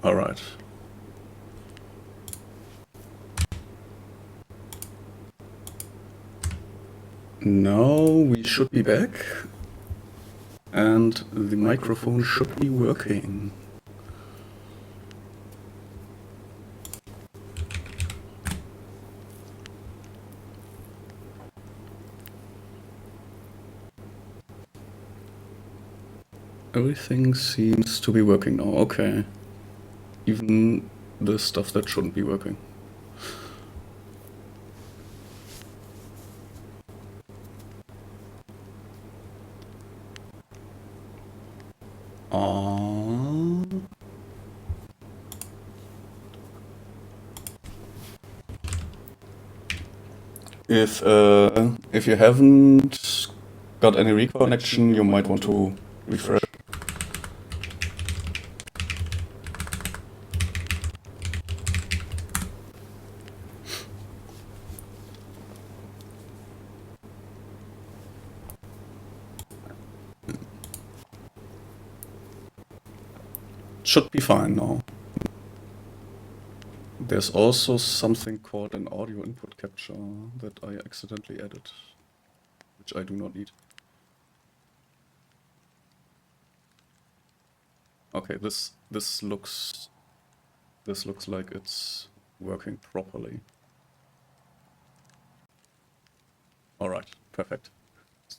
Alright. Now we should be back. And the microphone should be working. Everything seems to be working now. Okay. Even the stuff that shouldn't be working. If you haven't got any reconnection, you might want to refresh. Should be fine now. There's also something called an audio input capture that I accidentally added, which I do not need. Okay, this looks like it's working properly. All right, perfect.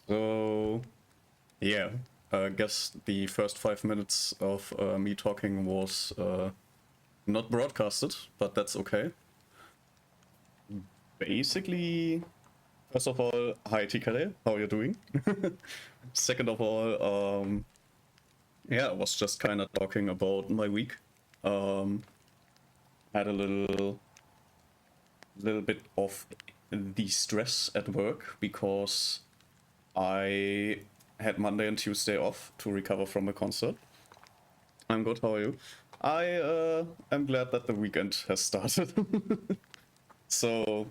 So yeah, I guess the first 5 minutes of me talking was not broadcasted, but that's okay. Basically, first of all, hi TKD, how are you doing? Second of all, yeah, I was just kind of talking about my week. Had a little bit of the stress at work because I had Monday and Tuesday off to recover from a concert. I'm good, how are you? I'm glad that the weekend has started. So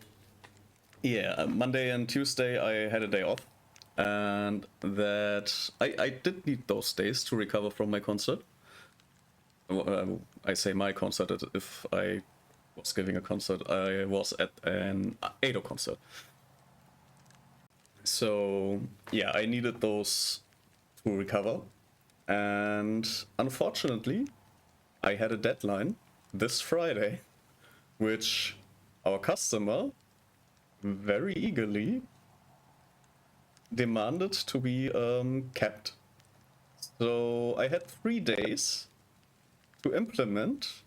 yeah, Monday and Tuesday I had a day off, and that I did need those days to recover from my concert. I say my concert if I was giving a concert. I was at an Ado concert. So yeah, I needed those to recover. And unfortunately, I had a deadline this Friday, which our customer very eagerly demanded to be kept. So I had 3 days to implement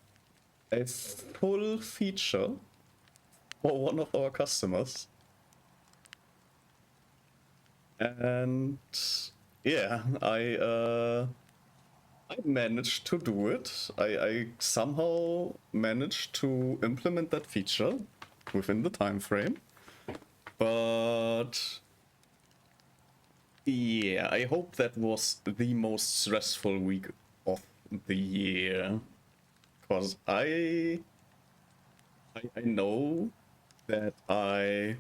a full feature for one of our customers. And yeah, I managed to do it. I somehow managed to implement that feature within the time frame. But yeah, I hope that was the most stressful week of the year. Because I know that I...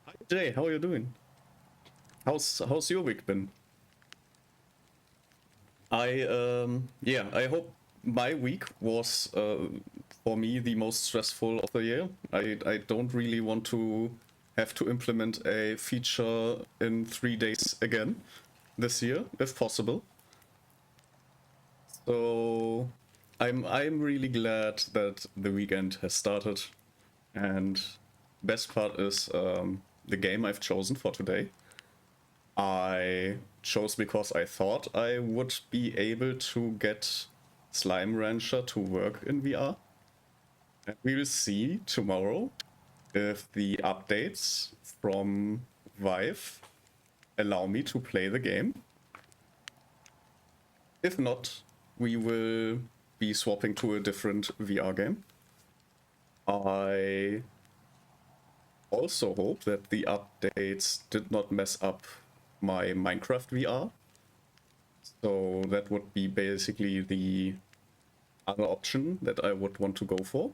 Hi Jay, how are you doing? How's your week been? Yeah, I hope my week was for me the most stressful of the year. I don't really want to have to implement a feature in 3 days again this year, if possible. So I'm really glad that the weekend has started, and best part is the game I've chosen for today. I chose because I thought I would be able to get Slimerancher to work in VR. And we will see tomorrow if the updates from Vive allow me to play the game. If not, we will be swapping to a different VR game. I also hope that the updates did not mess up my Minecraft VR. So that would be basically the other option that I would want to go for.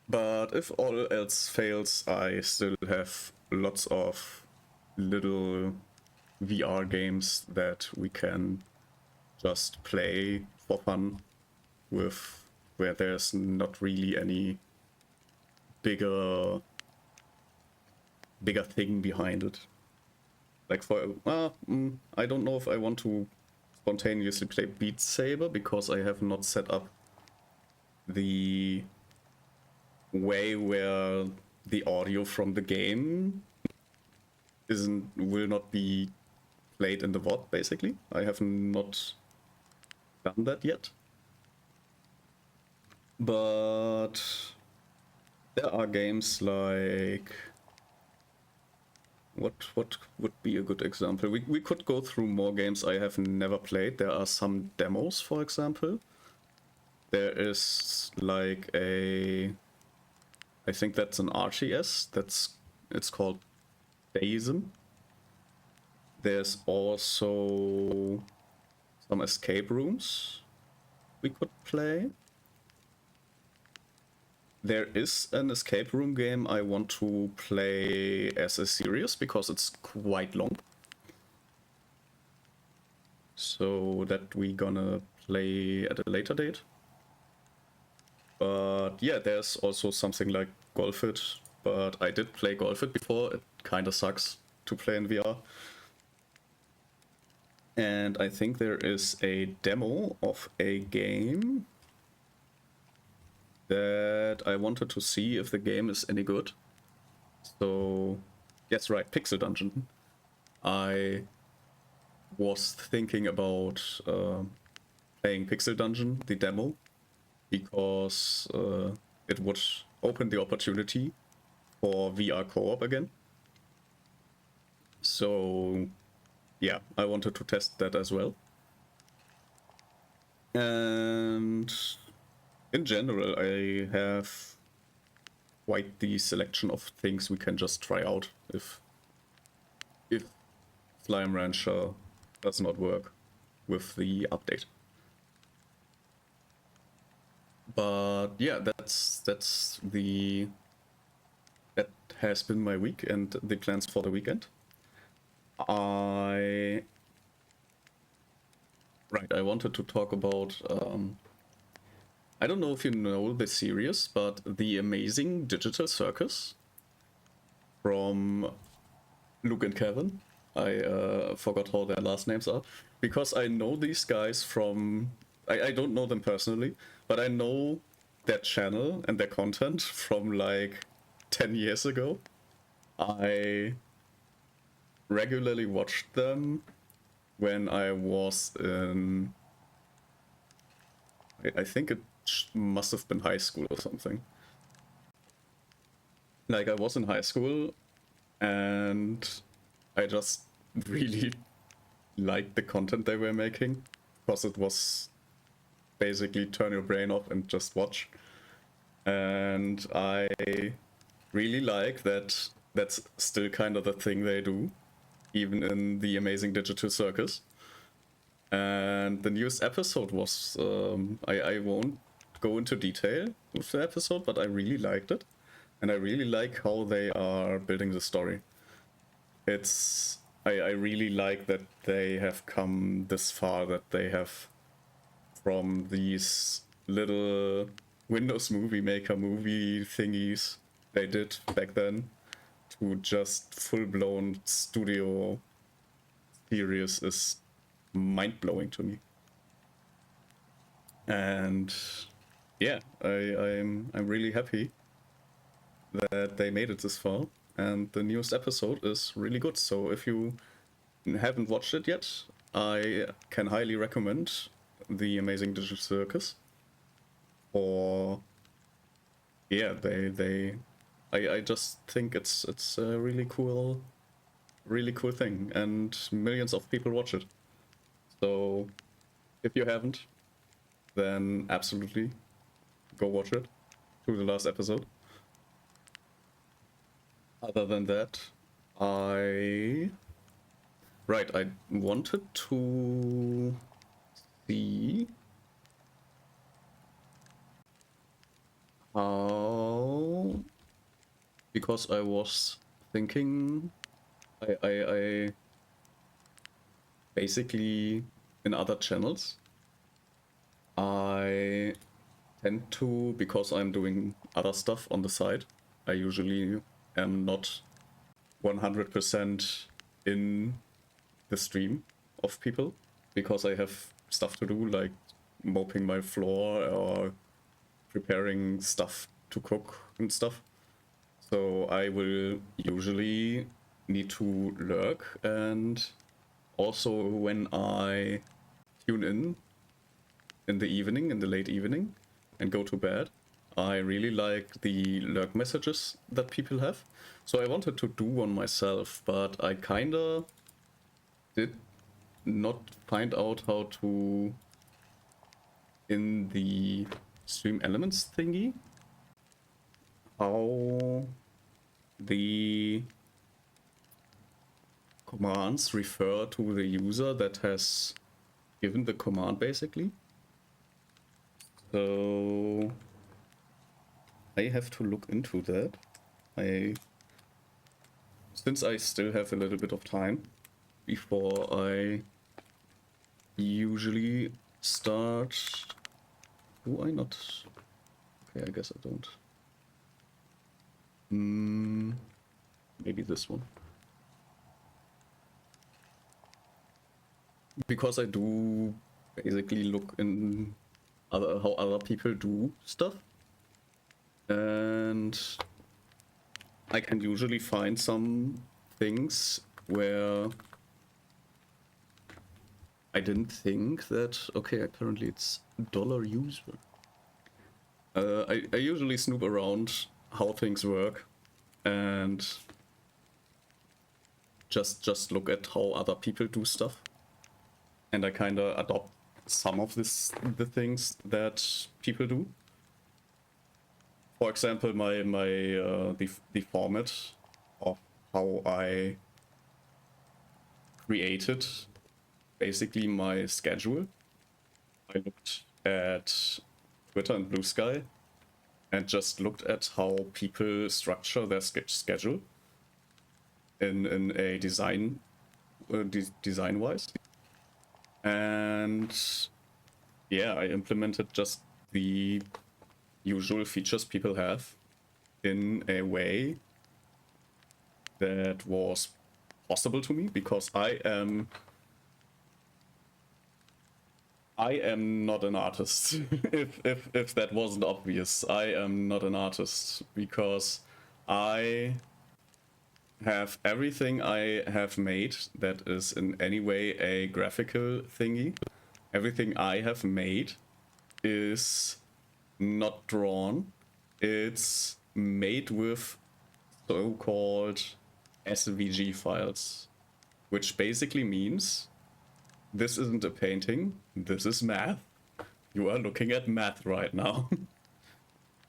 But if all else fails, I still have lots of little VR games that we can just play for fun with where there's not really any bigger thing behind it. Like I don't know if I want to spontaneously play Beat Saber because I have not set up the way where the audio from the game will not be played in the VOD, basically. I have not done that yet. But there are games like what would be a good example? We could go through more games I have never played. There are some demos, for example. There is like I think that's an RTS. It's called Daism. There's also some escape rooms we could play. There is an escape room game I want to play as a series because it's quite long. So that we gonna play at a later date. But yeah, there's also something like Golf It, but I did play Golf It before. It kinda sucks to play in VR. And I think there is a demo of a game that I wanted to see if the game is any good. So, yes, right, Pixel Dungeon. I was thinking about playing Pixel Dungeon, the demo, because it would open the opportunity for VR co-op again. So, yeah, I wanted to test that as well. And in general, I have quite the selection of things we can just try out if Slimerancher does not work with the update. But yeah, that has been my week and the plans for the weekend. I wanted to talk about I don't know if you know the series, but The Amazing Digital Circus from Luke and Kevin. I forgot how their last names are, because I know these guys from I don't know them personally, but I know their channel and their content from like 10 years ago. I regularly watched them when I was in, I think it must have been high school or something. Like I was in high school and I just really liked the content they were making because it was basically turn your brain off and just watch. And I really like that that's still kind of the thing they do, even in The Amazing Digital Circus. And the newest episode was, I won't go into detail with the episode, but I really liked it. And I really like how they are building the story. I really like that they have come this far, that they have from these little Windows Movie Maker movie thingies they did back then to just full-blown studio series is mind-blowing to me. And yeah, I'm really happy that they made it this far, and the newest episode is really good. So if you haven't watched it yet, I can highly recommend The Amazing Digital Circus. Or yeah, I just think it's a really cool thing, and millions of people watch it. So if you haven't, then absolutely go watch it to the last episode. Other than that, I wanted to see how, because I was thinking I basically in other channels. I tend to, because I'm doing other stuff on the side, I usually am not 100% in the stream of people, because I have stuff to do, like mopping my floor or preparing stuff to cook and stuff. So I will usually need to lurk, and also when I tune in the evening, in the late evening, and go to bed, I really like the lurk messages that people have. So I wanted to do one myself, but I kinda did not find out how to, in the stream elements thingy, how the commands refer to the user that has given the command, basically. So I have to look into that. Since I still have a little bit of time before I usually start. Do I not? Okay, I guess I don't. Maybe this one. Because I do basically look in how other people do stuff, and I can usually find some things where I didn't think that. Okay, apparently it's $user. I usually snoop around how things work and just look at how other people do stuff, and I kind of adopt some of the things that people do. For example, the format of how I created basically my schedule. I looked at Twitter and Blue Sky and just looked at how people structure their schedule in a design wise, and yeah, I implemented just the usual features people have in a way that was possible to me, because I am not an artist. if that wasn't obvious, I am not an artist, because I have everything I have made that is in any way a graphical thingy. Everything I have made is not drawn. It's made with so-called SVG files, which basically means this isn't a painting, this is math. You are looking at math right now.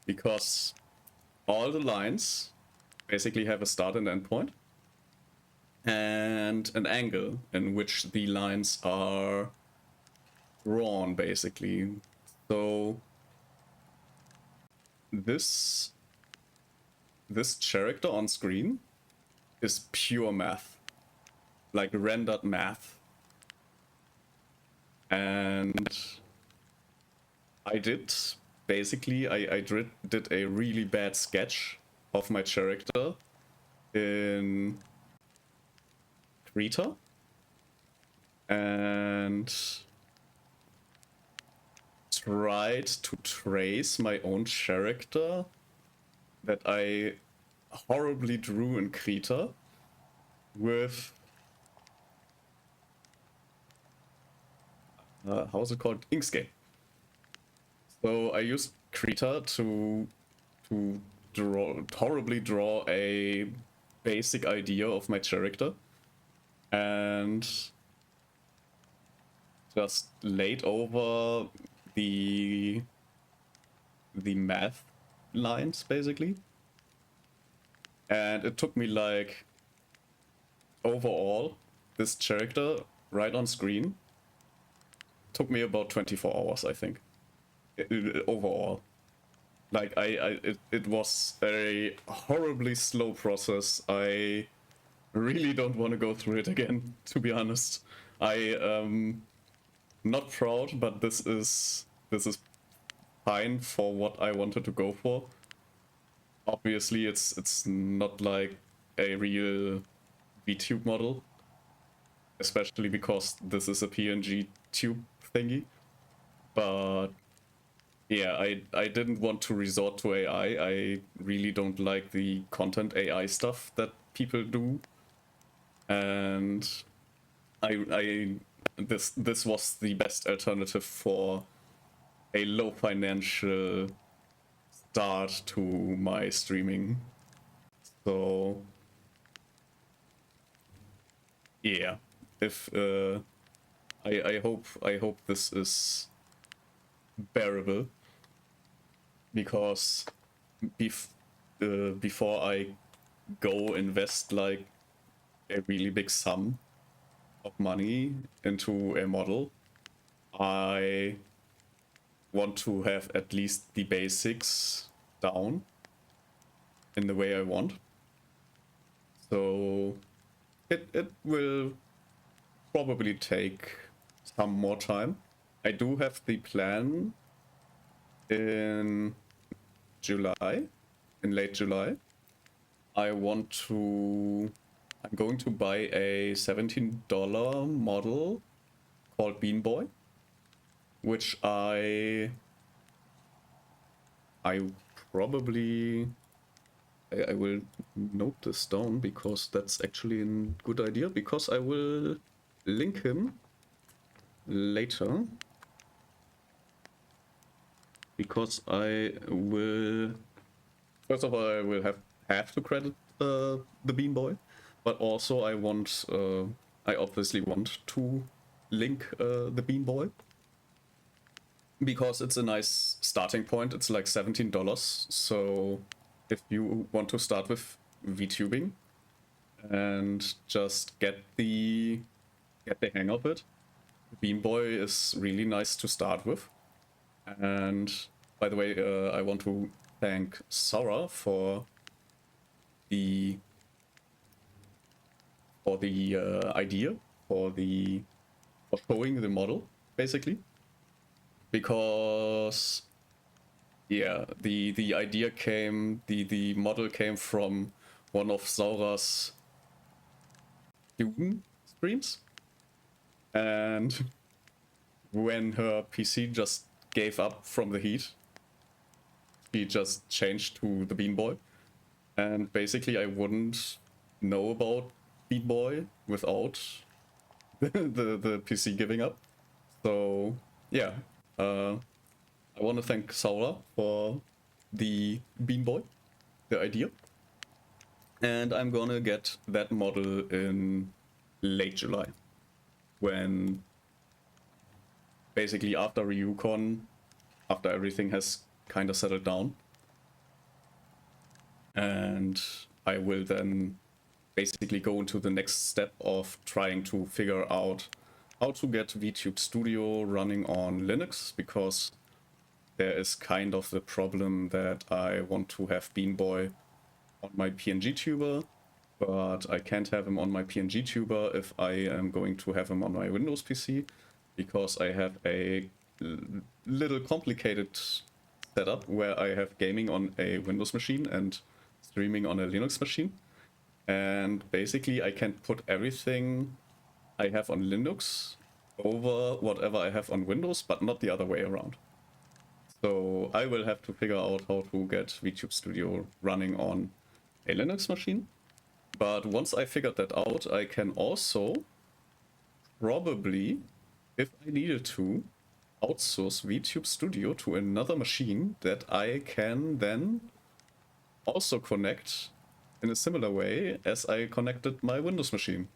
Because all the lines basically have a start and end point, and an angle in which the lines are drawn, basically. So this character on screen is pure math, like rendered math. And I did did a really bad sketch of my character in Krita, and tried to trace my own character that I horribly drew in Krita with how's it called? Inkscape. So I used Krita to horribly draw a basic idea of my character, and just laid over the math lines, basically. And it took me, like, overall, this character right on screen took me about 24 hours, I think. Overall. Like, it was a horribly slow process. I really don't want to go through it again, to be honest. I not proud, but this is fine for what I wanted to go for. Obviously, it's not like a real VTube model, especially because this is a PNG tube thingy. But yeah, I didn't want to resort to AI. I really don't like the content AI stuff that people do, and I this was the best alternative for a low financial start to my streaming. So yeah, if I hope this is bearable, because before I go invest like a really big sum of money into a model, I want to have at least the basics down in the way I want. So it will probably take some more time. I do have the plan in July, in late July. I'm going to buy a $17 model called Bean Boy, which I probably I will note this down, because that's actually a good idea, because I will link him later, because I will, first of all, I will have to credit the Bean Boy, but also I obviously want to link the Bean Boy, because it's a nice starting point. It's like $17, so if you want to start with VTubing and just get the hang of it, Bean Boy is really nice to start with. And by the way, I want to thank Sarah for the idea, for showing the model, basically, because yeah, the idea came, the model came from one of Saura's Dune streams, and when her PC just gave up from the heat, she just changed to the Bean Boy, and basically I wouldn't know about Bean Boy without the PC giving up. So yeah, I want to thank Saura for the Bean Boy, the idea. And I'm gonna get that model in late July, when basically after RyuCon, after everything has kind of settled down. And I will then basically go into the next step of trying to figure out how to get VTube Studio running on Linux, because there is kind of the problem that I want to have Bean Boy on my PNG tuber, but I can't have him on my PNG tuber if I am going to have him on my Windows PC, because I have a little complicated setup where I have gaming on a Windows machine and streaming on a Linux machine. And basically I can put everything I have on Linux over whatever I have on Windows, but not the other way around. So I will have to figure out how to get VTube Studio running on a Linux machine. But once I figured that out, I can also probably, if I needed to, outsource VTube Studio to another machine that I can then also connect in a similar way as I connected my Windows machine.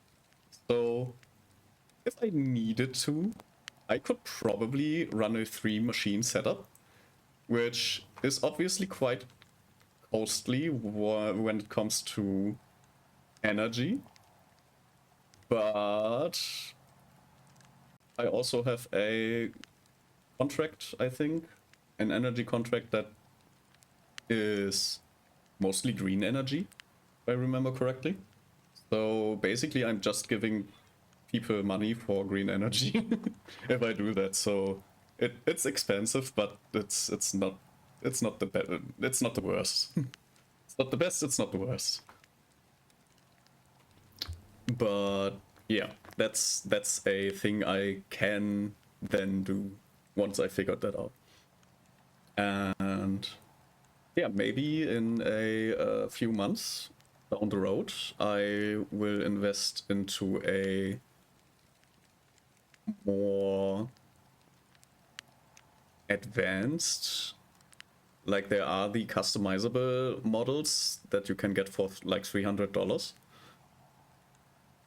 So if I needed to, I could probably run a 3-machine setup, which is obviously quite costly when it comes to energy, but I also have a contract, I think, an energy contract that is mostly green energy, if I remember correctly. So basically I'm just giving people money for green energy if I do that. So it's expensive, but it's not it's not the worst. It's not the best. It's not the worst. But yeah, that's a thing I can then do once I figured that out. And yeah, maybe in a few months down the road, I will invest into a more advanced, like there are the customizable models that you can get for like $300.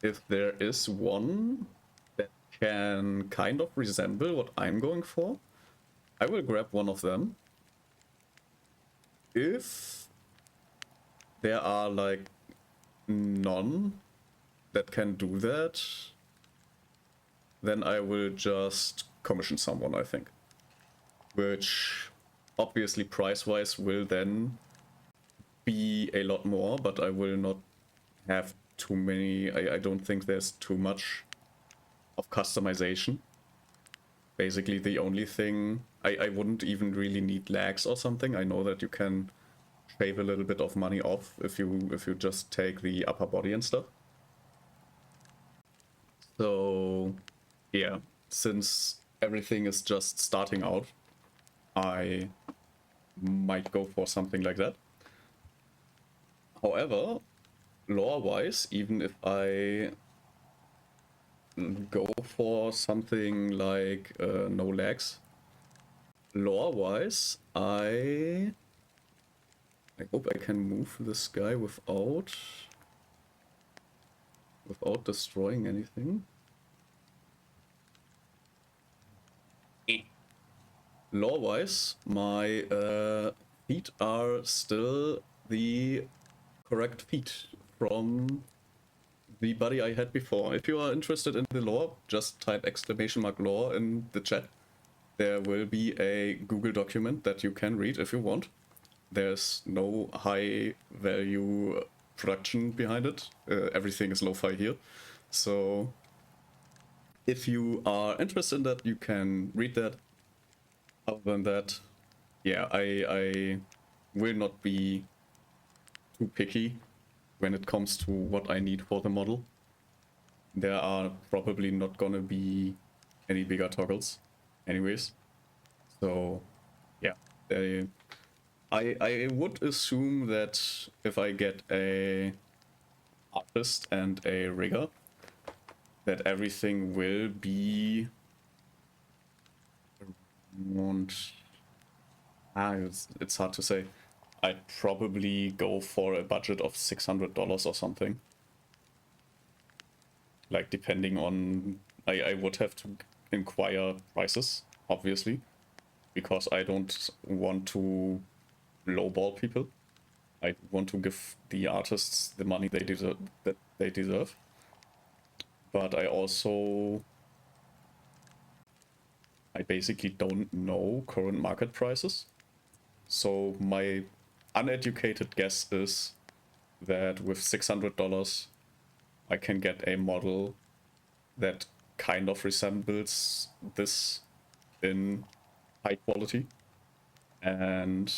If there is one that can kind of resemble what I'm going for, I will grab one of them. If there are like none that can do that, then I will just commission someone, I think. Which obviously price-wise will then be a lot more, but I will not have too many. I don't think there's too much of customization. Basically the only thing, I wouldn't even really need lags or something. I know that you can shave a little bit of money off if you just take the upper body and stuff. So yeah, since everything is just starting out, I might go for something like that. However, lore-wise, even if I go for something like no lags, lore-wise, I hope I can move this guy without destroying anything. Lore-wise, my feet are still the correct feet from the buddy I had before. If you are interested in the lore, just type !lore in the chat. There will be a Google document that you can read if you want. There's no high value production behind it. Everything is lo-fi here. So if you are interested in that, you can read that. Other than that, yeah, I will not be too picky when it comes to what I need for the model. There are probably not gonna be any bigger toggles anyways. So yeah, I would assume that if I get a artist and a rigger, that everything will be around... it's hard to say. I'd probably go for a budget of $600 or something. Like, depending on... I would have to inquire prices, obviously, because I don't want to lowball people. I want to give the artists the money they deserve, that they deserve. But I basically don't know current market prices. So my uneducated guess is that with $600 I can get a model that kind of resembles this in high quality. And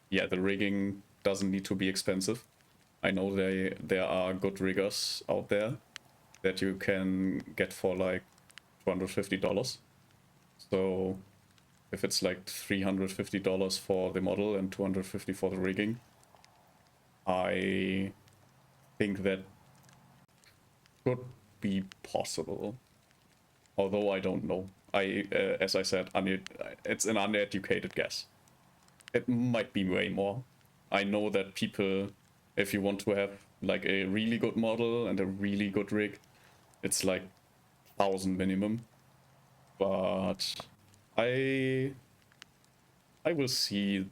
yeah, the rigging doesn't need to be expensive. I know there are good riggers out there that you can get for like $250. So if it's like $350 for the model and $250 for the rigging, I think that could be possible. Although I don't know. As I said, it's an uneducated guess. It might be way more. I know that people, if you want to have like a really good model and a really good rig, it's like 1,000 minimum. But I will see.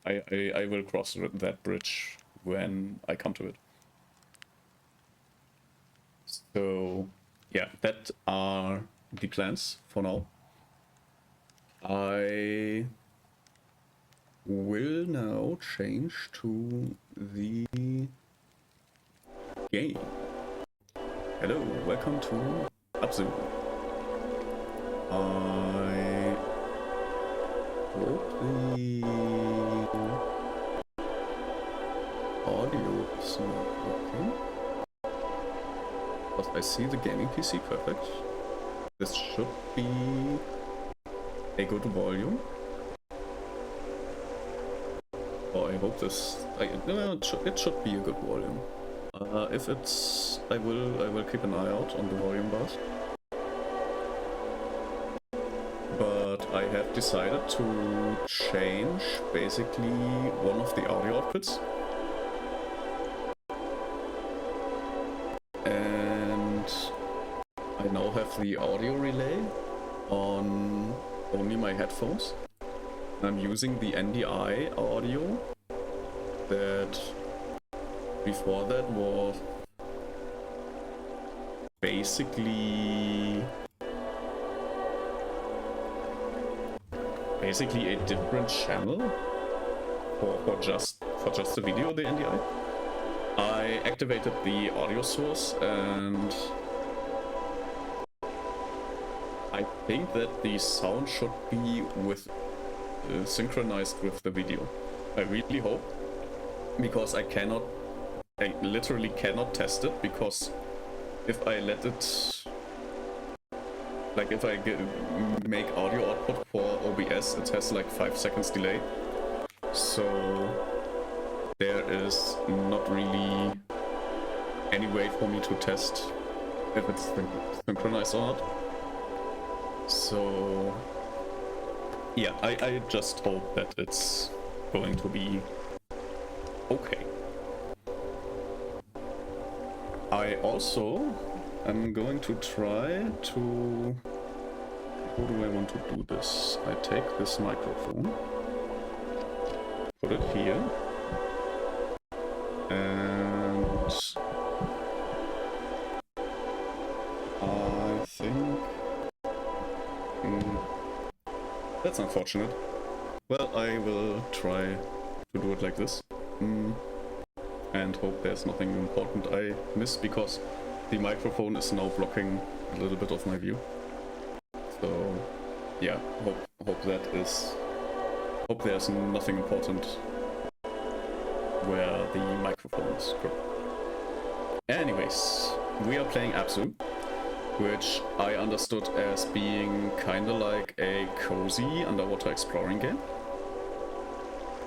I will cross that bridge when I come to it. So yeah, that are the plans for now. I will now change to the game. Hello, welcome to Abzû. I hope the audio is not working, but I see the gaming PC perfect. This should be a good volume. Oh, I hope this. No, it should be a good volume. If it's, I will keep an eye out on the volume bars. But I have decided to change basically one of the audio outputs. And I now have the audio relay on only my headphones. I'm using the NDI audio that before that was basically a different channel for just the video, the NDI. I activated the audio source and I think that the sound should be synchronized with the video. I really hope, because I literally cannot test it, because if I let it, like if I make audio output for OBS, it has like 5 seconds delay, so there is not really any way for me to test if it's synchronized or not. So yeah, I just hope that it's going to be okay. I also am going to try to... How do I want to do this? I take this microphone, put it here, and I think... that's unfortunate. Well, I will try to do it like this. And hope there's nothing important I miss, because the microphone is now blocking a little bit of my view. So yeah, hope there's nothing important where the microphone is. Anyways, we are playing Abzû, which I understood as being kinda like a cozy underwater exploring game.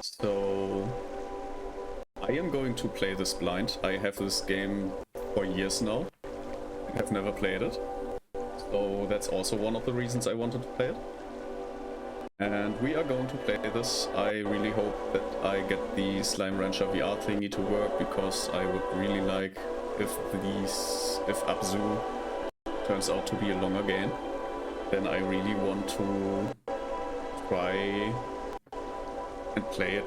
So I am going to play this blind. I have this game for years now. I have never played it. So that's also one of the reasons I wanted to play it. And we are going to play this. I really hope that I get the Slimerancher VR thingy to work, because I would really like if Abzû turns out to be a longer game, then I really want to try and play it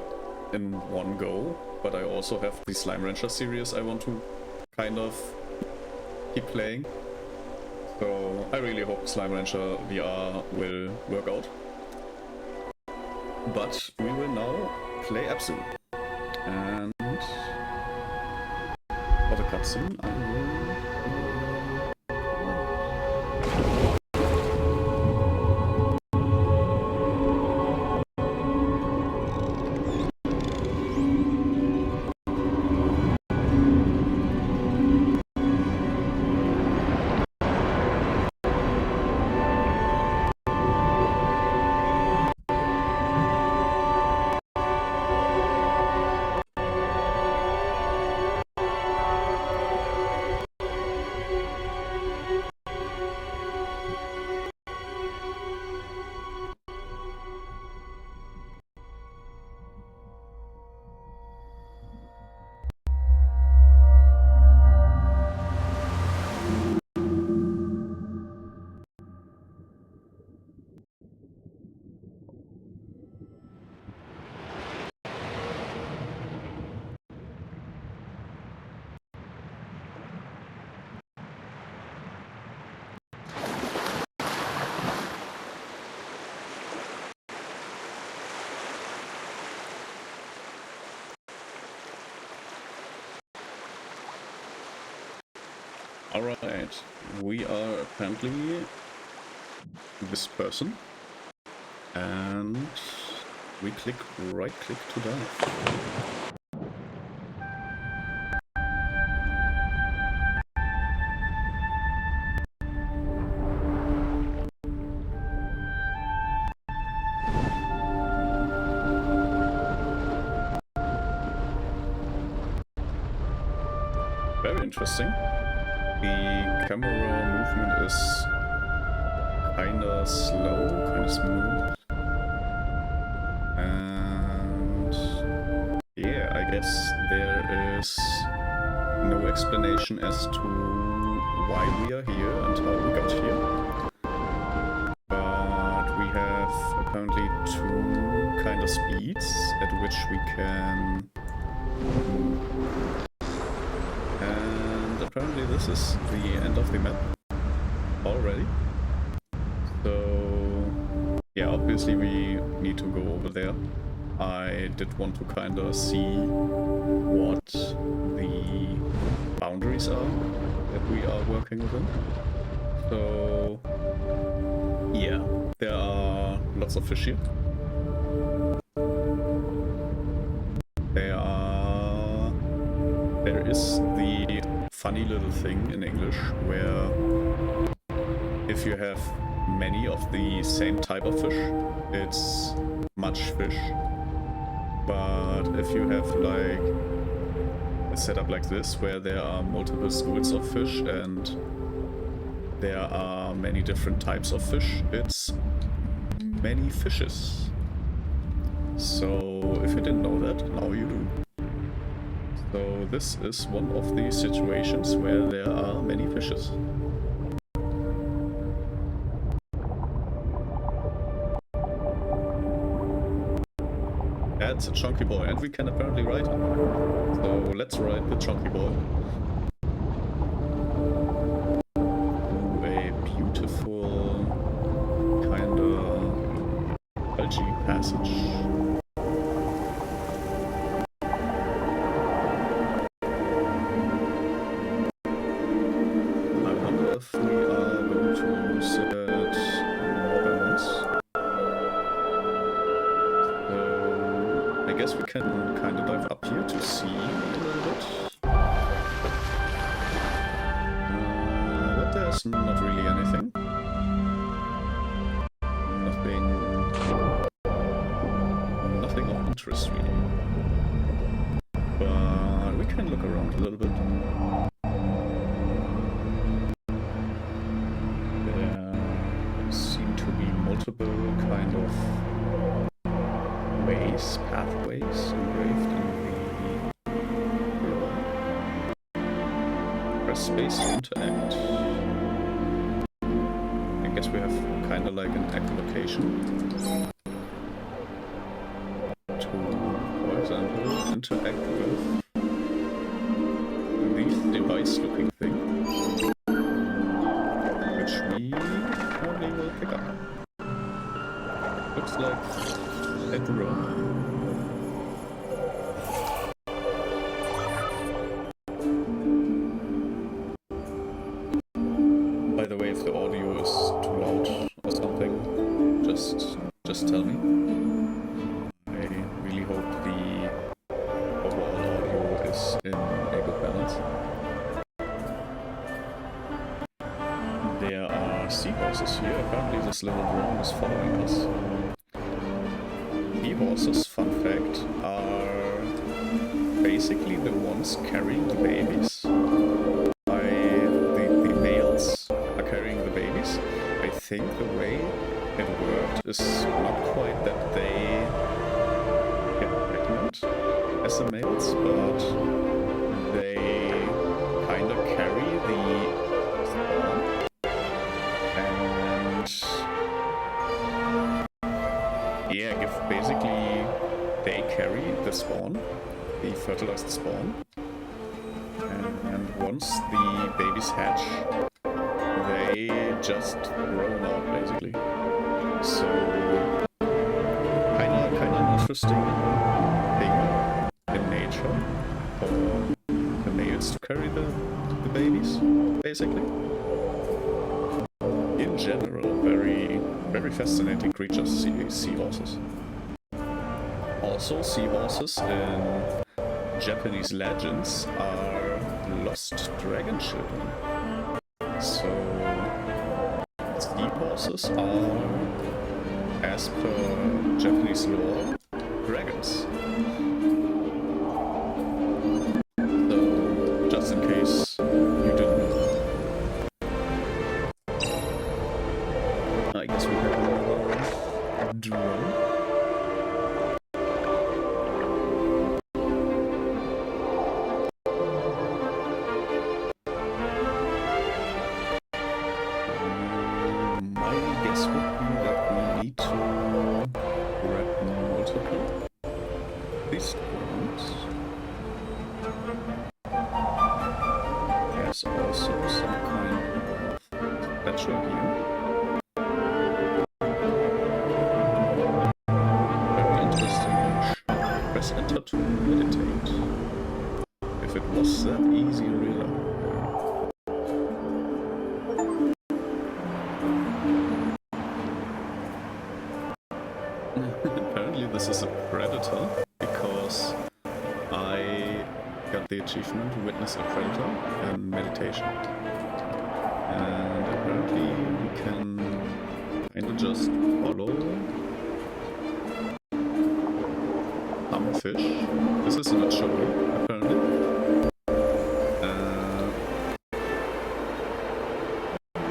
in one go. But I also have the Slimerancher series I want to kind of keep playing. So I really hope Slimerancher VR will work out. But we will now play Abzû. And for the cutscene I will... Alright, we are apparently this person, and we right click to dive. Very interesting. The camera movement is kinda slow, kinda smooth. And yeah, I guess there is no explanation as to why we are here and how we got here. But we have apparently two kind of speeds at which we can move. And apparently this is the end of the map already. So yeah, obviously we need to go over there. I did want to kind of see what the boundaries are that we are working within. So yeah, there are lots of fish here. There is the funny little thing in English where if you have many of the same type of fish, it's much fish. But if you have like a setup like this where there are multiple schools of fish and there are many different types of fish, it's many fishes. So if you didn't know that, now you do. So this is one of the situations where there are many fishes. That's a chunky boy, and we can apparently ride him. So let's ride the chunky boy. Ooh, a beautiful kinda algae passage. I wonder if we are going to use it more than once. I guess we can kind of dive up here to see a little bit. But there's not really anything. Nothing of interest really. But we can look around a little bit. There seem to be multiple kind of pathways engraved in the floor. Press space to interact. I guess we have kind of like an echolocation to, for example, interact with this device-looking thing, which we probably will pick up. Looks like a drone. By the way, if the audio is too loud or something, just tell me. I really hope the overall audio is in a good balance. There are seahorses here. Apparently this little drone is following us. Seahorses, fun fact, are basically the ones carrying the babies. The males are carrying the babies. I think the way it worked is not quite that they get pregnant as the males, but they kind of carry the spawn. And yeah, basically they carry the spawn, the fertilized spawn, and once the babies hatch, they just grown out basically. So kinda an interesting thing in nature for the males to carry the the babies, basically. In general, very fascinating creatures, seahorses. Also, seahorses in Japanese legends are lost dragon children. So, seahorses are, as per Japanese lore, dragons. So, just in case you didn't know. I guess we have another drone. My guess would be that we need to grab multiple these drones. There's also some kind of statue here. Press enter to meditate. If it was that easy, really. Apparently this is a predator, because I got the achievement to witness a predator in meditation. And apparently we can kinda just follow some fish. This is an anchovy, apparently.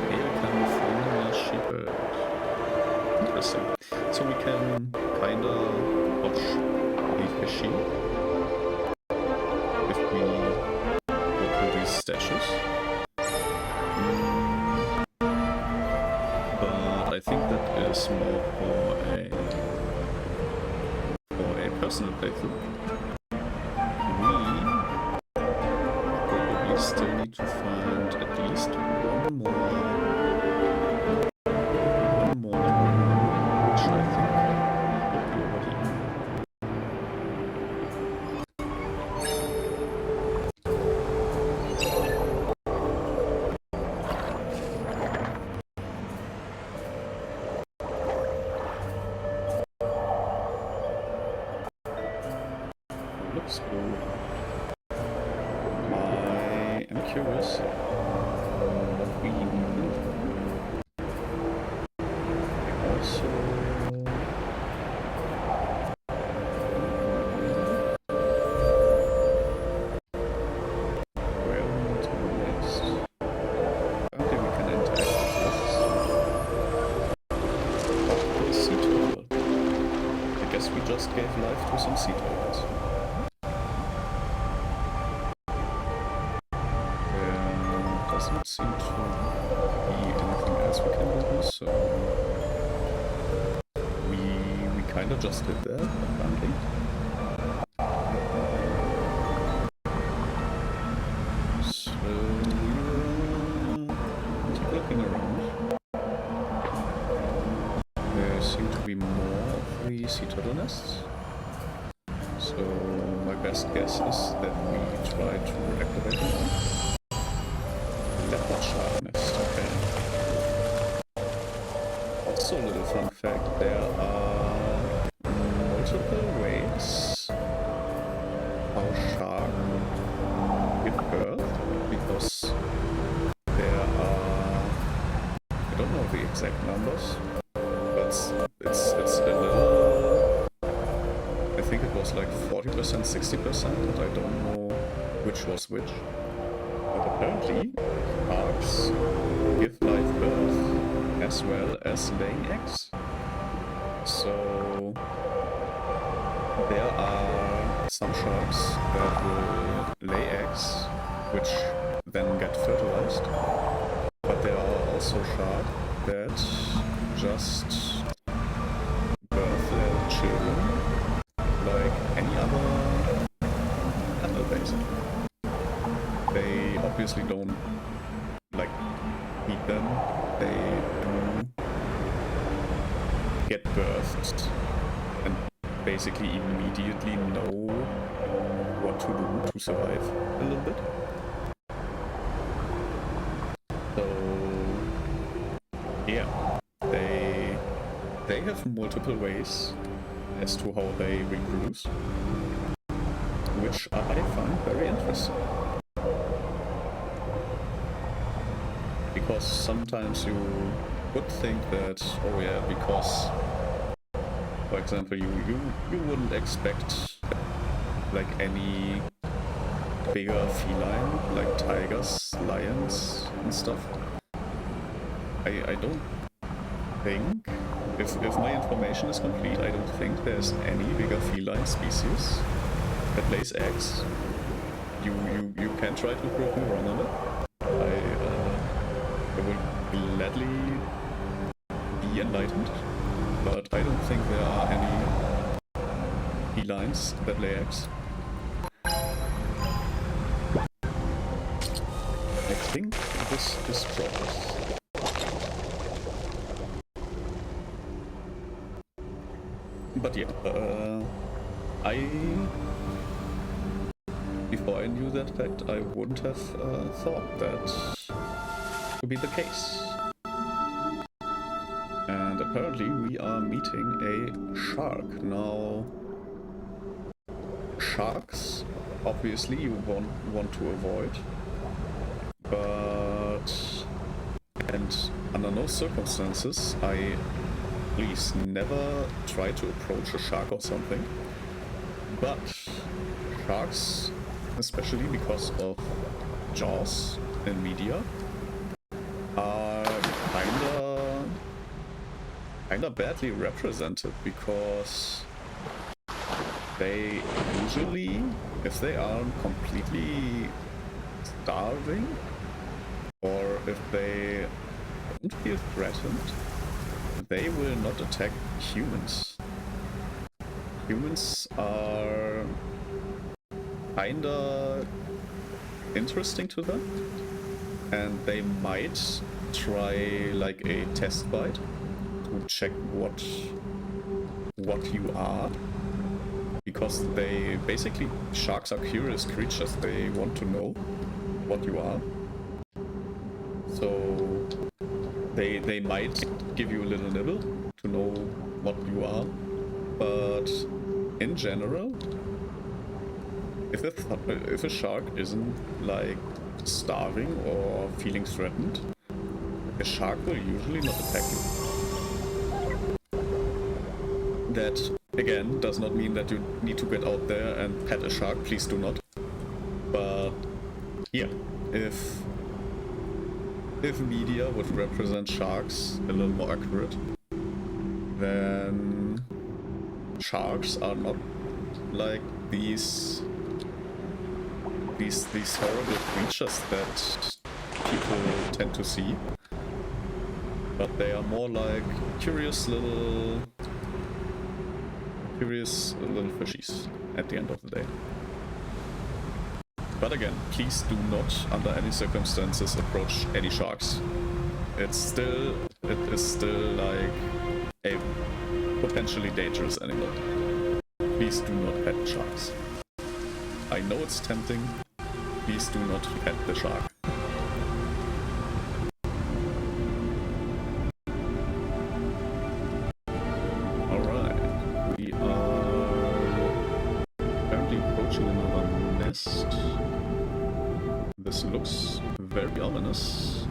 Male California sheepbird. Interesting. So we can kinda watch the fishy if we look at these statues. But I think that is more for a personal playthrough. We probably still need to find at least one more, which I think would be over here. Looks cool. I am curious what we need. Also, where we need to go next? I think we can interact with this sea turtle. I guess we just gave life to some sea turtles. Doesn't seem to be anything else we can do, so we kind of just did that, apparently. So we'll keep looking around. There seem to be more of the sea turtle nests. So my best guess is that we try to activate them. Leopard shark nest, okay. Also a little fun fact, there are multiple ways how sharks give birth, because there are, I don't know the exact numbers, but it's a little, I think it was like 40%, 60%, and I don't know which was which. But apparently, sharks give live birth as well as laying eggs. So there are some sharks that will lay eggs, which then get fertilized. But there are also sharks that just birth their children like any other animal, basically. They obviously don't, like, eat them. They get birthed and basically immediately know what to do to survive a little bit. have multiple ways as to how they reproduce, which I find very interesting. Because sometimes you would think that, oh yeah, because, for example, you wouldn't expect like any bigger feline, like tigers, lions and stuff. I don't think, if my information is complete, I don't think there's any bigger feline species that lays eggs. You can try to prove me wrong on it. I will gladly be enlightened, but I don't think there are any felines that lay eggs. I think this is progress. But yeah, before I knew that fact, I wouldn't have thought that to be the case. And apparently we are meeting a shark. Now, sharks, obviously you want to avoid, but, and under no circumstances, please never try to approach a shark or something. But sharks, especially because of Jaws in media, are kinda badly represented, because they usually, if they aren't completely starving, or if they don't feel threatened, they will not attack humans. Humans are kinda interesting to them, and they might try like a test bite to check what you are, because they basically, sharks are curious creatures. They want to know what you are, so they might give you a little nibble to know what you are, but in general, if a shark isn't like starving or feeling threatened, a shark will usually not attack you. That, again, does not mean that you need to get out there and pet a shark, please do not. But yeah, if media would represent sharks a little more accurate, then sharks are not like these horrible creatures that people tend to see, but they are more like curious little fishies at the end of the day. But again, please do not, under any circumstances, approach any sharks. It is still like a potentially dangerous animal. Please do not pet sharks. I know it's tempting. Please do not pet the shark. Alright, we are apparently approaching another nest. This looks very ominous.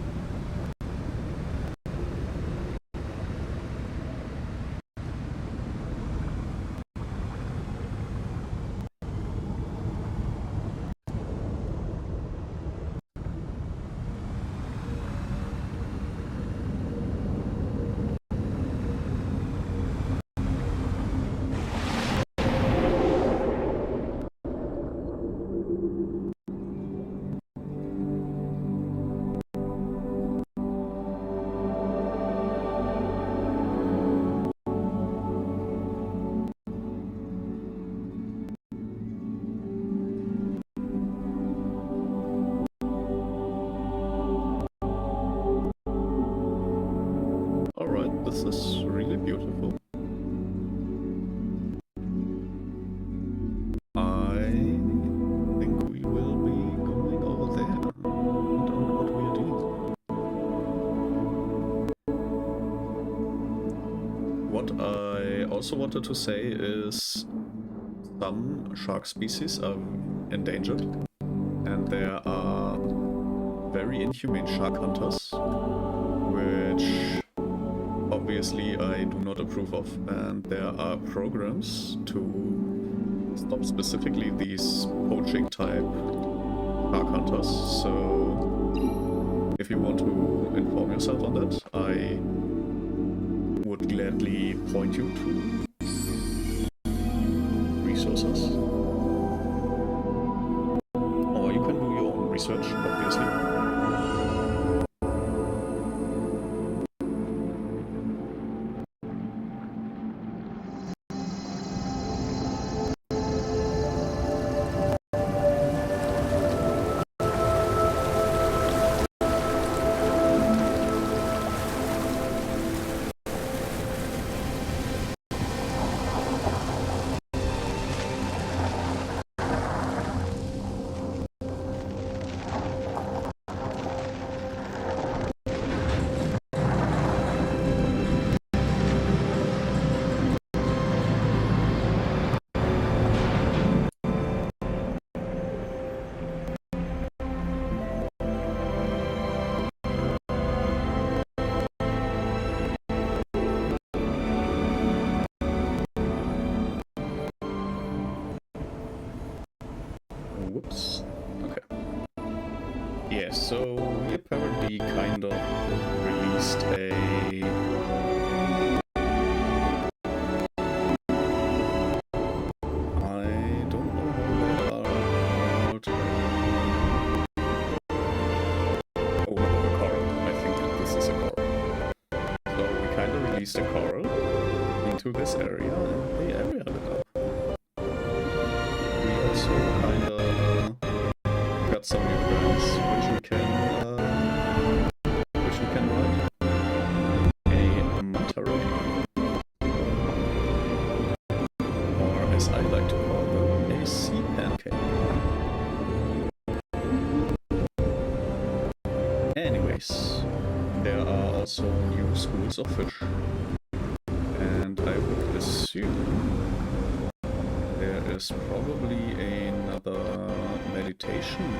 I also wanted to say is some shark species are endangered, and there are very inhumane shark hunters, which obviously I do not approve of, and there are programs to stop specifically these poaching type shark hunters, so if you want to inform yourself on that, I would gladly point you to resources. Or you can do your own research, obviously. Whoops. Okay. Yeah, so we apparently kind of released a... I don't know what they are called. Oh, a coral. I think this is a coral. So we kind of released a coral into this area, and the area lit up. We also kind of got some new friends, which we can ride. A manta ray, or as I like to call them, a sea pancake. Anyways, there are also new schools of fish, and I would assume there is probably another meditation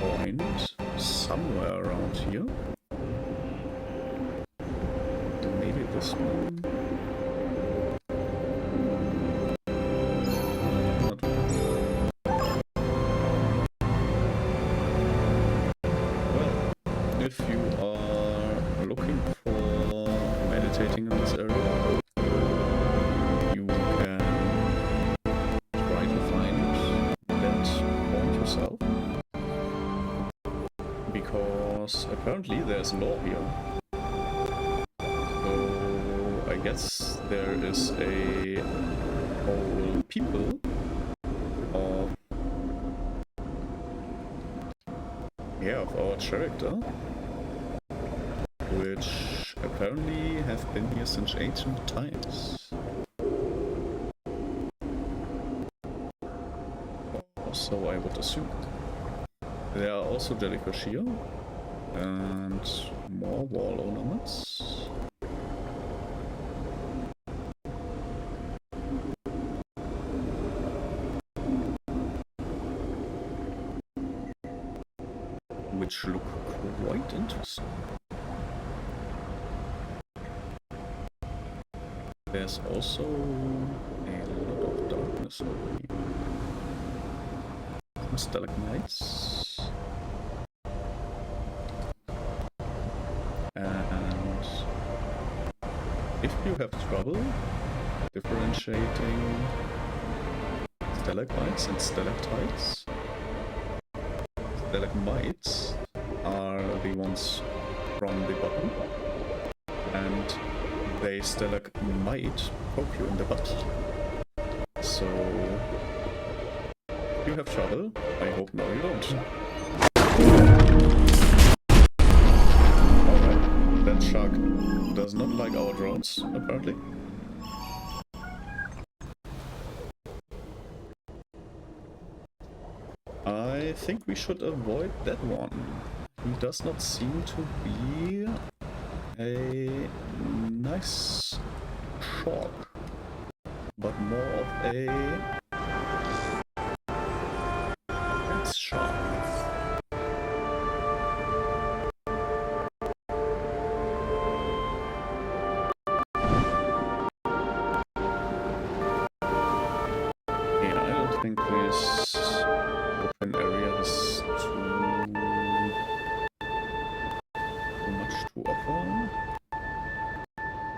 point somewhere around here. Maybe this one? Not well, if you are looking for meditating in this area, you can try to find that point yourself, because apparently there's law here. So I guess there is a whole people of our character, which apparently have been here since ancient times. So I would assume. There are also jellyfish here, and more wall ornaments. Which look quite interesting. There's also a lot of darkness over here. Some stalagmites. And if you have trouble differentiating stalagmites and stalactites, stalagmites are the ones from the bottom, and they stalagmite poke you in the butt. So if you have trouble, I hope now you don't. Alright, that shark does not like our drones, apparently. I think we should avoid that one. He does not seem to be a nice shark, but more of a red shark. Yeah, I don't think this open area has too much to offer.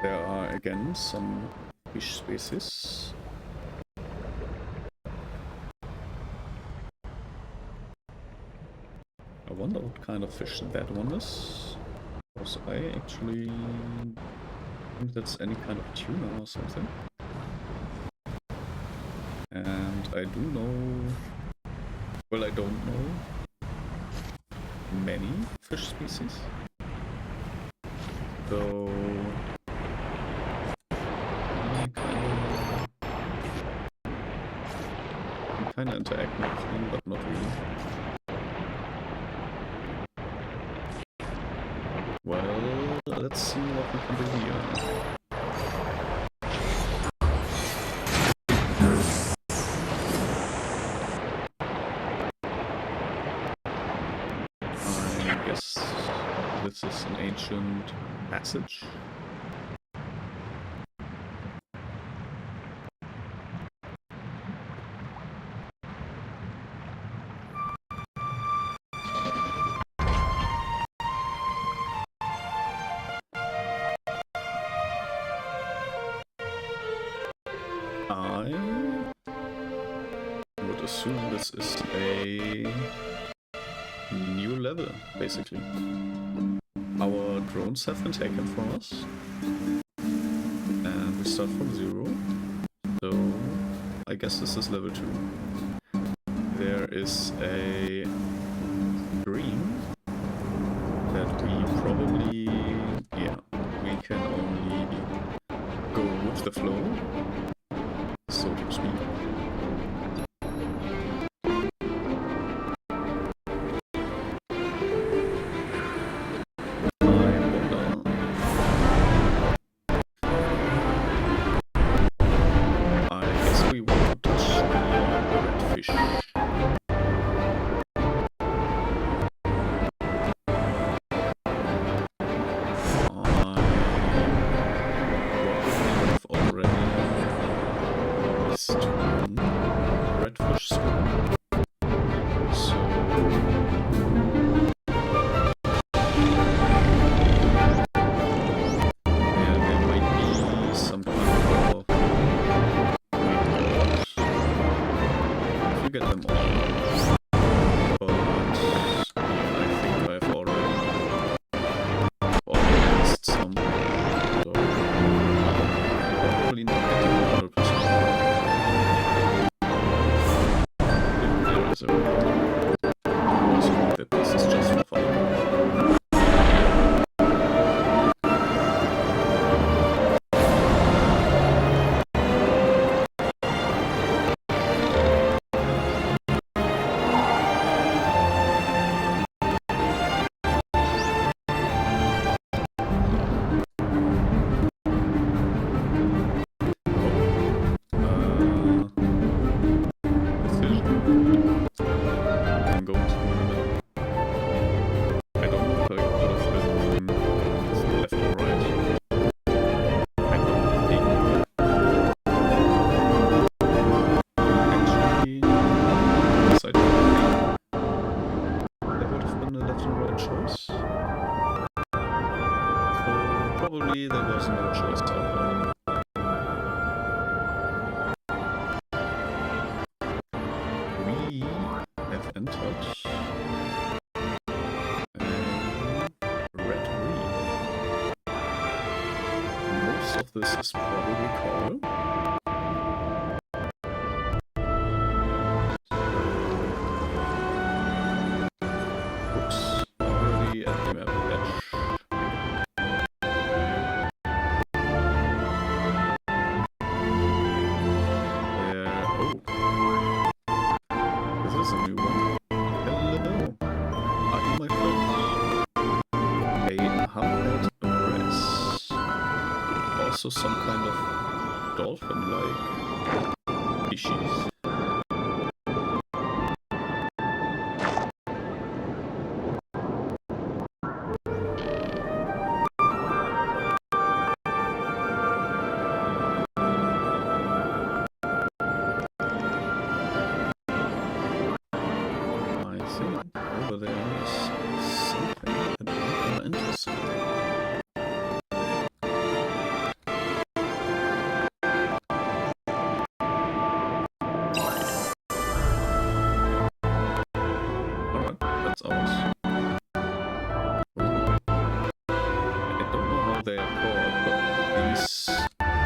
There are again some fish species. I wonder what kind of fish that one is. Because I actually think that's any kind of tuna or something. And I do know... well, I don't know many fish species. So... I'm kinda interacting with them, but not really. Well, let's see what we can do here. I guess this is an ancient passage. I would assume this is a new level, basically. Our drones have been taken from us, and we start from 0, so I guess this is level 2. There is a dream that we probably, yeah, we can only go with the flow, so to speak. Get them all, but yeah, I think I've already missed some, so probably not getting 100%. If there is a reason, I also think that this is just for fun. Probably there was no choice out there. We have entered a red reef. Most of this is probably coral. Oops, already at the map edge. This is a new one. Hello. Are you my friend? A hamlet press. also some kind of dolphin-like species. Over there is something that I'm interested in. Alright, that's ours. I don't know how they are called, but these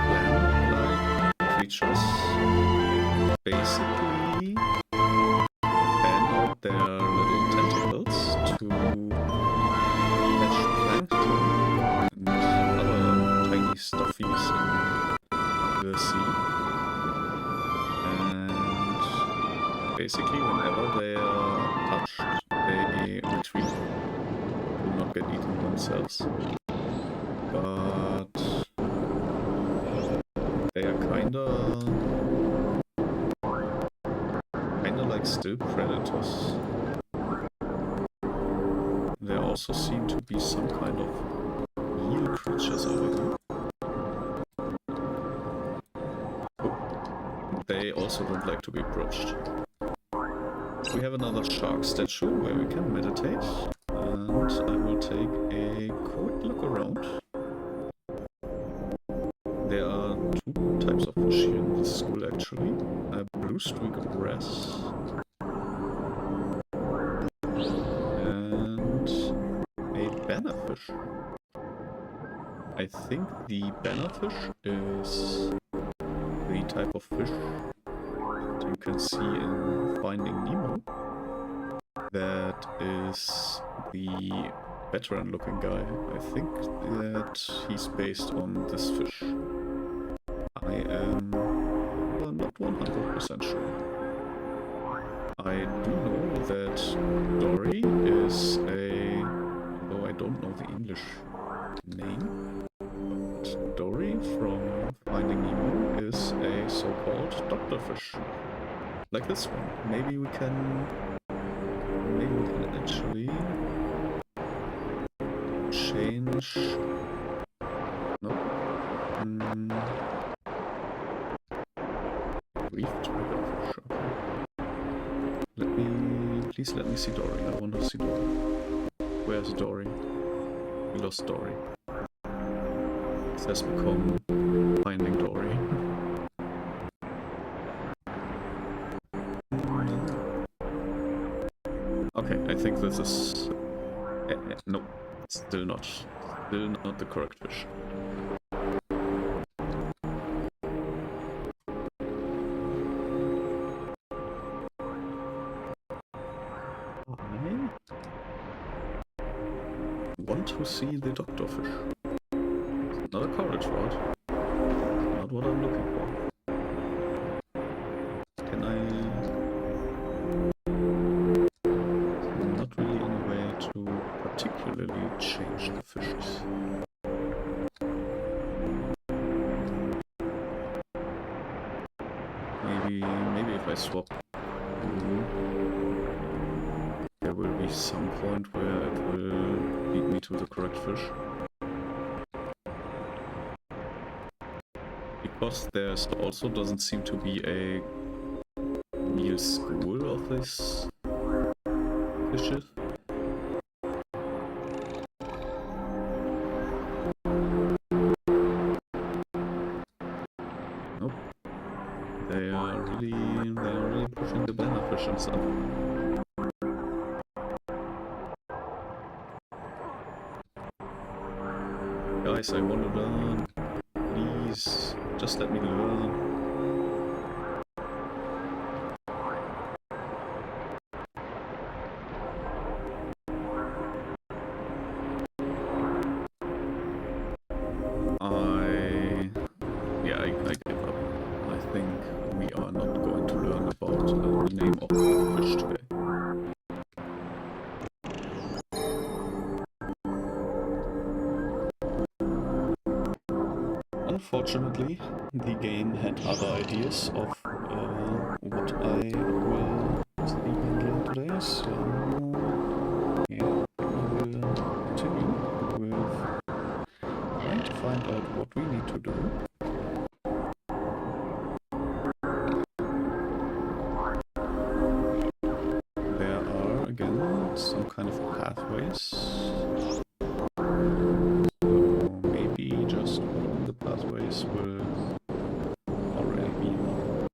plant-like creatures basically fan out their little tentacles to catch plankton and other tiny stuffies in the sea. And basically whenever they are touched, they retreat, do not get eaten themselves. But they are kinda like still predators. There also seem to be some kind of eel creatures over here. Oh, they also don't like to be approached. We have another shark statue where we can meditate, and I will take a quick look around. There are two types of fish here in this school actually. A blue streak of grass and a bannerfish. I think the bannerfish is the type of fish that you can see in Finding Nemo. That is the veteran looking guy. I think that he's based on this fish. I am not 100% sure. I do know that Dory is a... though I don't know the English name, but Dory from Finding Nemo is a so-called doctorfish. Like this one. Maybe we can actually change... No. Reef triggerfish, okay. Please let me see Dory. I want to see Dory. Where's Dory? We lost Dory. This has become Finding Dory. Okay, I think this is... no, still not the correct fish. I want to see the doctorfish. Not a courage rod. Not what I'm looking for. Can I... not really any way to particularly change the fishes. Maybe if I swap, there will be some point where it will lead me to the correct fish. Because there's also doesn't seem to be a real school of these fishes. Nope. They are really pushing the bannerfish and stuff. Guys, I want to learn. Please, just let me learn. I give up. I think we are not going to learn about the name of the fish today. Unfortunately, the game had other ideas of what I will see and learn today, so yeah, we will continue with trying to find out what we need to do. There are, again, some kind of pathways. So maybe just one of the pathways will already be there.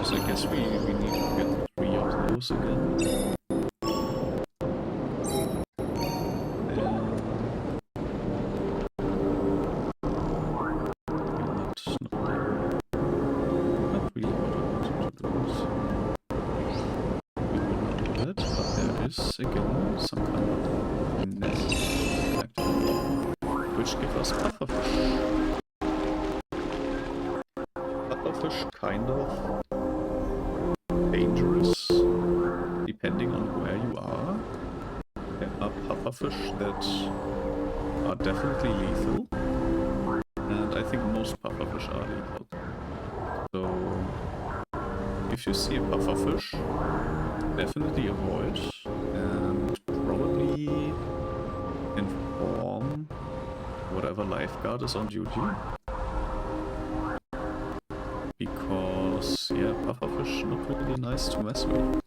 I guess we need to get 3 of those again. Not really what I wanted to do. We will not do that, but there is again some kind of nest activity, which gives us pufferfish. Pufferfish kind of dangerous, depending on where you are. There are pufferfish that are definitely lethal, and I think most pufferfish are lethal. So, if you see a pufferfish, definitely avoid, and probably inform whatever lifeguard is on duty. Because, yeah, pufferfish not really nice to mess with.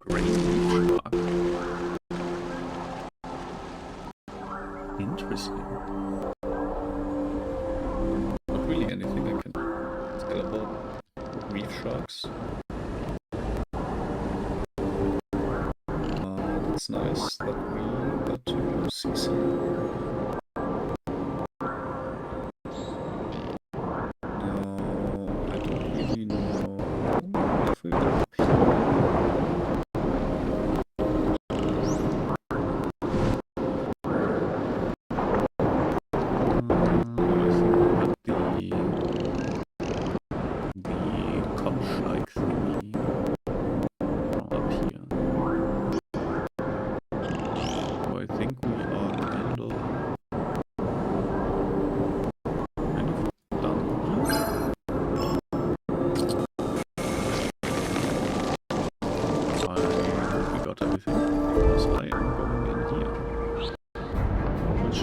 Great shark. Interesting. Not really anything I can tell about reef sharks. It's nice that we got to see some.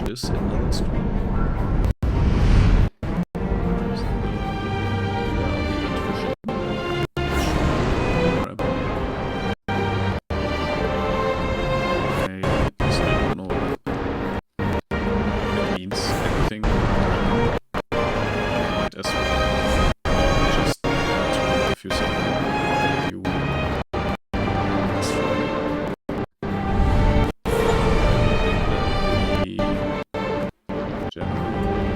Is another stream. Generally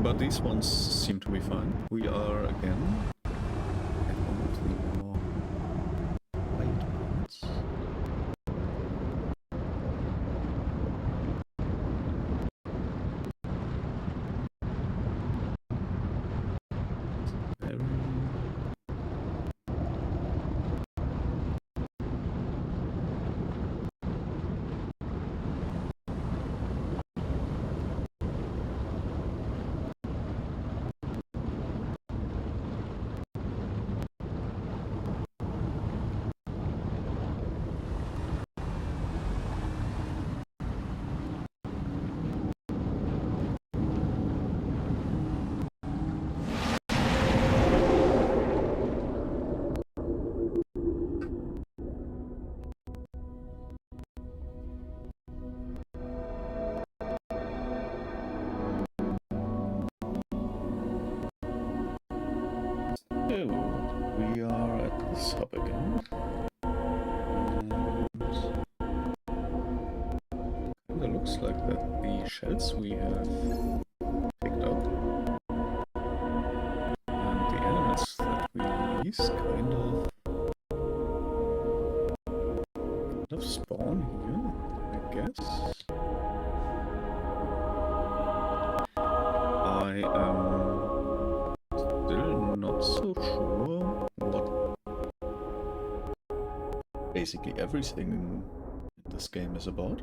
But these ones seem to be fine. We are again at one of the more quiet parts. Very... So, we are at this hub again. And it looks like that the shells we have picked up and the elements that we release kind of spawn here, I guess. I am still not so sure what basically everything in this game is about.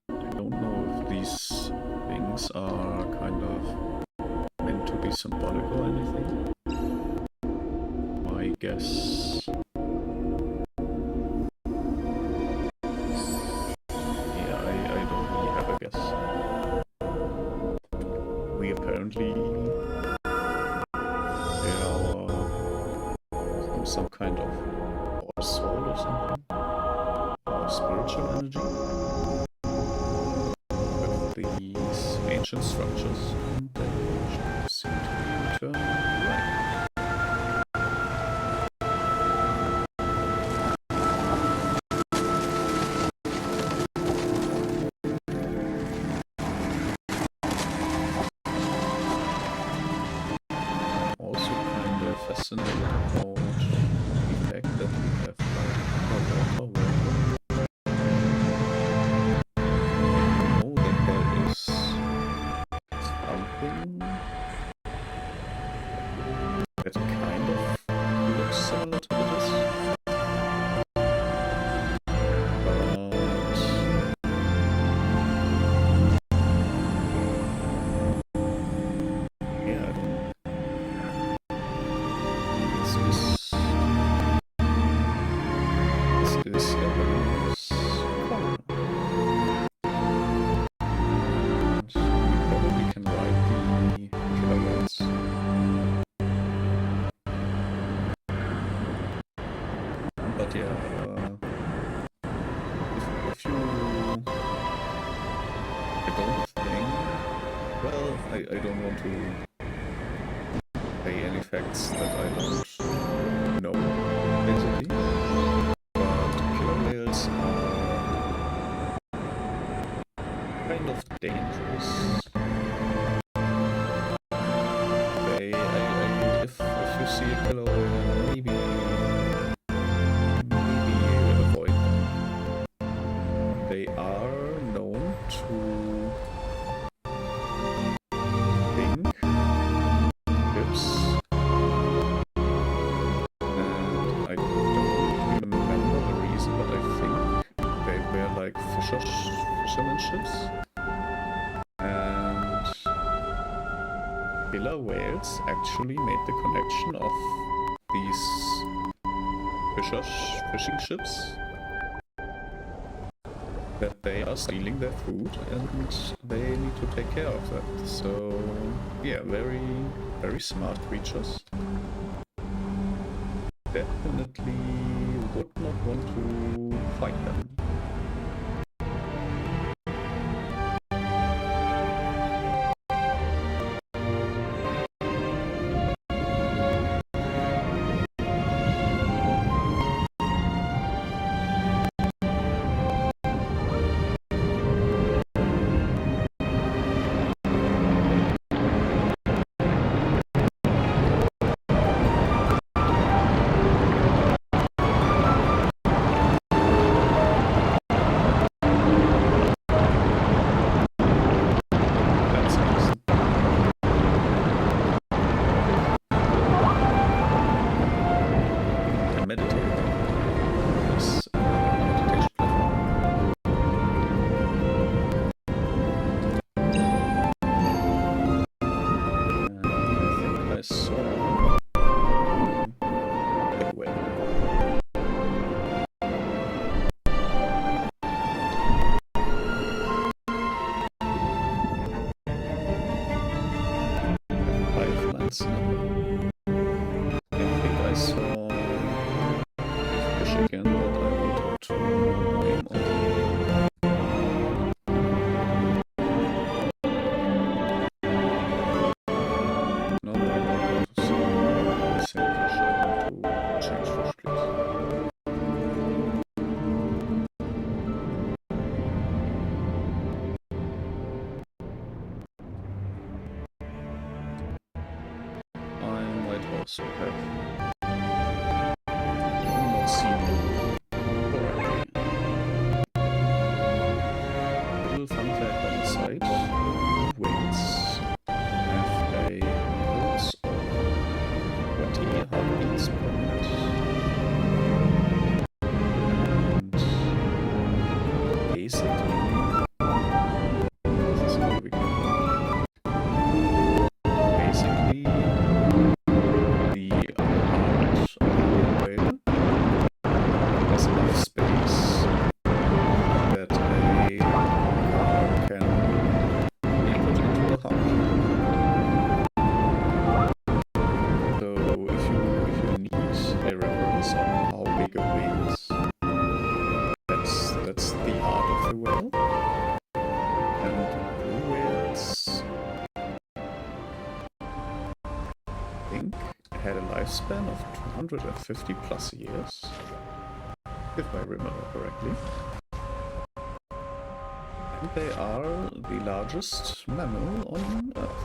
I don't know if these things are kind of meant to be symbolic or anything. I guess... yeah, I don't really have a guess. We apparently... they are some kind of or soul or something. Or spiritual energy. With these ancient structures. And they seem to turn right. Fascinated about the fact that we have like underwater world. I know that there is something that kind of looks similar to this. But yeah, if you... I don't think... well, I don't want to pay any facts that I don't know, basically. But killer whales are kind of dangerous. If you see a killer whale, maybe avoid them. They are known to think ships, and I don't remember the reason, but I think they were like fishermen ships, and killer whales actually made the connection of these fishing ships that they are stealing their food and they need to take care of that. So yeah, very, very smart creatures. Definitely would not want to fight them. also have not seen correctly. Little fun fact on the side, whales have a pulse of 20 heartbeats per minute. And basically, this is how we can. Basically, the heart of the whale has enough space that a car can be put into the heart. So if you need a reference on how big a whale is, that's the heart of the whale. And blue whales, I think, had a lifespan of 250 plus years, if I remember correctly. And they are the largest mammal on Earth.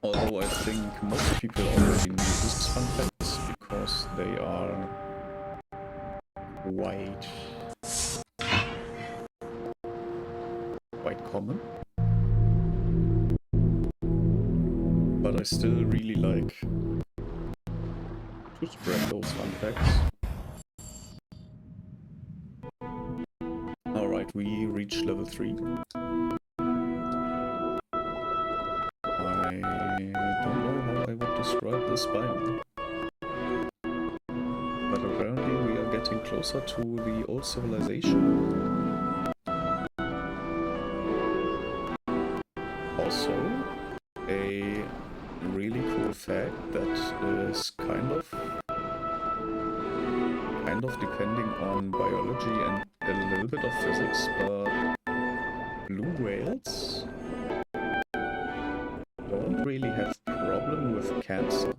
Although I think most people already knew these fun facts because they are quite common. But I still really like to spread those fun facts. Alright, we reached level 3. I don't know how I would describe this biome. But apparently we are getting closer to the old civilization. Also, a really cool fact that is kind of depending on biology and a little bit of physics, but blue whales don't really have problem with cancer,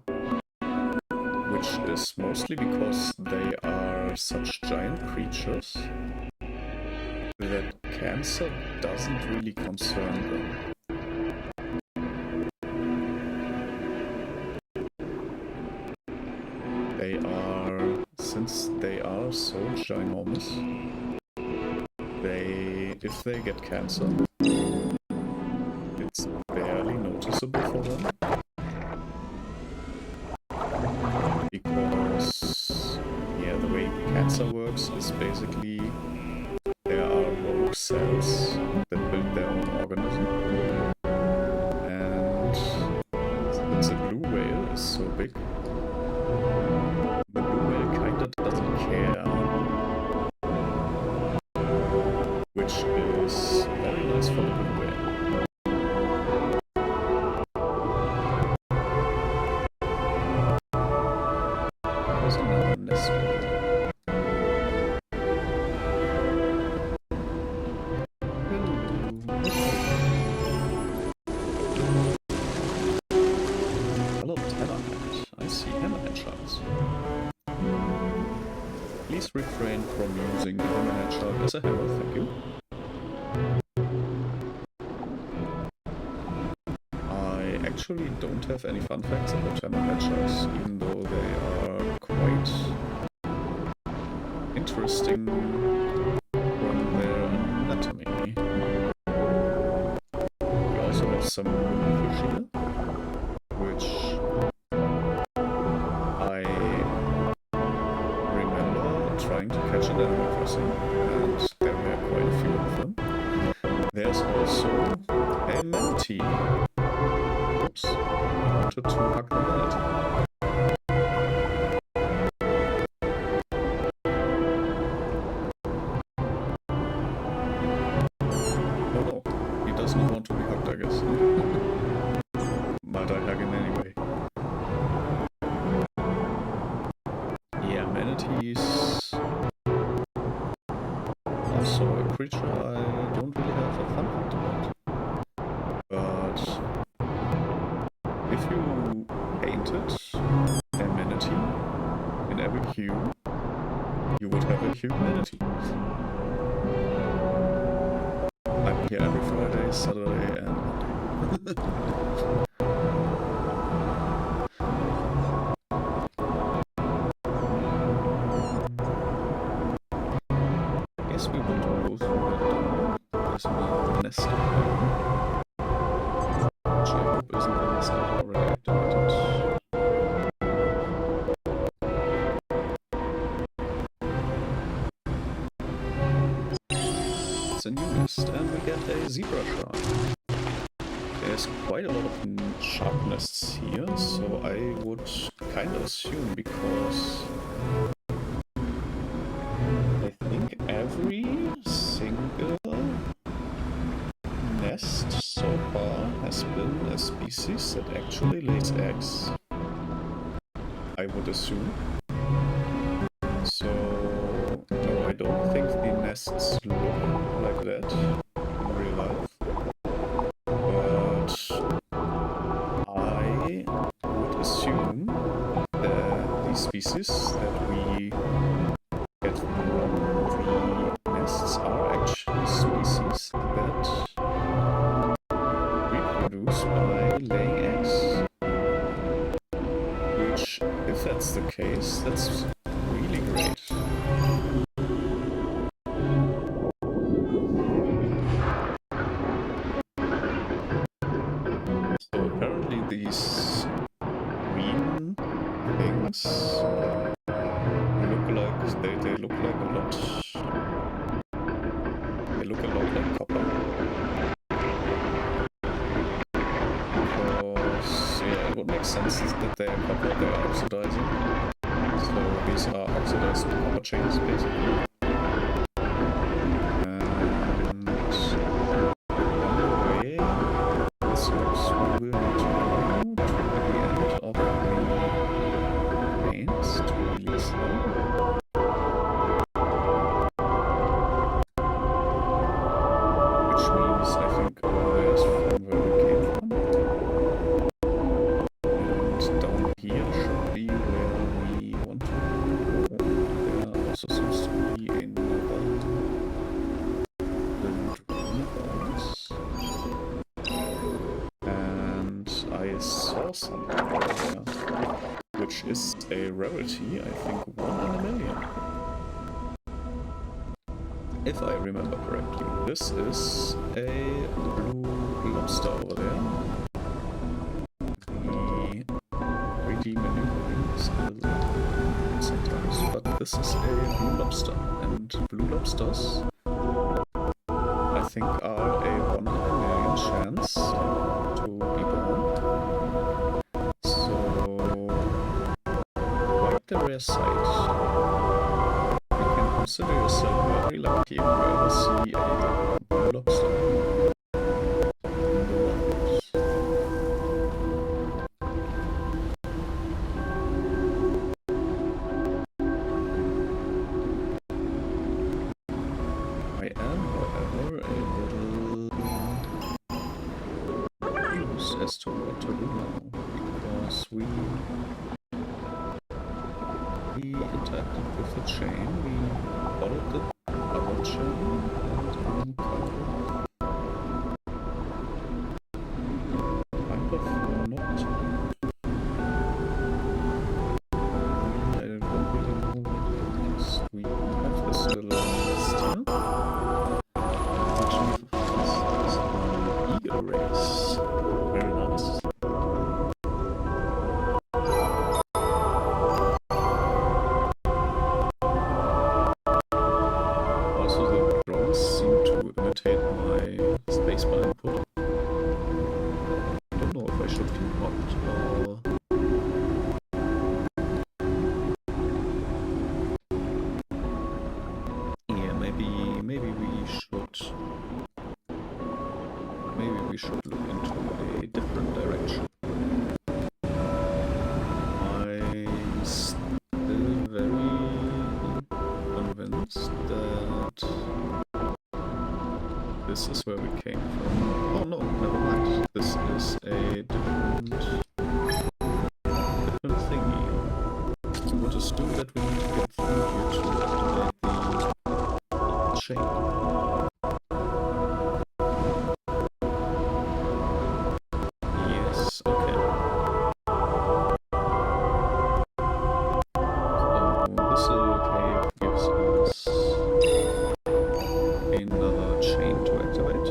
which is mostly because they are such giant creatures that cancer doesn't really concern them. Since they are so ginormous, if they get cancer, it's barely noticeable for them. Because, yeah, the way cancer works is basically there are rogue cells that build their own organism. And since the blue whale is so big, doesn't care, which is very nice for the blue whale. There's another nest. Hello, hammerhead. I see hammerhead sharks. Please refrain from using the hammerhead shark as a hammer, thank you. I actually don't have any fun facts about hammerhead sharks, even though they are quite interesting from their anatomy. We also have some fish here, which trying to catch an Animal Crossing, and there were quite a few of them. There's also a manatee. Oops, I wanted to hug the manatee. Oh no, he does not want to be hugged, I guess. Might I hug him anyway? Yeah, manatees. Also a creature I don't really have a fun fact about. But if you painted a manatee in every hue, you would have a huge manatee. I'm here every Friday, Saturday and Monday. I guess we want to go through that door. There's a nest up there. Which I hope isn't the nest I've already activated. It's a new nest, and we get a zebra shark. There's quite a lot of shark nests here, so I would kind of assume, because I think every single nest so far has been a species that actually lays eggs. I would assume. So, no, I don't think the nests look like that in real life. But I would assume that the species that we get from the nests are actually species that reproduce by laying eggs. Which, if that's the case, that's really great. So apparently these green things look like they look like a lot. They look a lot like copper. Because yeah, it would make sense that they are copper, they are oxidizing. So these are oxidized copper chains basically. And on the way, this looks we will need to go to the end of the veins to release them. Which means I think there's from where we came from. And down here should be where we want to go. There also seems to be another balls. And I saw something there, which is a rarity, I think 1 in a million. If I remember correctly, this is a blue lobster over there. The 3D maneuvering is a little weird sometimes, but this is a blue lobster, and blue lobsters, I think, are a 1 in a million chance to be born. So, quite the rare sight. You can consider yourself very lucky if you ever see a blue lobster in the wild. I am, however, a little confused as to what to do now, because we interacted with the chain, we followed the other chain, and kind of not. I don't really know what it is. We have this little nest here. Actually, for us, there's an eagle race. Very nice. Also, the drones seem to imitate my spacebar input. I don't know if I should feel blocked or... Yeah, maybe we should look into a different direction. I'm still very convinced that this is where we came from. Oh no, never mind. This is a different thingy. I would assume that we need to get through here to activate the chain. Fossil Cave gives us another chain to activate.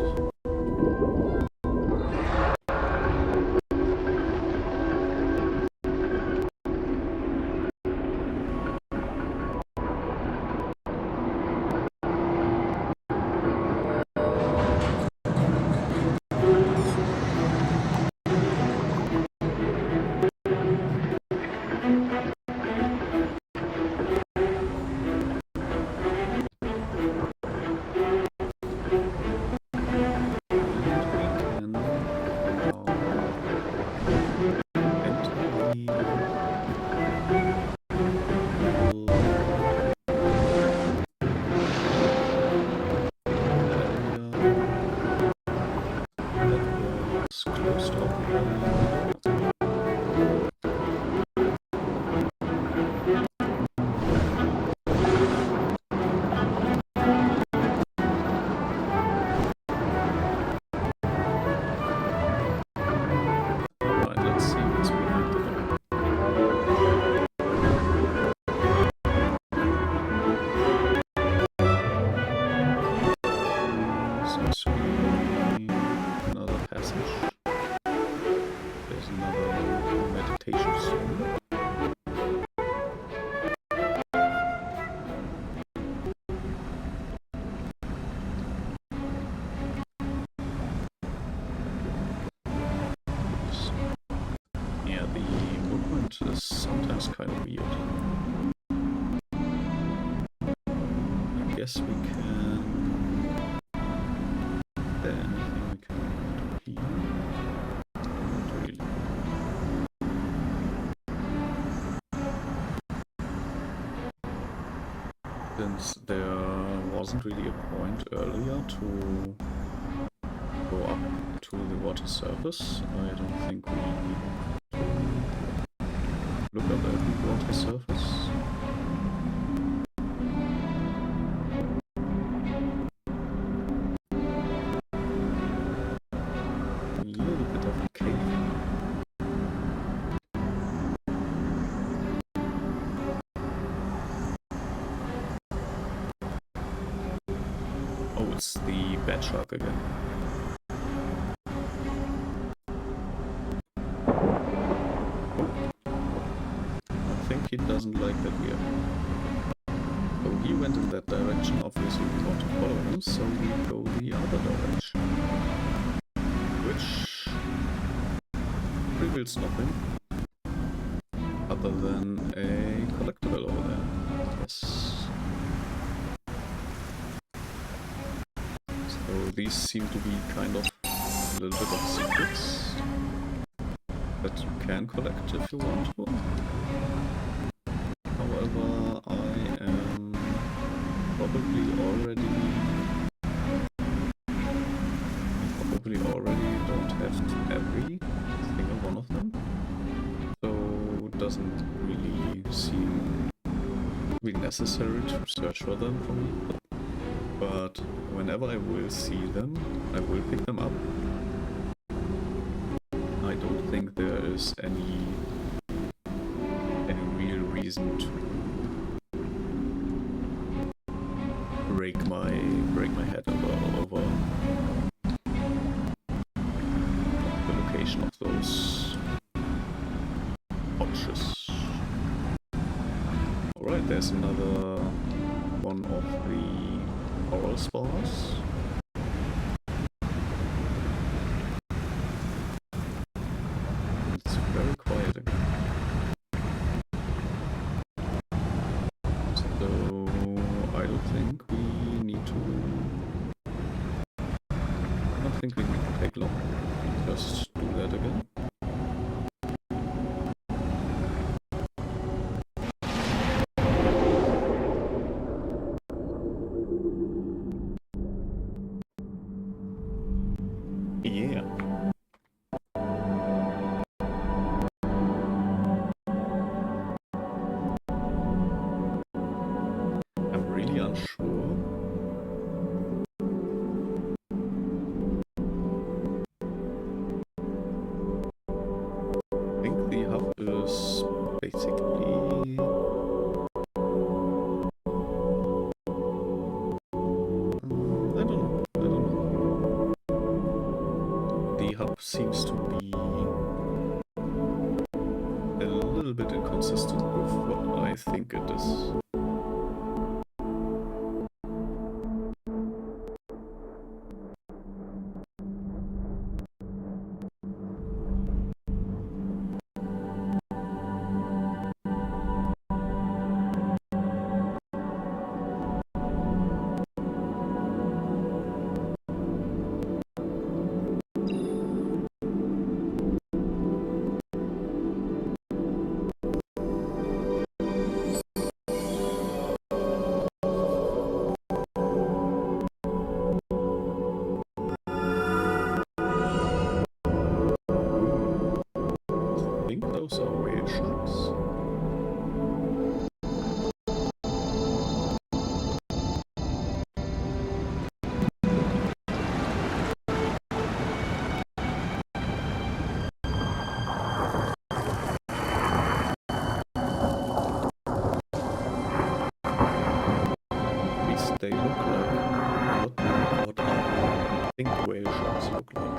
Is sometimes kind of weird. I guess we can... Is there anything we can do here? Not really. Since there wasn't really a point earlier to go up to the water surface, I don't think we need look at the water surface. A little bit of a cave. Oh, it's the bed shark again. He doesn't like that we are. So he went in that direction, obviously we want to follow him, so we go the other direction. Which reveals nothing other than a collectible over there. Yes. So these seem to be kind of a little bit of secrets that you can collect if you want to. However, I am probably already don't have every single one of them, so it doesn't really seem to be necessary to search for them for me. But whenever I will see them, I will pick them up. I don't think there is any real reason to break my head over the location of those boxes. Alright, there's another one of the coral spars. It's very quiet again. So I don't think we need to... I don't think we need to take long. Just do that again. Yeah. I'm really unsure. map seems to be a little bit inconsistent with what I think it is. I think those are whale sharks. At least they look like what I think whale sharks look like.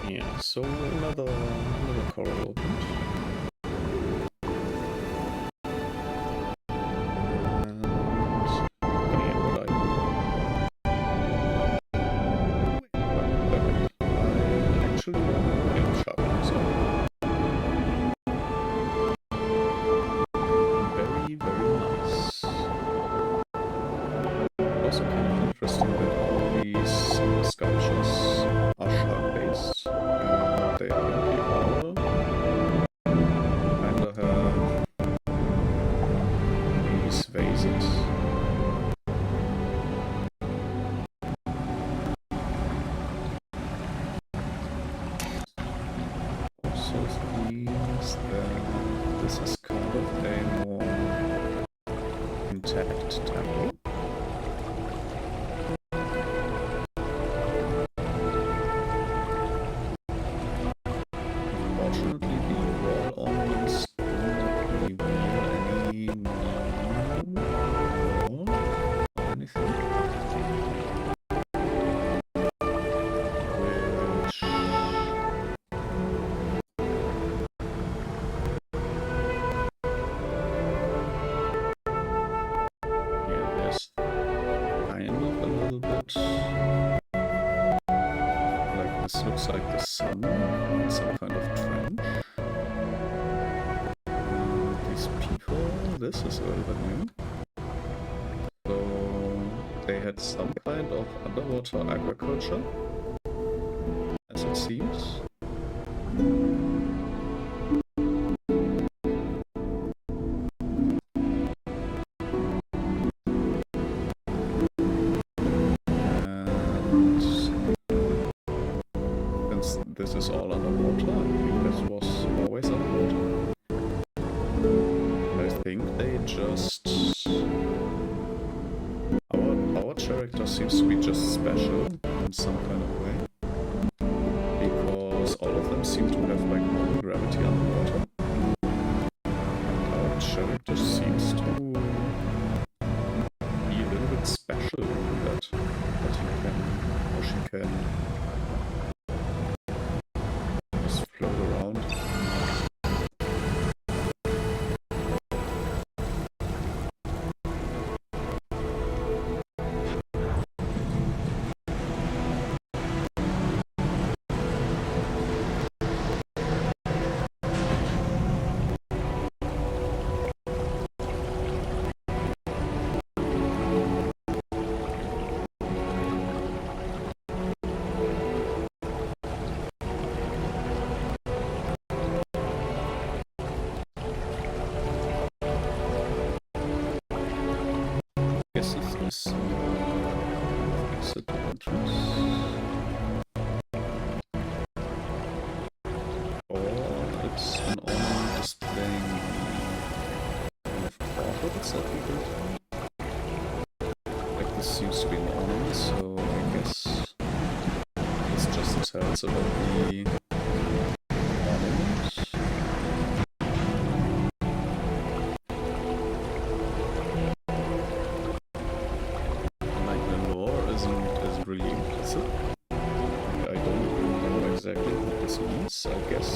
Yeah, so another coral opened. And yeah, what I actually am sharp, so very, very nice. Also kind of interesting that all these sculptures are shark-based. They apparently all kinda have these vases. Also these, this is kind of a more intact temple. Unfortunately, the wall ornaments do not reveal any wall or anything. Which yeah, there's kind of a little bit like this looks like the sun in some kind of trench. These people, this is a little bit new. So they had some kind of underwater agriculture, as it seems. And since this is all underwater, I think this was always underwater. I think they just... Our character seems to be just special in some kind of way. Because all of them seem to have like normal gravity underwater. And our character seems to be a little bit special in that he can, or she can just float around. Guess it's this exit entrance. Or it's an ornament displaying kind of portraits that we built. Like this seems to be an ornament, so I guess this just tells about the ornament. is it? I don't know exactly what this means, I guess.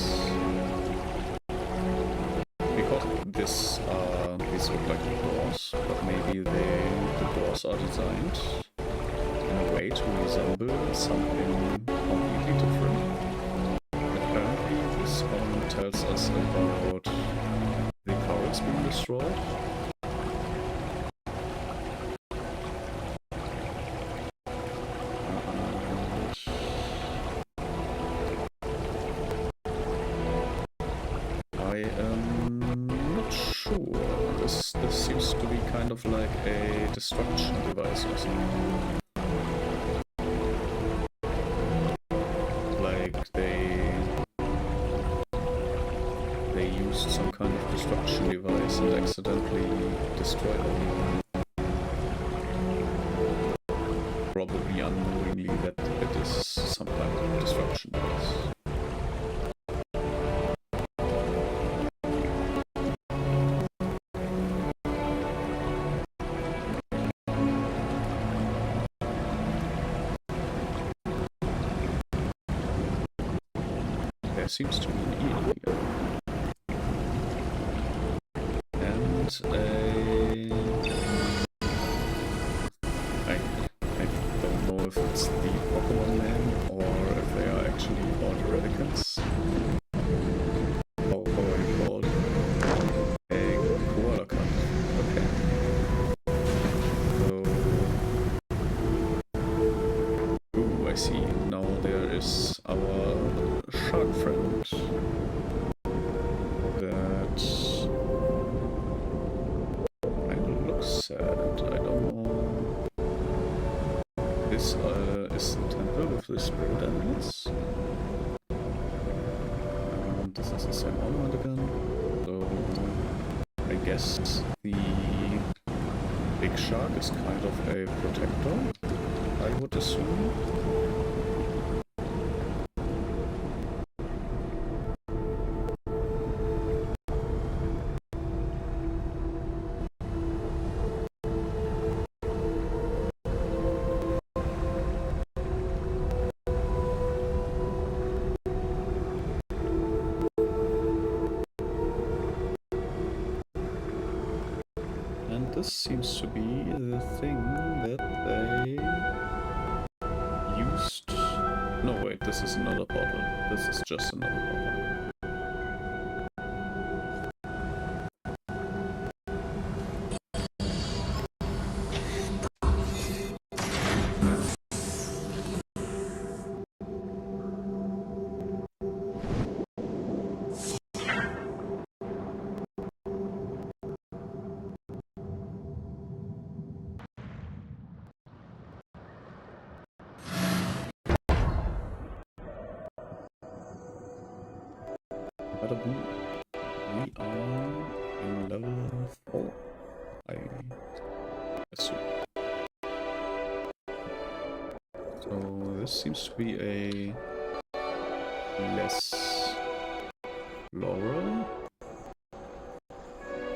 Because these look like doors, but maybe the doors are designed in a way to resemble something completely different. Apparently this one tells us about the powers being destroyed. I am not sure. This seems to be kind of like a destruction device or something. Like they used some kind of destruction device and accidentally destroyed it. Probably unknowingly that it is some kind of destruction device. There seems to be an eel here. And I don't know if it's the Pokemon name or if they are actually called Eradicants. How are you called? A koala cat. Okay. So... Ooh, I see. Now there is our shark friend. That kind of looks sad. I don't know. This is the temple with the spirit animals. This is the same ornament again. So I guess the big shark is kind of a protector, I would assume. And this seems to be the thing that they used... No, wait, this is another portal. This is just another portal. Bada boom. We are in level 4, I assume. So this seems to be a less floral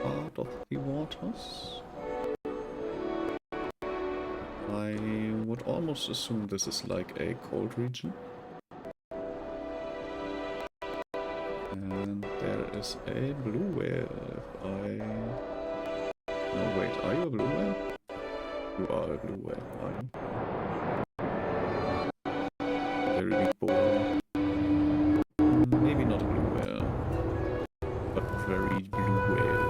part of the waters. I would almost assume this is like a cold region. And there is a blue whale. No, wait, are you a blue whale? You are a blue whale, are you? Very big bowl. Maybe not a blue whale, but very blue whale.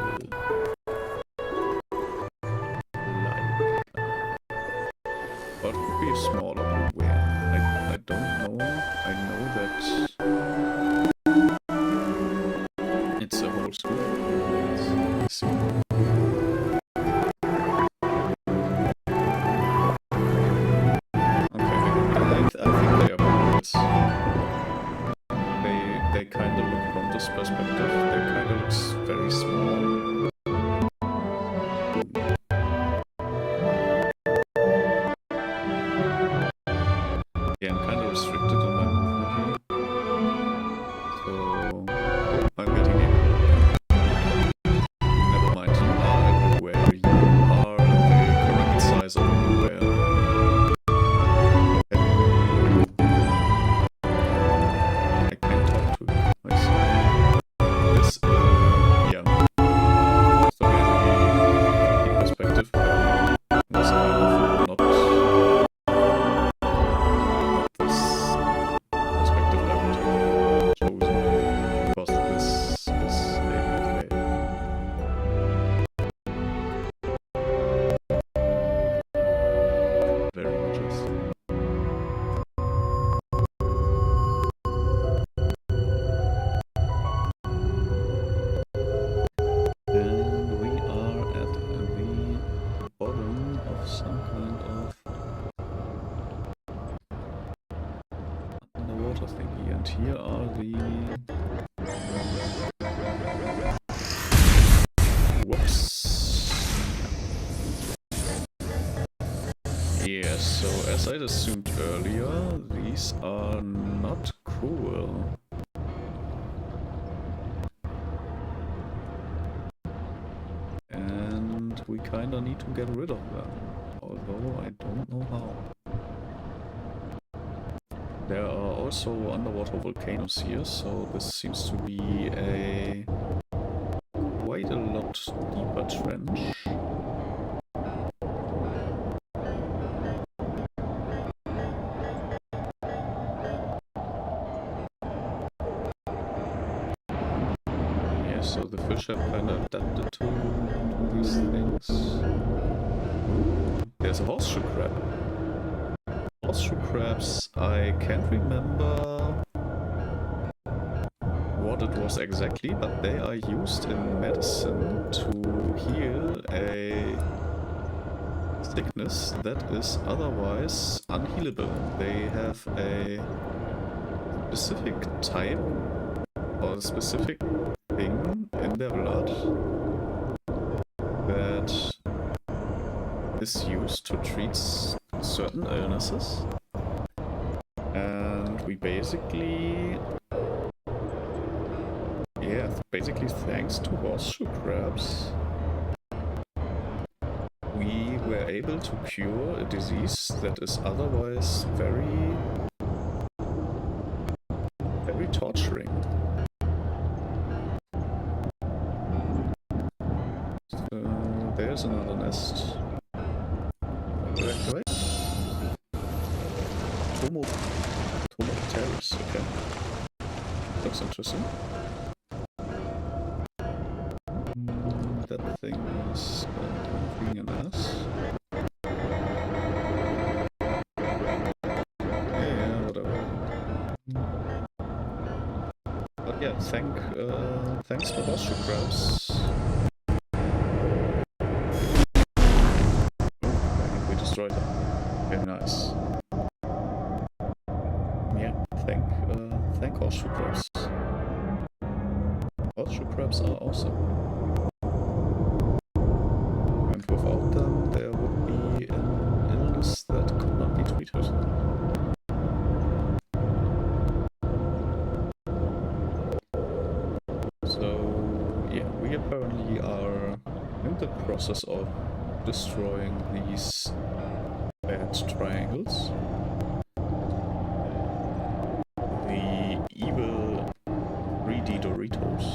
Like that. But could be a smaller blue whale. I don't know. I know that it's a whole school. Let's see. water thingy, and here are the... Whoops. Yeah, so as I'd assumed earlier, these are not cool. And we kinda need to get rid of them, although I don't know how. There are also underwater volcanoes here, so this seems to be a quite a lot deeper trench. Yeah, so the fish have kind of adapted to these things. Ooh, there's a horseshoe crab. Horseshoe crabs, I can't remember what it was exactly, but they are used in medicine to heal a sickness that is otherwise unhealable. They have a specific type or a specific thing in their blood that is used to treat certain illnesses, and we basically, thanks to horseshoe crabs, we were able to cure a disease that is otherwise very, very torturing. So there's another nest. Right? Tomopteris, okay. Looks interesting. That thing is being an ass. Yeah, whatever. But yeah, thanks to horseshoe crabs. Oh, we destroyed them. Very nice. Yeah, thank horseshoe crabs. Horseshoe crabs are awesome. And without them, there would be an illness that could not be treated. So, yeah, we apparently are in the process of destroying these bad triangles. The evil 3D Doritos.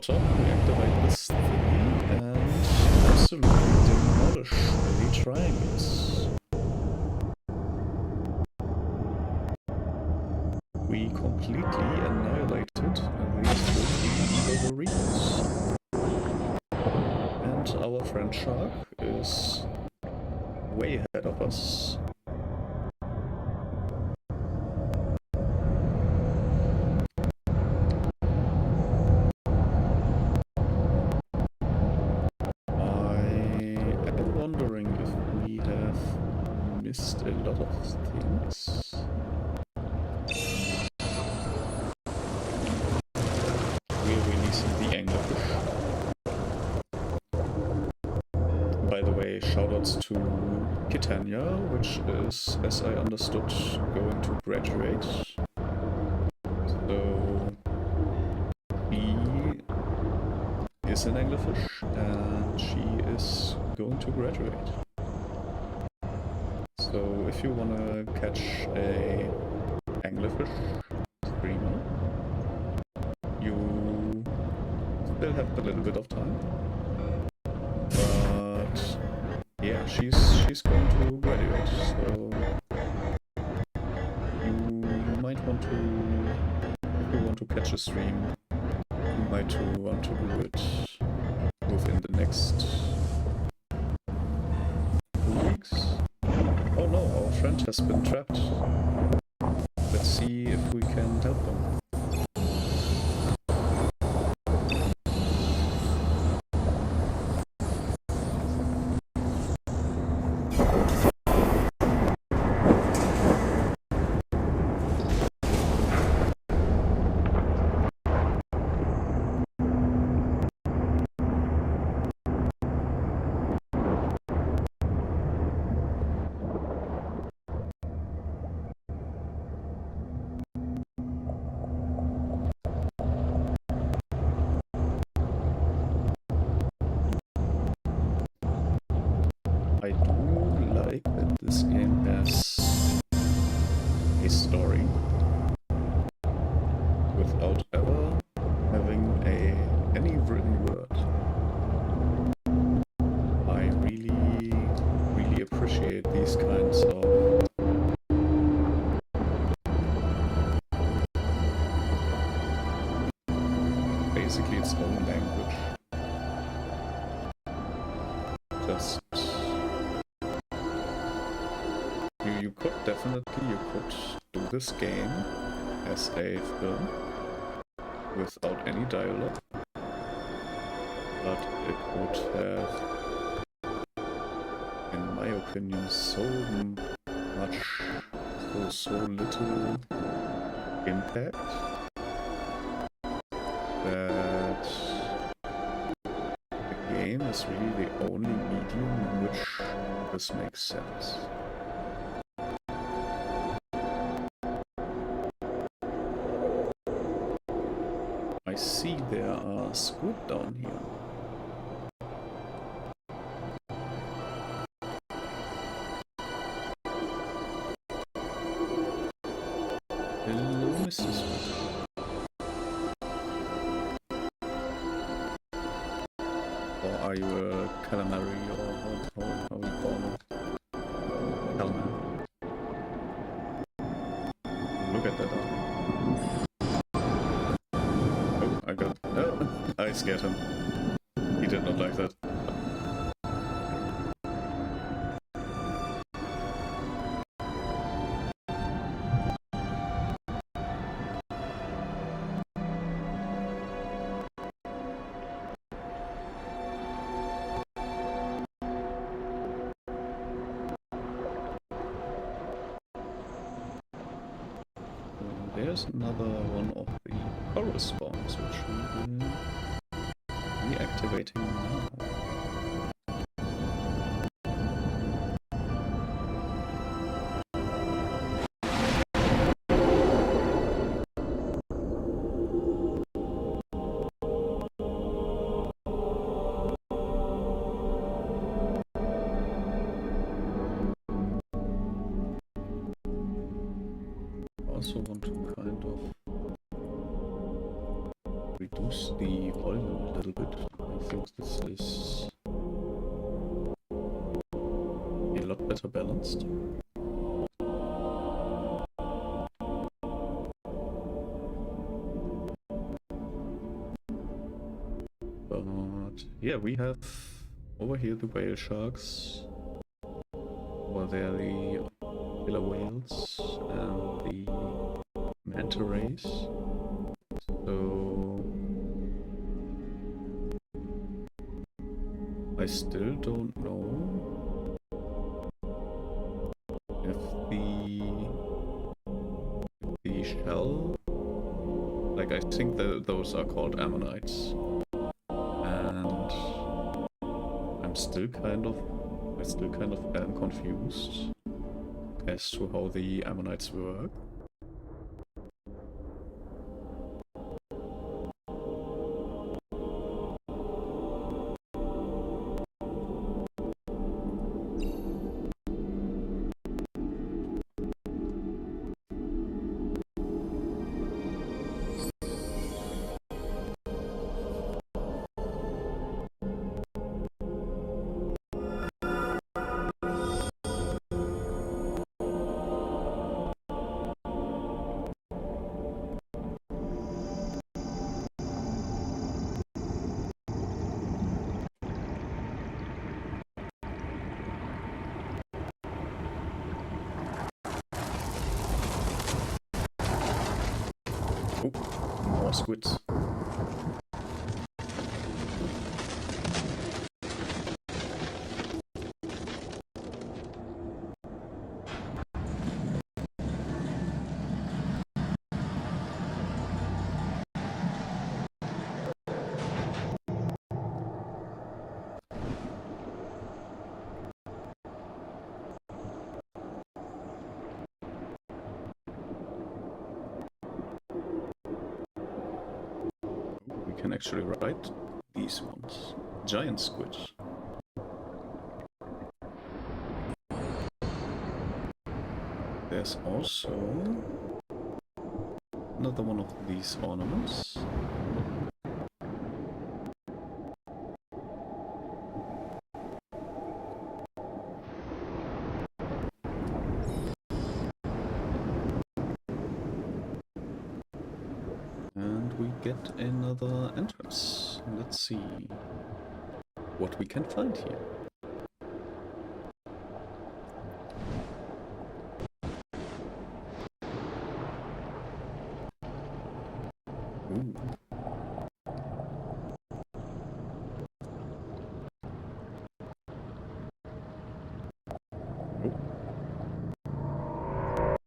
We activate this thingy and absolutely demolish the triangles. We completely annihilated these 3 evil Doritos. And our friend Shark is way ahead of us. Missed a lot of things. We're releasing the anglerfish. By the way, shoutouts to Kitania, which is, as I understood, going to graduate. So she is an anglerfish and she is going to graduate. So if you wanna catch a anglerfish streamer, you still have a little bit of time. But yeah, she's going to graduate, so you might want to, if you want to catch a stream, you might want to do it within the next 2 weeks. Oh no, our friend has been trapped. Let's see if we can help them. I do like that this game has a story without ever having any written word. I really appreciate these kinds of basically its own language. Just you could definitely do this game as a film without any dialogue, but it would have, in my opinion, so little impact that the game is really the only medium in which this makes sense. I see there are squid down here. Hello, Mrs. Squid. Or are you a calamari, or how you call it? Calamari. Look at that eye. I got... No! I scared him. He did not like that. There's another one of the coral spawns, which we will be activating now. Also want to kind of reduce the volume a little bit. I think this is a lot better balanced. But yeah, we have over here the whale sharks. Over there the killer whales and the manta rays. So I still don't know if the shell, like I think that those are called ammonites, and I still kind of am confused as to how the ammonites work. squids. We can actually ride these ones. Giant squid. There's also another one of these ornaments. And we get another entrance. Let's see what we can find here. Ooh. Oh.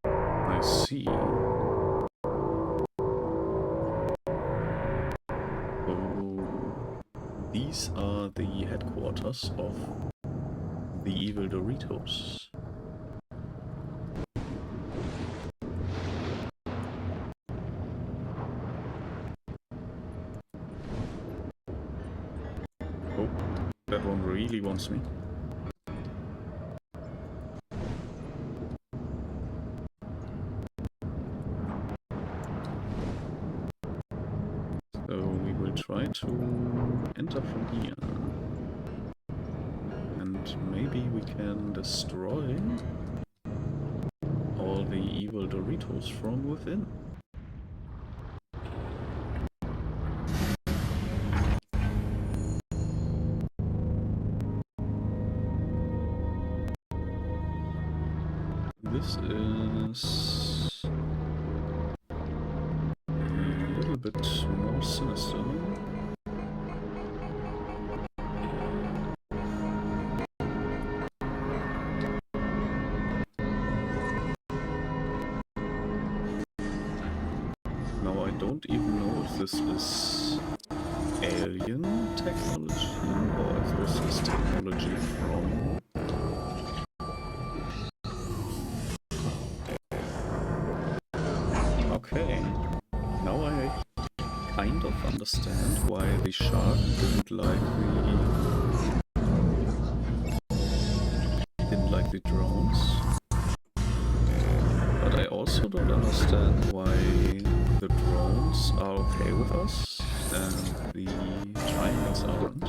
I see. These are the headquarters of the evil Doritos. Oh, that one really wants me. So we will try to enter from here. And maybe we can destroy all the evil Doritos from within. This is a little bit more sinister. Now I don't even know if this is alien technology or if this is technology from okay, now I kind of understand why the shark didn't like the drones. But I also don't understand why the drones are okay with us and the triangles aren't.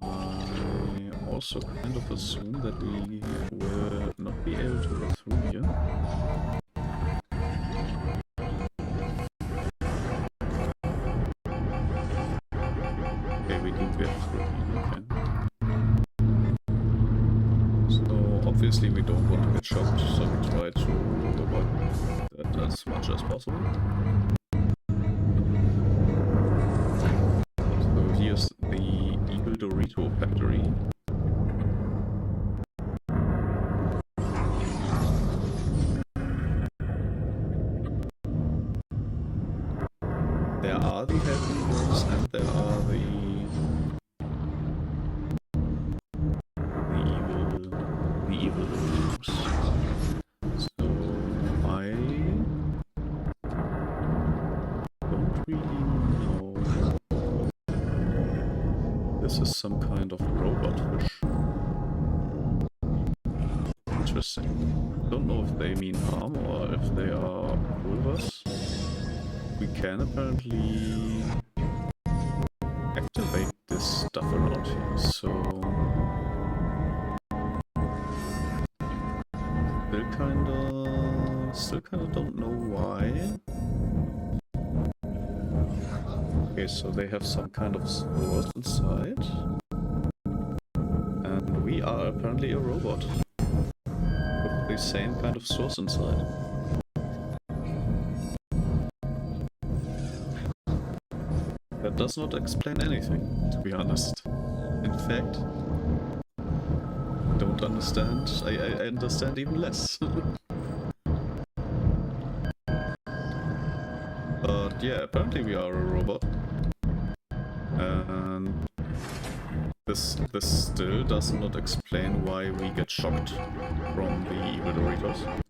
I also kind of assume that we will not be able to go through here. Okay, we do get through here, okay. So obviously we don't want to get shocked, so we try to avoid that as much as possible. So here's the evil Dorito factory. There are the heavy ones and there are the evil Doritos. So I don't really know. This is some kind of robot fish. Interesting. Don't know if they mean harm or if they are with us. We can apparently activate this stuff around here, so still kinda don't know why. Okay, so they have some kind of stores inside, and we are apparently a robot with the same kind of stores inside. does not explain anything, to be honest. In fact, don't understand. I understand even less. But yeah, apparently we are a robot. And this still does not explain why we get shocked from the evil Doritos.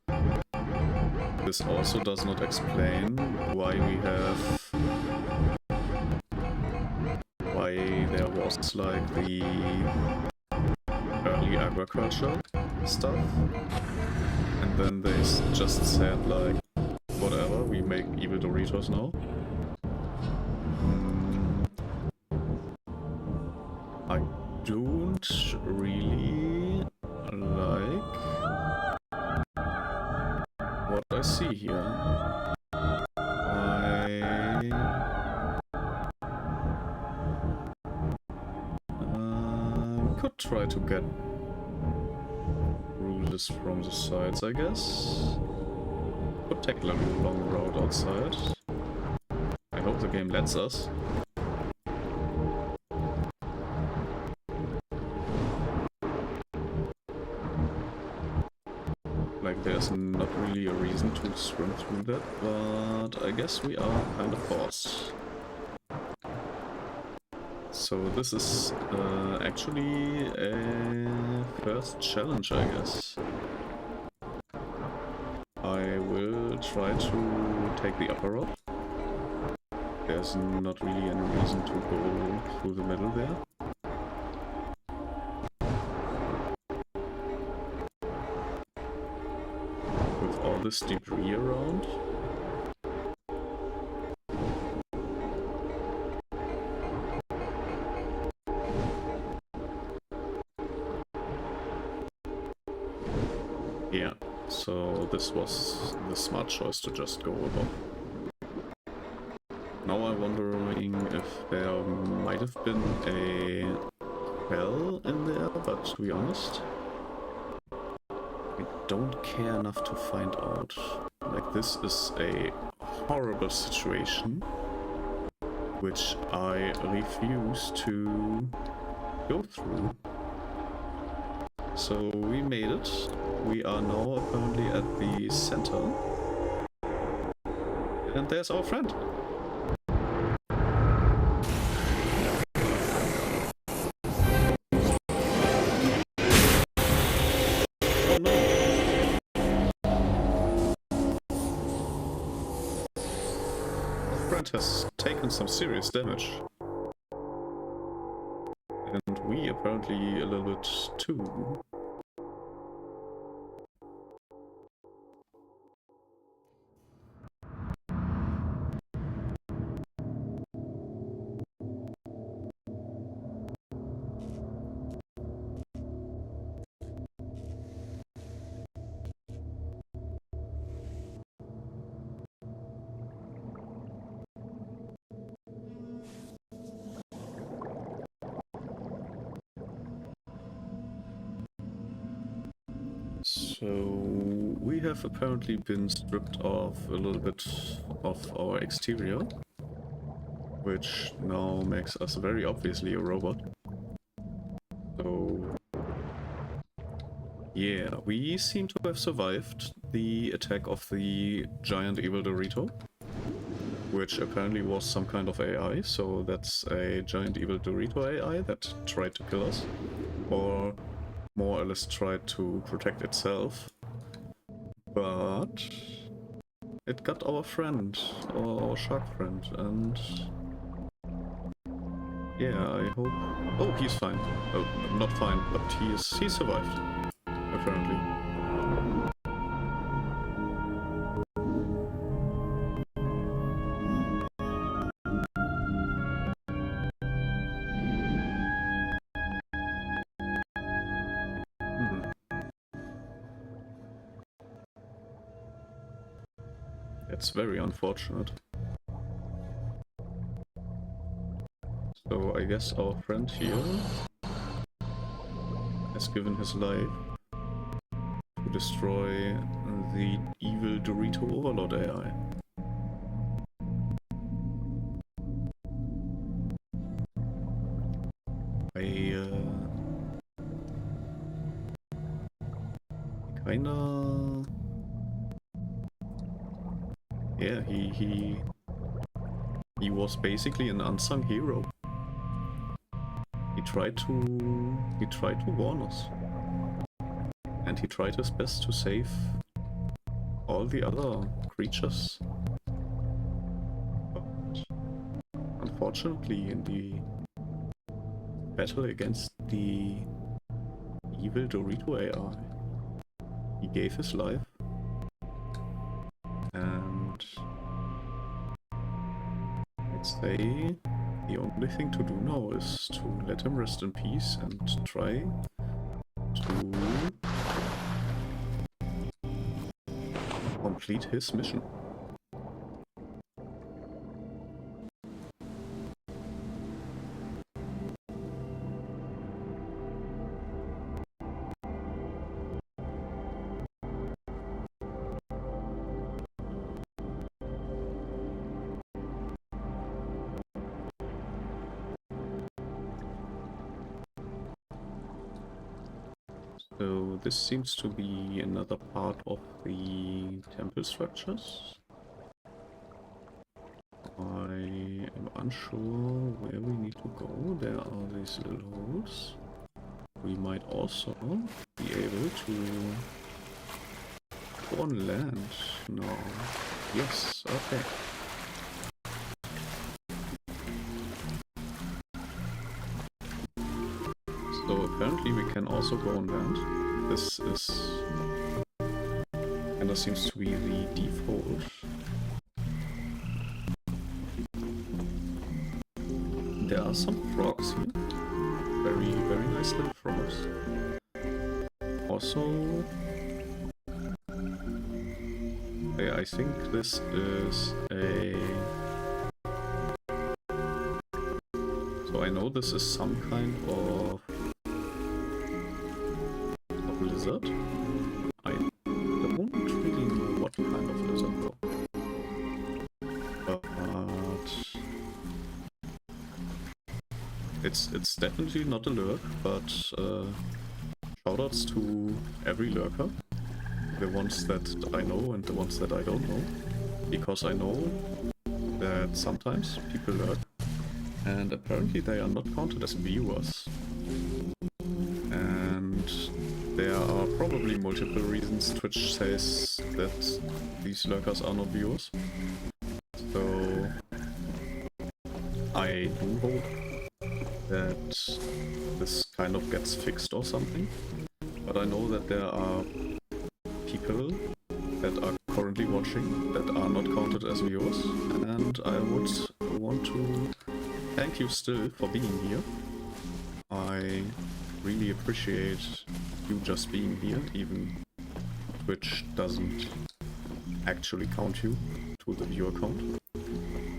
This also does not explain why we have... why there was like the early agriculture stuff. And then they just said like, whatever, we make evil Doritos now. I don't really like what I see here. I could try to get through this from the sides, I guess. Could take a long road outside. I hope the game lets us. Like, there's not really a reason to swim through that, but I guess we are kind of forced. So this is actually a first challenge, I guess. I will try to take the upper road. There's not really any reason to go through the middle there. With all this debris around. Yeah, so this was the smart choice to just go above. Now I'm wondering if there might have been a well in there, but to be honest, I don't care enough to find out. Like, this is a horrible situation, which I refuse to go through. So we made it. We are now apparently at the center. And there's our friend. Oh no. Friend has taken some serious damage. And we apparently a little bit too. So we have apparently been stripped off a little bit of our exterior, which now makes us very obviously a robot. So yeah, we seem to have survived the attack of the giant evil Dorito, which apparently was some kind of AI, so that's a giant evil Dorito AI that tried to kill us, or more or less tried to protect itself. But it got our friend, our shark friend, and yeah, I hope... Oh, he's fine. Oh, not fine, but he survived, apparently. That's very unfortunate. So I guess our friend here has given his life to destroy the evil Dorito Overlord AI. kinda... Yeah, he was basically an unsung hero. He tried to warn us. And he tried his best to save all the other creatures. But unfortunately, in the battle against the evil Dorito AI, he gave his life. And I'd say the only thing to do now is to let him rest in peace and try to complete his mission. So this seems to be another part of the temple structures. I am unsure where we need to go. There are these little holes. We might also be able to go on land now. Yes, okay. So apparently we can also go on land. This is... and that seems to be the default. There are some frogs here. Very, very nice little frogs. Also... yeah, I think this is a... so I know this is some kind of lizard. I don't really know what kind of lizard though. But it's definitely not a lurk, but shoutouts to every lurker. The ones that I know and the ones that I don't know. Because I know that sometimes people lurk and apparently they are not counted as viewers. And there are probably multiple reasons Twitch says that these lurkers are not viewers. So I do hope that this kind of gets fixed or something. But I know that there are people that are currently watching that are not counted as viewers. And I would want to thank you still for being here. I really appreciate you just being here, even Twitch doesn't actually count you to the viewer count.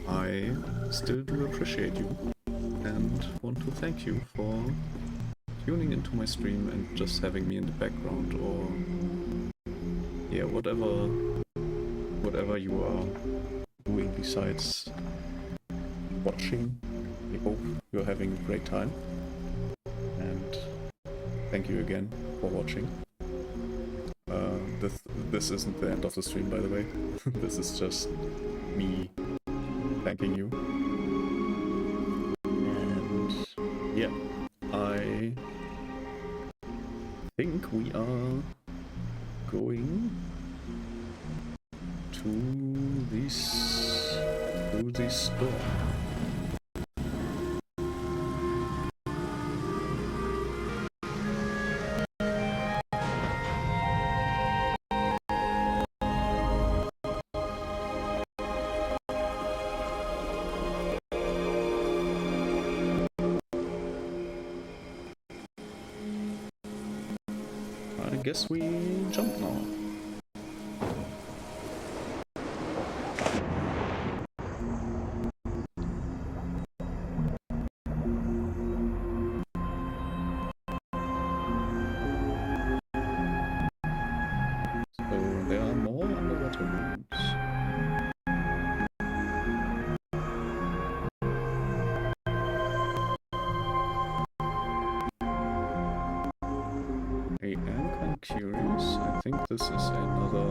I still do appreciate you and want to thank you for tuning into my stream and just having me in the background, or yeah, whatever you are doing besides watching. I hope you're having a great time. And thank you again for watching. This isn't the end of the stream, by the way. This is just me thanking you. And yeah, I think we are going to this door. I guess we jump now. So there are more underwater rooms. I am kind I'm curious. I think this is another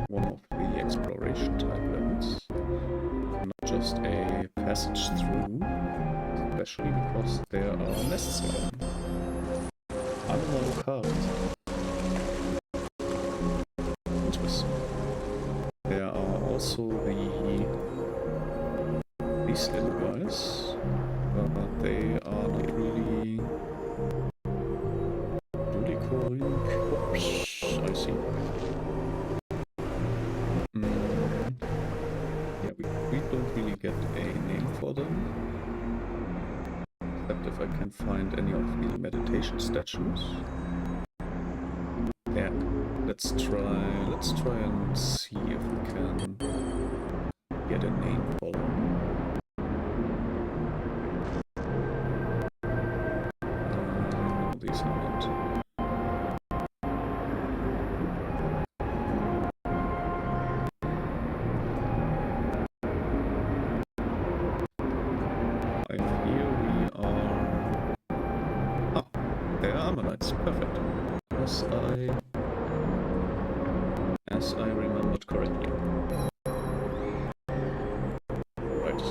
one of the exploration type levels. Not just a passage through, especially because there are nests around. Animal cards. Interesting. There are also these little guys, but they are not really calling. Oops, I see. Yeah, we don't really get a name for them. Except if I can find any of the meditation statues. Yeah, let's try and see if we can get a name for them. These are not. Perfect. As I remembered correctly. Right.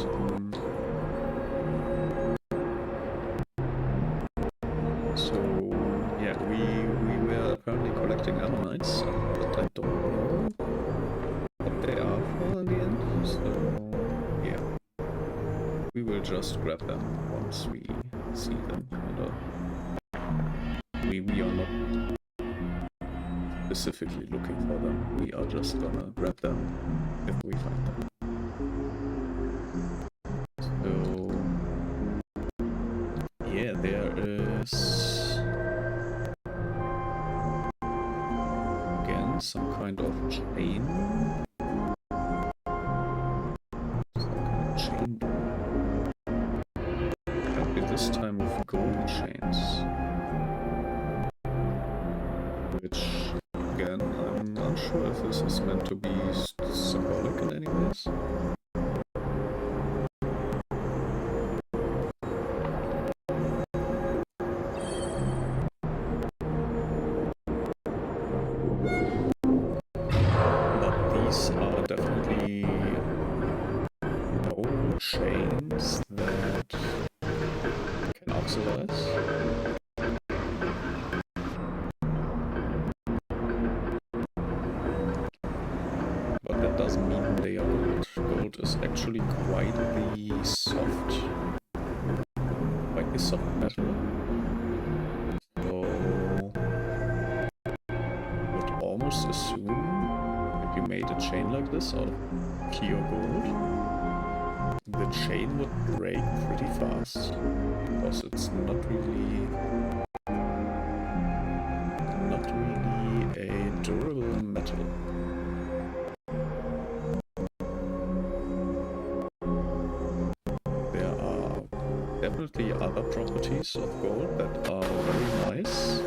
So yeah, we were apparently collecting ammonites, but I don't know what they are for in the end. So yeah, we will just grab them once we see them. We are not specifically looking for them. We are just gonna grab them if we find them. So yeah, there is again some kind of chain. Apparently this time with gold chains. Which, again, I'm unsure if this is meant to be symbolic in any ways. But these are definitely no chains that can oxidize. Doesn't mean they are gold. Gold is actually quite the soft metal. So I would almost assume if you made a chain like this out of pure gold, the chain would break pretty fast because it's not really a durable metal. Definitely other properties of gold that are very nice.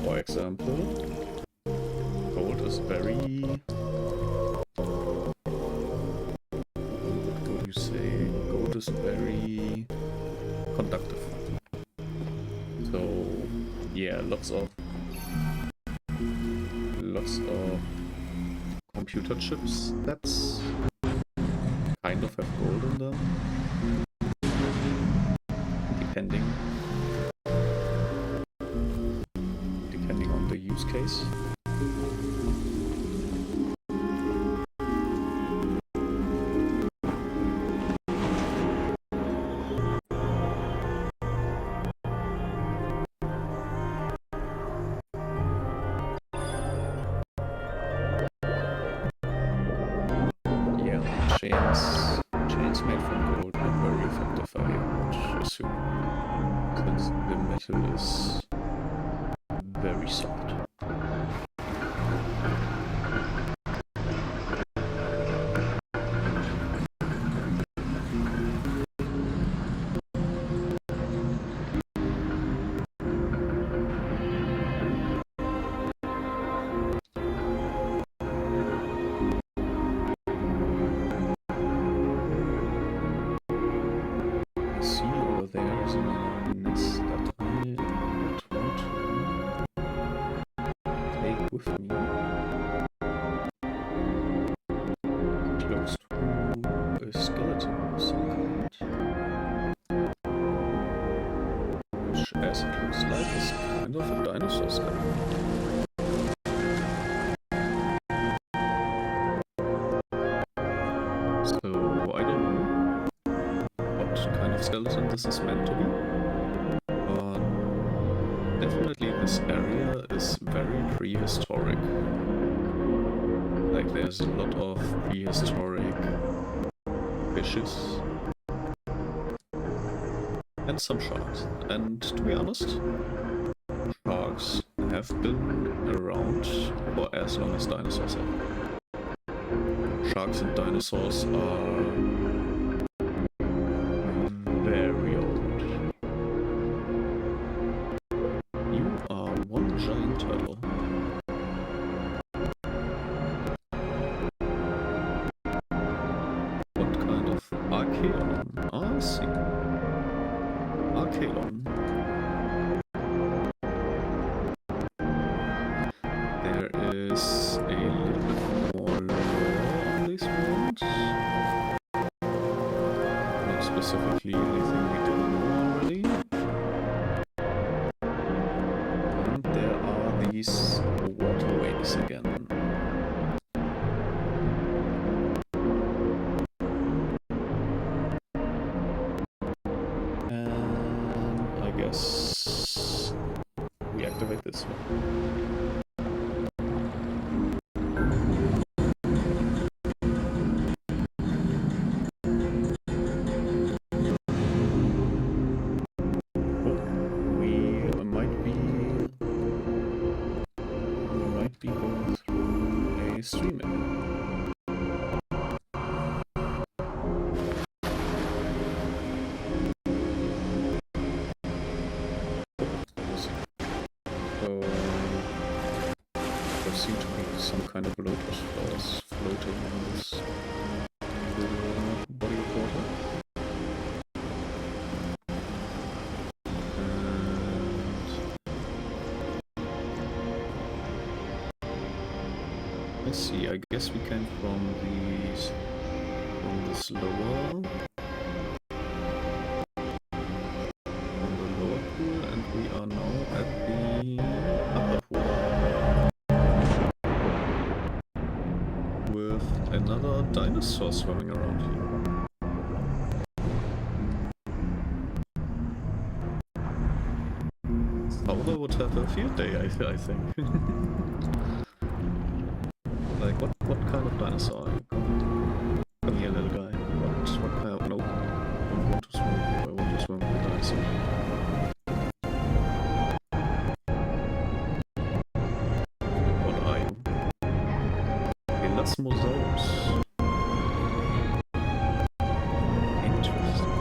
For example, gold is very... what would you say? Gold is very conductive. So yeah, lots of computer chips that's kind of have gold in them. Depending on the use case. Yeah, chains made from gold are very effective, I would assume. Since the metal is very soft. I see over there is another nest that I would want to with me. Close to a skeleton of some kind. Which, as it looks like, is kind of a dinosaur skeleton. So, I don't know what kind of skeleton this is meant to be. But definitely this area is very prehistoric. Like there's a lot of prehistoric fishes. And some sharks. And to be honest, sharks have been around for as long as dinosaurs have. Sharks and dinosaurs are very old. You are one giant turtle. What kind of archaeolon? I see. Archaeolon. There is a little bit more lore on these ones. Not specifically anything we didn't know already. And there are these waterways again. And I guess we activate this one. Be going through a streaming. So there seem to be some kind of lotus flowers floating on this little body of water. Let's see, I guess we came from this lower, from the lower pool, and we are now at the upper pool. With another dinosaur swimming around here. Paula would have a field day, I think. Like, what kind of dinosaur are you? Come here, little guy. What kind of... Nope. I don't want to swim. I want to swim with the dinosaur. What are you? Elasmosaurus. Interesting.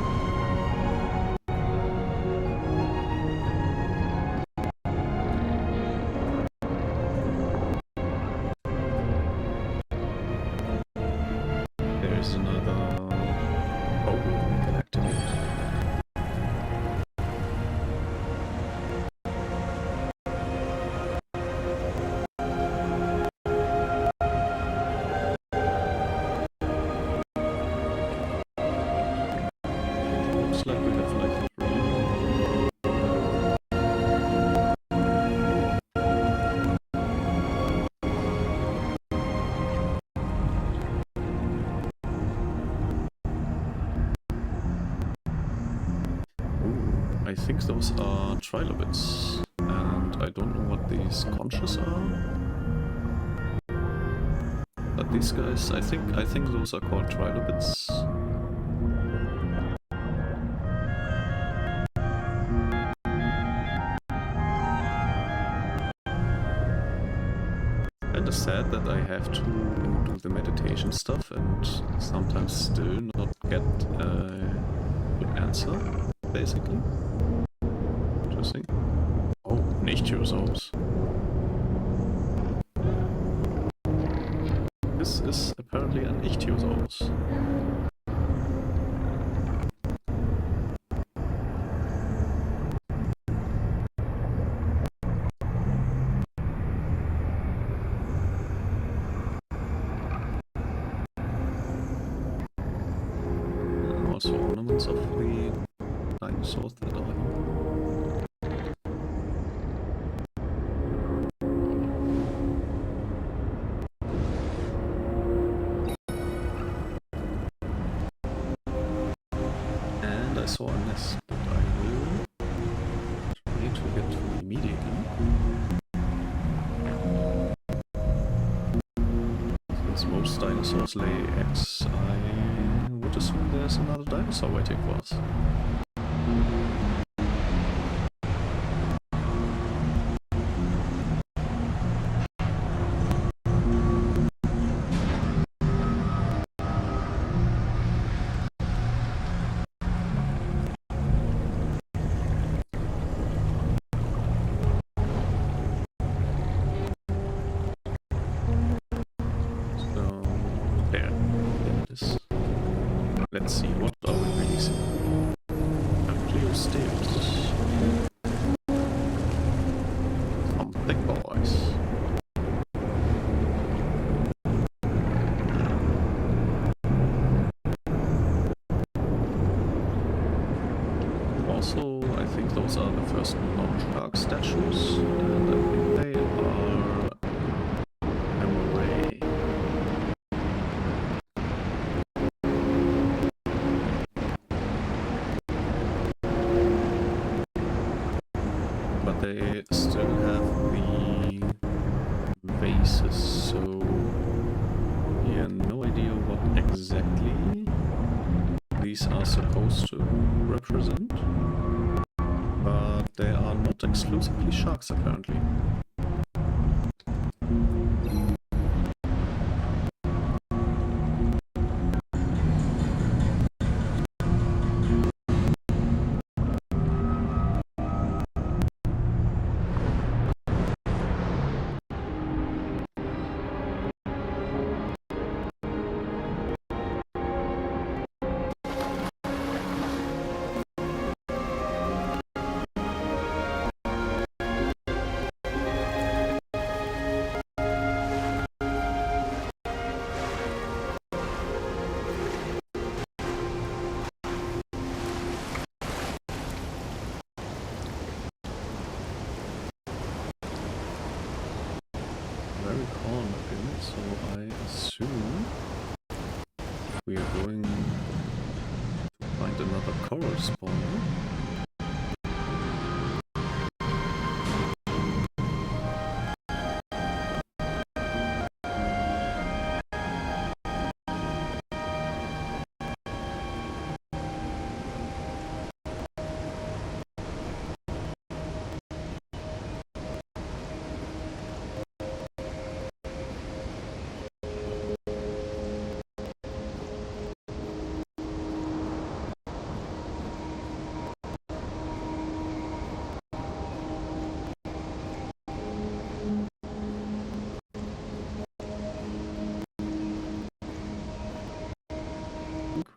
There's another boat we can activate. Looks like we have like I think those are trilobites, and I don't know what these conches are. But these guys, I think those are called trilobites. Kinda sad that I have to do the meditation stuff and sometimes still not get a good answer, basically. Interesting. Oh, Nichtiosaurus. This is apparently an Ichthyosaurus. elements of the dinosaurs that are here. And I saw a nest that I will try to get to immediately. Since most dinosaurs lay eggs, I would assume there's another dinosaur waiting for us. Let's see, what are we releasing? Abzû Slimerancher. Some big boys. Also, I think those are the first non-shark statues, and I think they are array. But they still have the vases, so yeah, no idea what exactly these are supposed to represent, but they are not exclusively sharks apparently. Very calm again, so I assume we are going to find another coral spawner.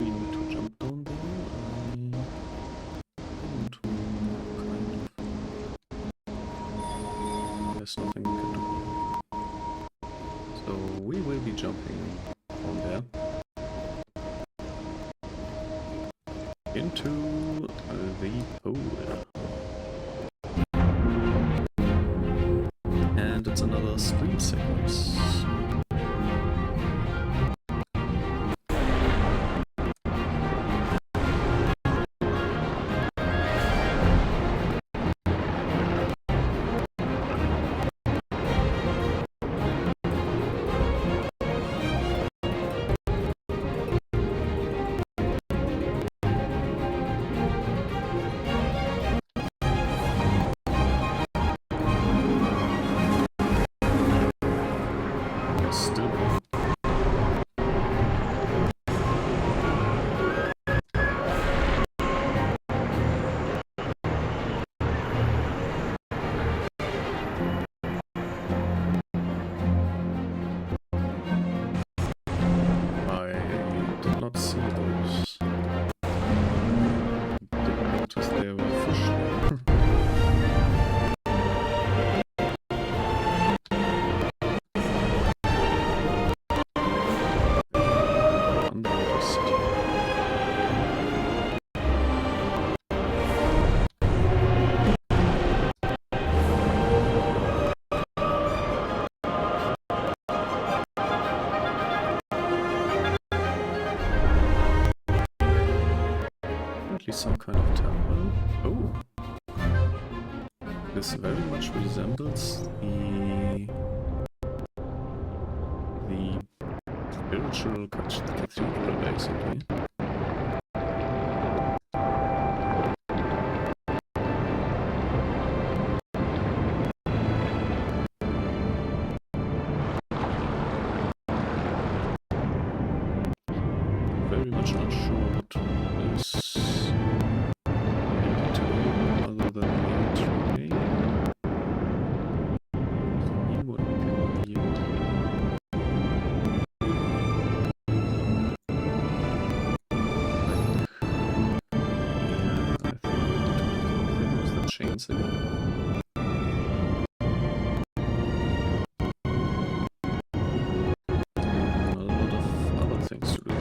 We need to jump down there. I want to kind of... There's nothing we can do. So we will be jumping on there. Into the pool. And it's another stream sequence. Still. I did not see those. Didn't notice there were fish. apparently some kind of temple. Oh! This very much resembles the spiritual cathedral, basically. Very much not sure what is needed to do other than maybe trade. See what we can view. Yeah, I think we need to use the chains again. A lot of other things to do.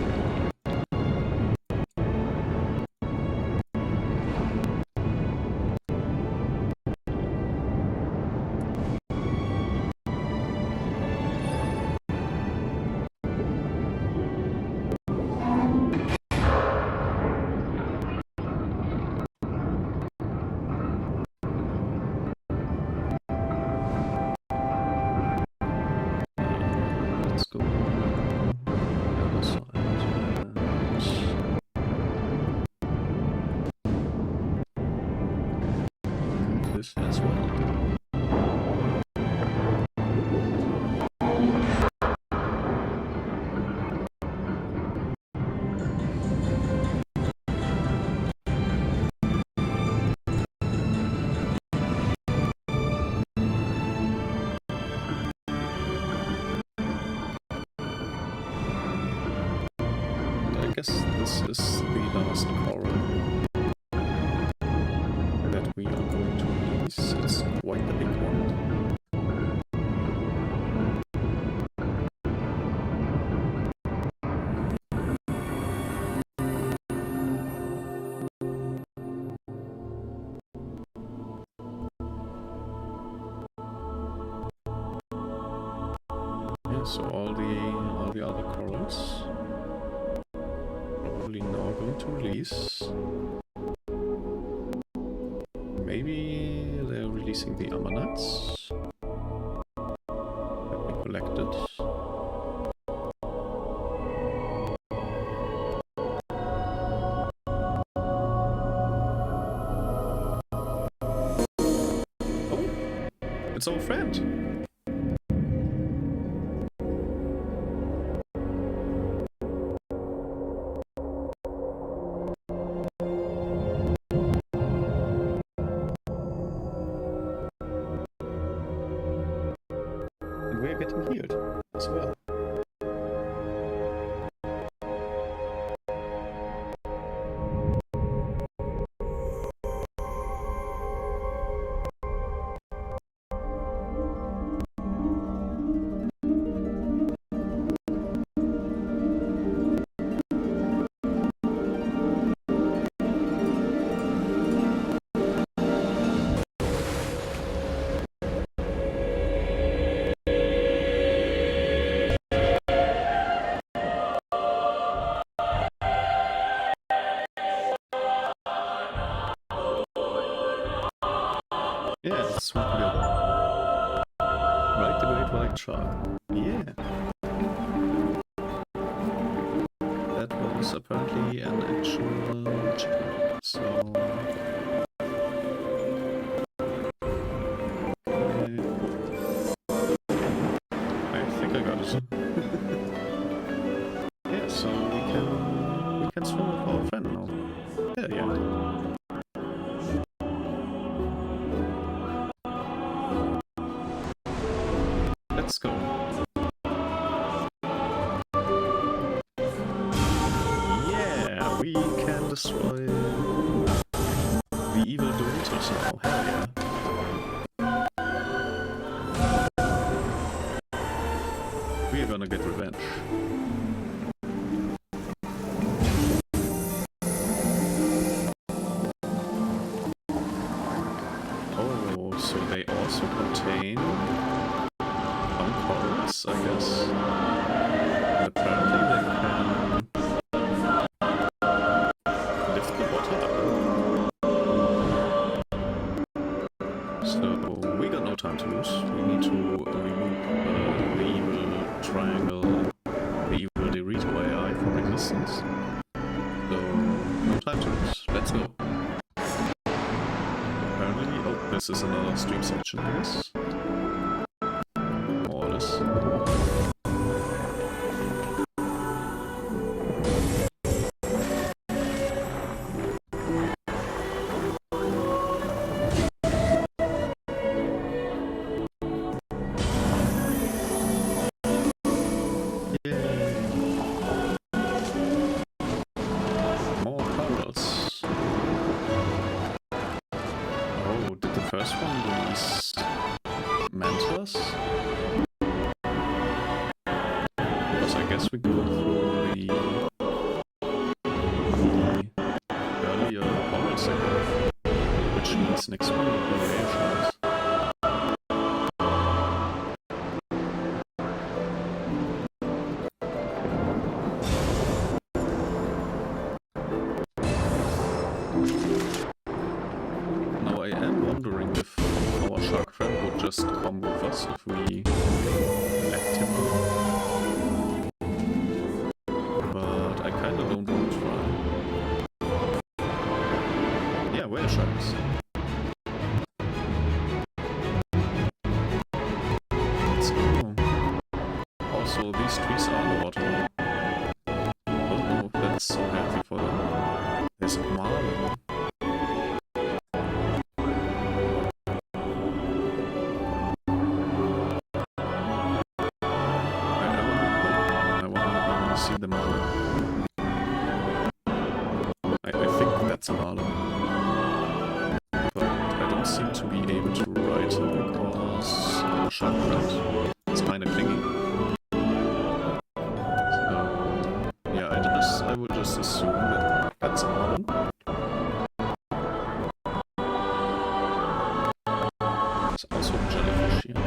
Let's go on the other side and this as well. I guess this is the last coral that we are going to release. It's quite a big one. Yeah, so all the other corals probably now going to release. Maybe they're releasing the ammonites that we collected. Oh, it's our friend. And we're getting healed as well. Yeah, let's swim together. Right, the great white shark. Yeah. That was apparently an actual chicken. So... I think I got it. Yeah, so we can swim with our friend now. Hell yeah. Let's go. Yeah, we can destroy the evil Doritos now. Hell yeah. We are gonna get revenge. Oh, so they also contain corals, I guess. And apparently they can lift the water up. time to lose. We need to remove the evil triangle, the evil Dorito AI from existence. So, no time to lose. Let's go. Apparently, oh, this is another stream section, I guess. More or less. First one was Mantas. Because I guess we go through the earlier oral segment, which means next one will be Rare Sharks. Now I am wondering if our shark friend would just come with us if we left him alone. But I kinda don't want to try. Yeah, whale sharks. Let's go. Also, these trees are underwater. I don't know if that's so healthy for them. There's a marlin. See the marlin. I think that's a marlin. But I don't seem to be able to ride him because our shark friend is kinda clingy. So yeah, I would just assume that that's a marlin. There's also a jellyfish here.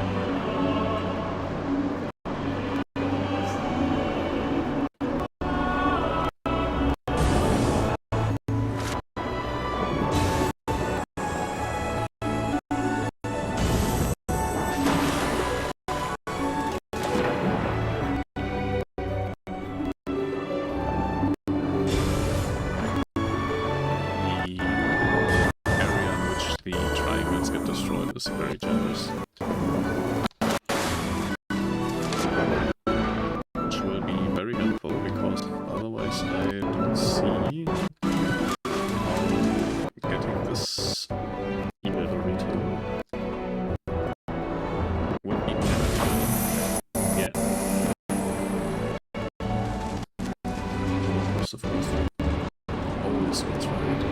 The triangles get destroyed is very generous. Which will be very helpful because otherwise I don't see how getting this evil Dorito would be manageable. Yeah. First of all, oh, this one's right.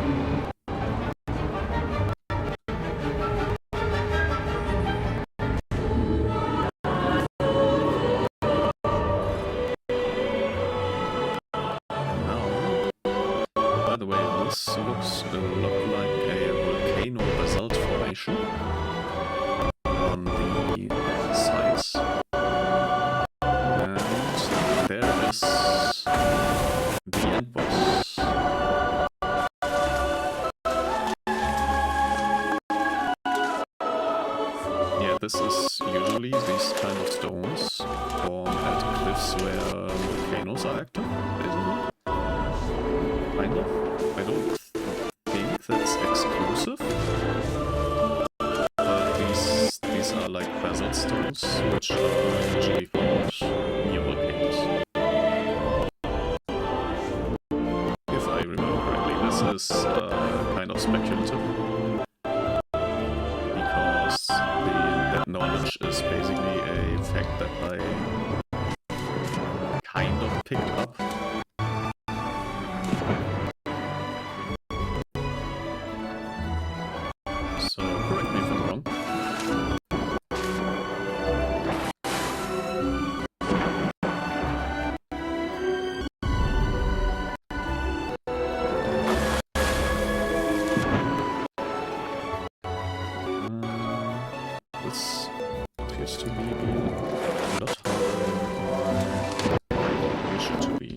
This looks a lot like a volcano basalt formation on the sides. And there is the end boss. Yeah, this is usually these kind of stones formed at cliffs where volcanoes are active, basically. Kind of. I don't think that's exclusive, but these are like basalt stones, which are usually found near volcanoes. If I remember correctly, this is kind of speculative, because that knowledge is basically a fact that I kind of picked up. So, correct me if I'm wrong. This appears to be not how I wish it to be.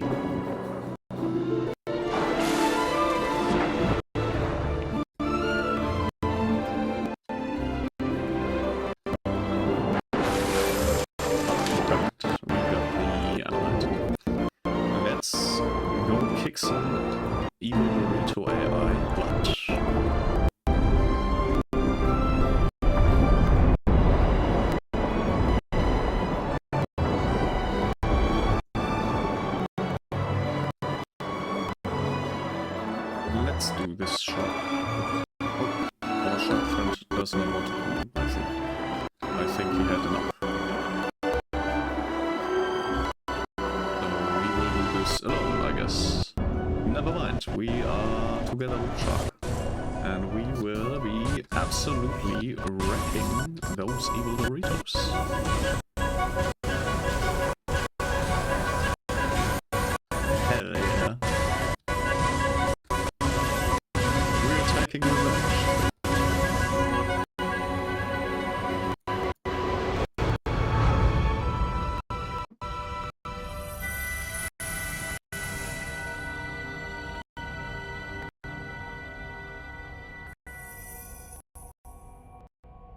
let's do this shot. Oh, our shot friend does not want to come, I think he had enough. So we will do this alone, I guess. Never mind, we are together with Shark. And we will be absolutely wrecking those evil Doritos. Hell yeah. We're attacking revenge.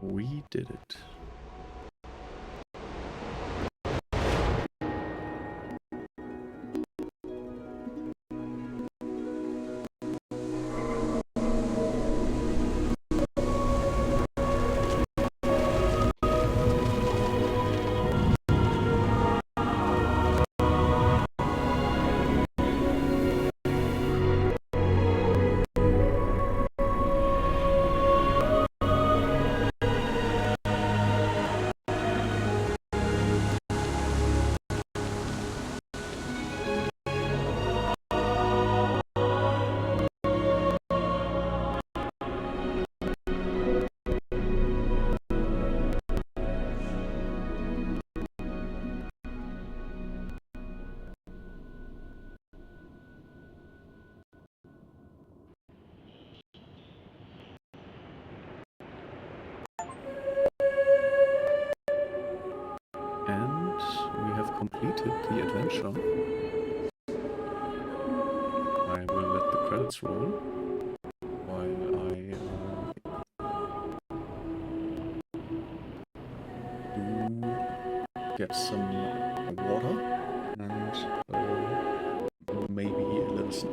We did it. And we have completed the adventure. I will let the credits roll while I do get some water and maybe a little snack.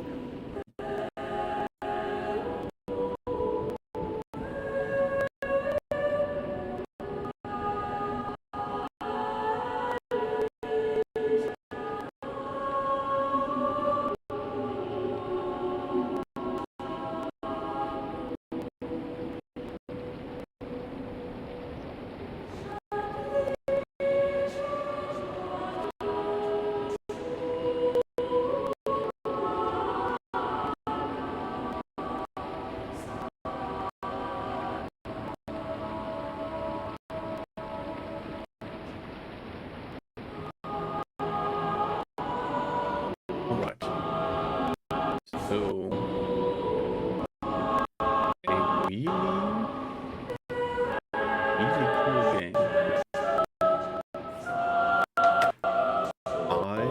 Alright. So, a really cool game. I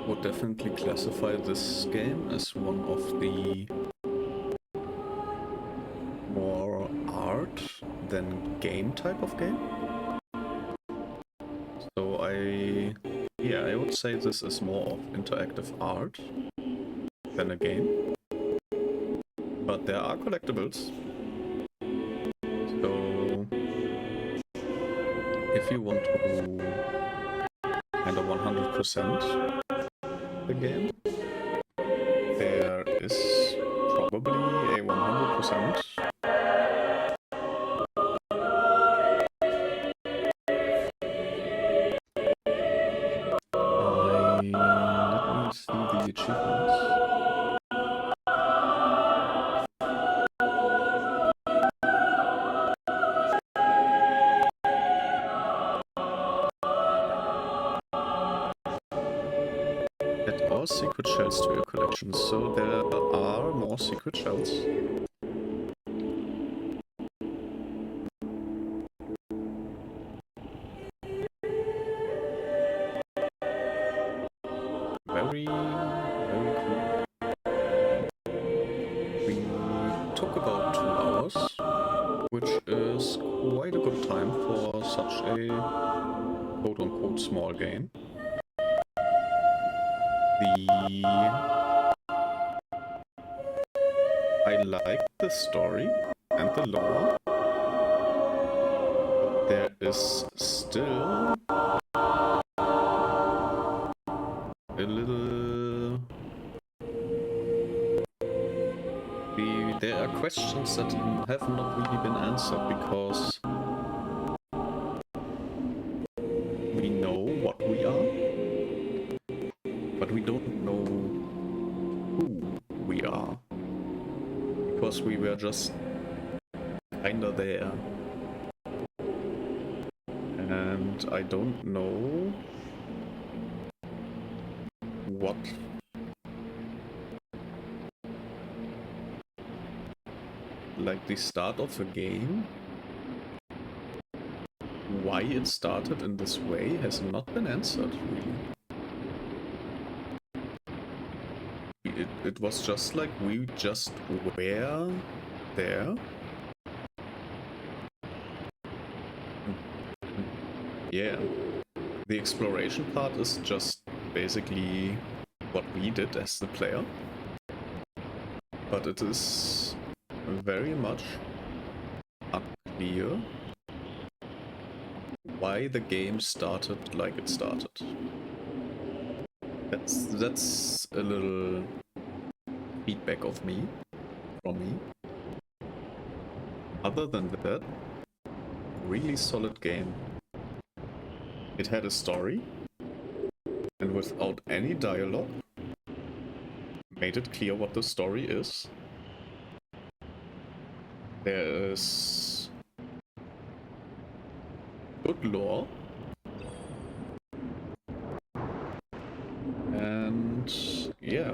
would definitely classify this game as one of the more art than game type of game. So I would say this is more of interactive art than a game. But there are collectibles. So if you want to kind of 100% the game, there is probably a 100%. Let me see the achievements. Add all secret shells to your collection, so there are more secret shells. Very, very cool. We took about 2 hours, which is quite a good time for such a quote-unquote small game. I like the story and the lore. There is still a little questions that have not really been answered because we know what we are, but we don't know who we are because we were just kinda there. And I don't know what like the start of the game, why it started in this way has not been answered really. It was just like we just were there. Yeah. The exploration part is just basically what we did as the player. But it is very much unclear why the game started like it started. That's a little feedback of me, from me. Other than that, really solid game. It had a story, and without any dialogue, made it clear what the story is. There is good lore, and yeah,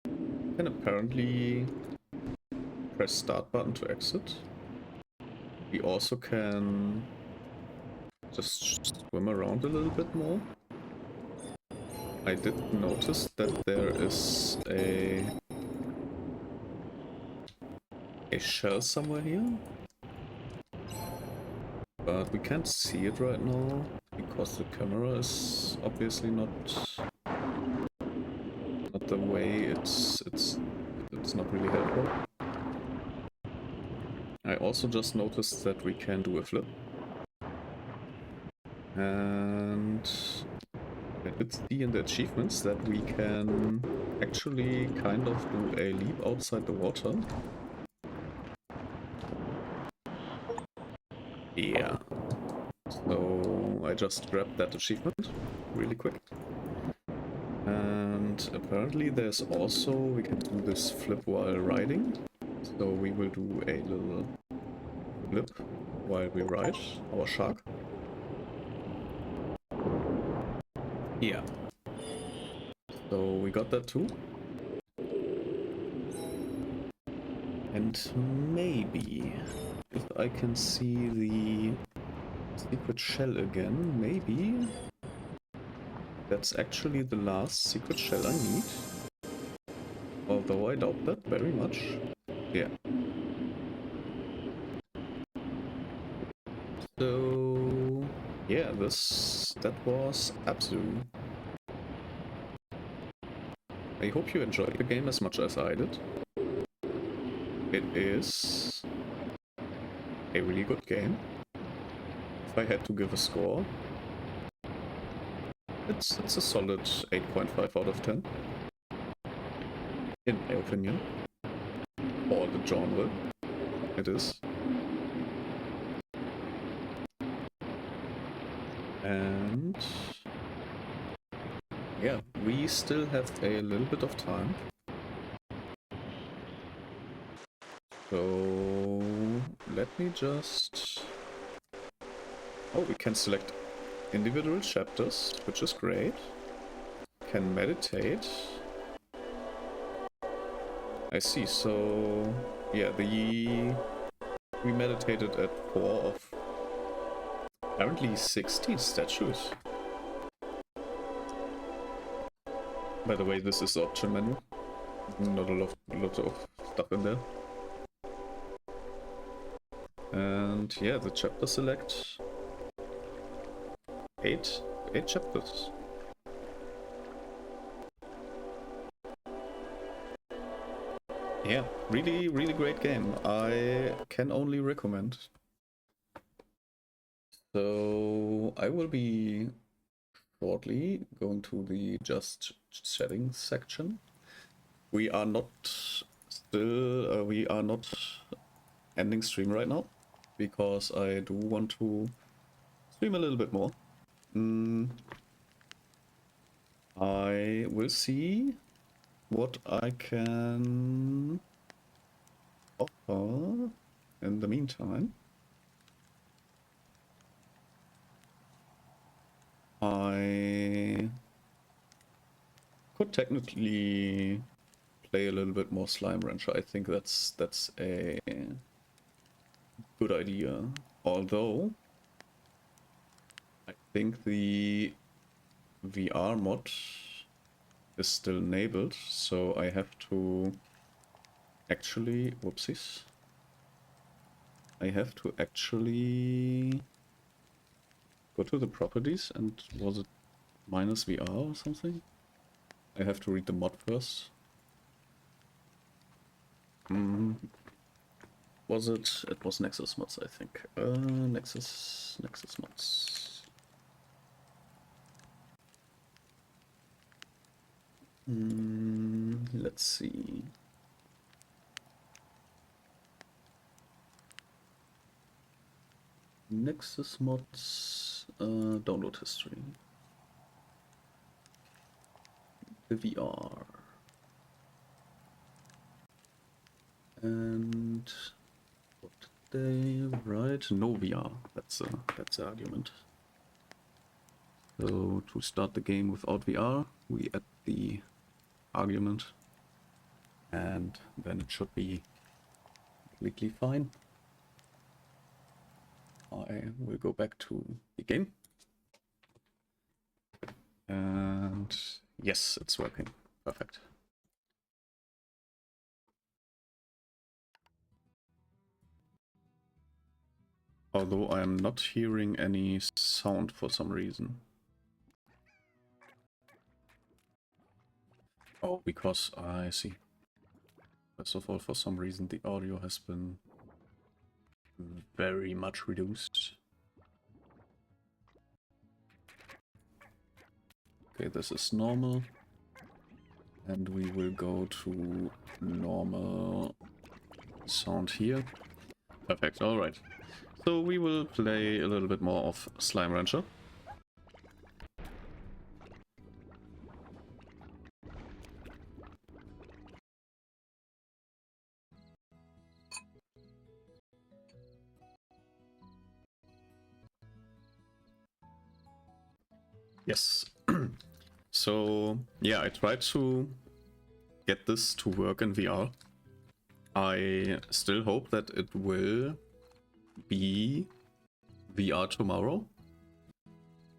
you can apparently press start button to exit. We also can just swim around a little bit more. I did notice that there is a shell somewhere here, but we can't see it right now because the camera is obviously not the way it's not really helpful. I also just noticed that we can do a flip, and I did see in the achievements that we can actually kind of do a leap outside the water. Yeah. So I just grabbed that achievement really quick. And apparently there's also, we can do this flip while riding. So we will do a little flip while we ride our shark. Yeah. So we got that too. And maybe if I can see the secret shell again, maybe that's actually the last secret shell I need. Although I doubt that very much. Yeah. So yeah, that was Abzû. I hope you enjoyed the game as much as I did. It is a really good game. If I had to give a score, it's a solid 8.5 out of 10. In my opinion. For the genre, it is. And yeah, we still have a little bit of time. So let me just... Oh, we can select individual chapters, which is great. Can meditate. I see, so yeah, we meditated at 4 of apparently 60 statues. By the way, this is the option menu. Not a lot of stuff in there. And yeah, the chapter select 8 chapters. Yeah, really great game. I can only recommend. So I will be shortly going to the just settings section. We are not still, we are not ending stream right now, because I do want to stream a little bit more. I will see what I can offer in the meantime. I could technically play a little bit more Slimerancher. I think that's a good idea. Although I think the VR mod is still enabled, so I have to actually, whoopsies. I have to actually go to the properties, and was it minus VR or something? I have to read the mod first. Was it? It was Nexus mods, I think. Nexus mods. Let's see. Nexus mods, download history. The VR. And what did they write? No VR. That's the argument. So to start the game without VR, we add the argument, and then it should be completely fine. I will go back to the game. And yes, it's working. Perfect. Although I am not hearing any sound for some reason. Oh, because I see. First of all, for some reason the audio has been very much reduced. Okay, this is normal. And we will go to normal sound here. Perfect, alright. So we will play a little bit more of Slimerancher. Yes. So, yeah, I tried to get this to work in VR. I still hope that it will be VR tomorrow.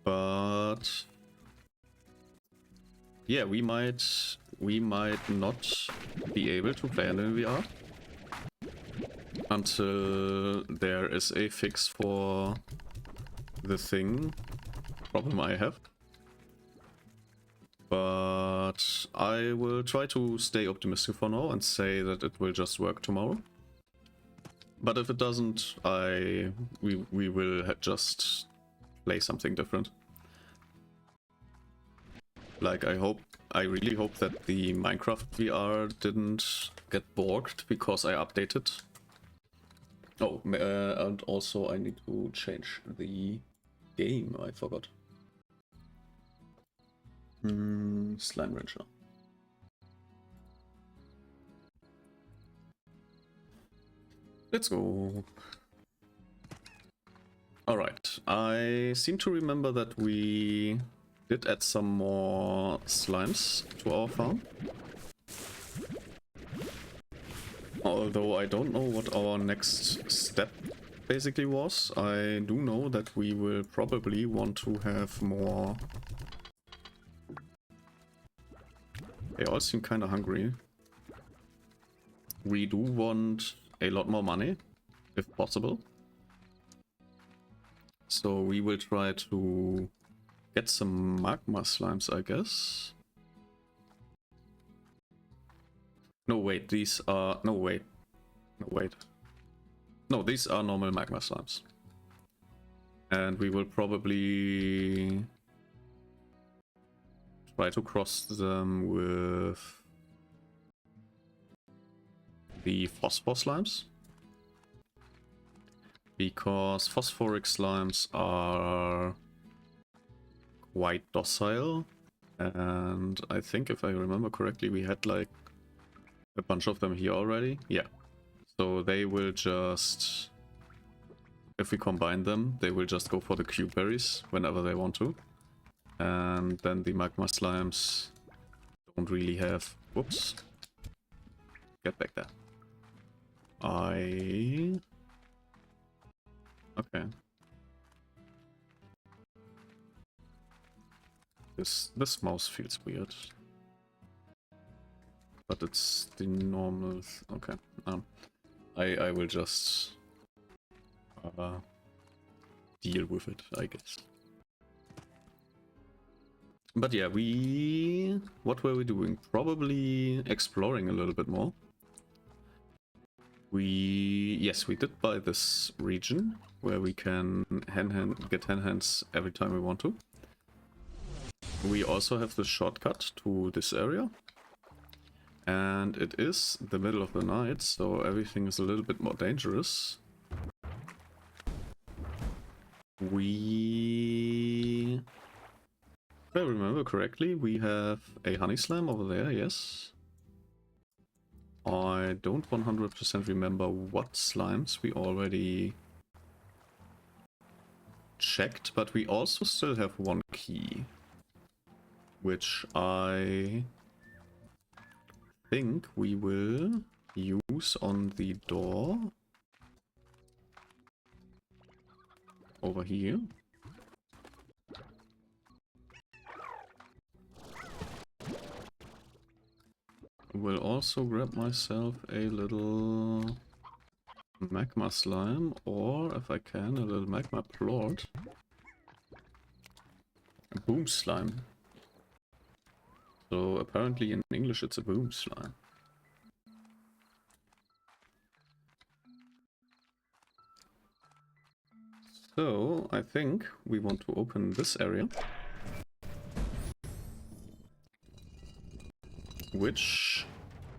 But yeah, we might not be able to play it in VR until there is a fix for the problem I have. But I will try to stay optimistic for now and say that it will just work tomorrow. But if it doesn't, we will just play something different. Like I really hope that the Minecraft VR didn't get borked because I updated. Oh, and also I need to change the game, I forgot. Slimerancher. Let's go. Alright, I seem to remember that we did add some more slimes to our farm. Although I don't know what our next step basically was. I do know that we will probably want to have more. They all seem kind of hungry. We do want a lot more money, if possible. So we will try to get some magma slimes, I guess. No, wait, these are... No, wait. No, wait. No, these are normal magma slimes. And we will probably try to cross them with the phosphor slimes. Because phosphoric slimes are quite docile. And I think if I remember correctly, we had like a bunch of them here already. Yeah. So they will just... If we combine them, they will just go for the cube berries whenever they want to. And then the magma slimes don't really have... Whoops. Get back there. Okay. This mouse feels weird. But it's the normal... Okay. I will just... deal with it, I guess. But yeah, what were we doing? Probably exploring a little bit more. Yes, we did buy this region where we can get hen hands every time we want to. We also have the shortcut to this area. And it is the middle of the night, so everything is a little bit more dangerous. If I remember correctly, we have a honey slime over there, yes. I don't 100% remember what slimes we already checked, but we also still have one key, which I think we will use on the door over here. Will also grab myself a little magma slime, or if I can, a little magma plort. A boom slime. So apparently in English it's a boom slime. So I think we want to open this area, which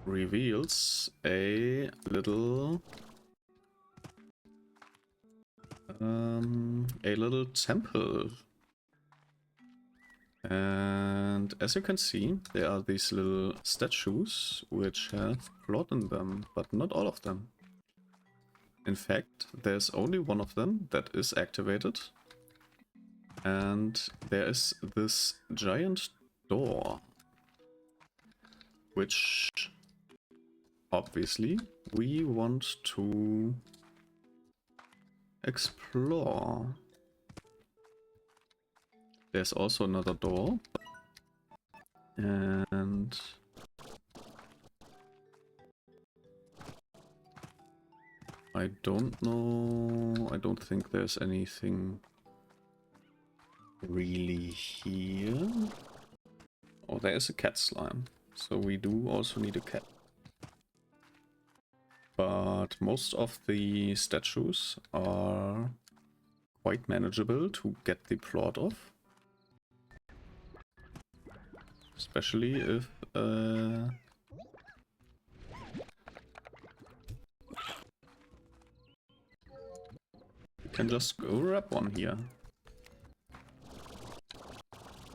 reveals a little temple. And as you can see, there are these little statues which have plot in them, but not all of them. In fact, there's only one of them that is activated. And there is this giant door, which obviously we want to explore. There's also another door, and I don't know, I don't think there's anything really here. Oh, there is a cat slime, so we do also need a cat. But most of the statues are quite manageable to get the plot off. Especially if you can just go grab one here.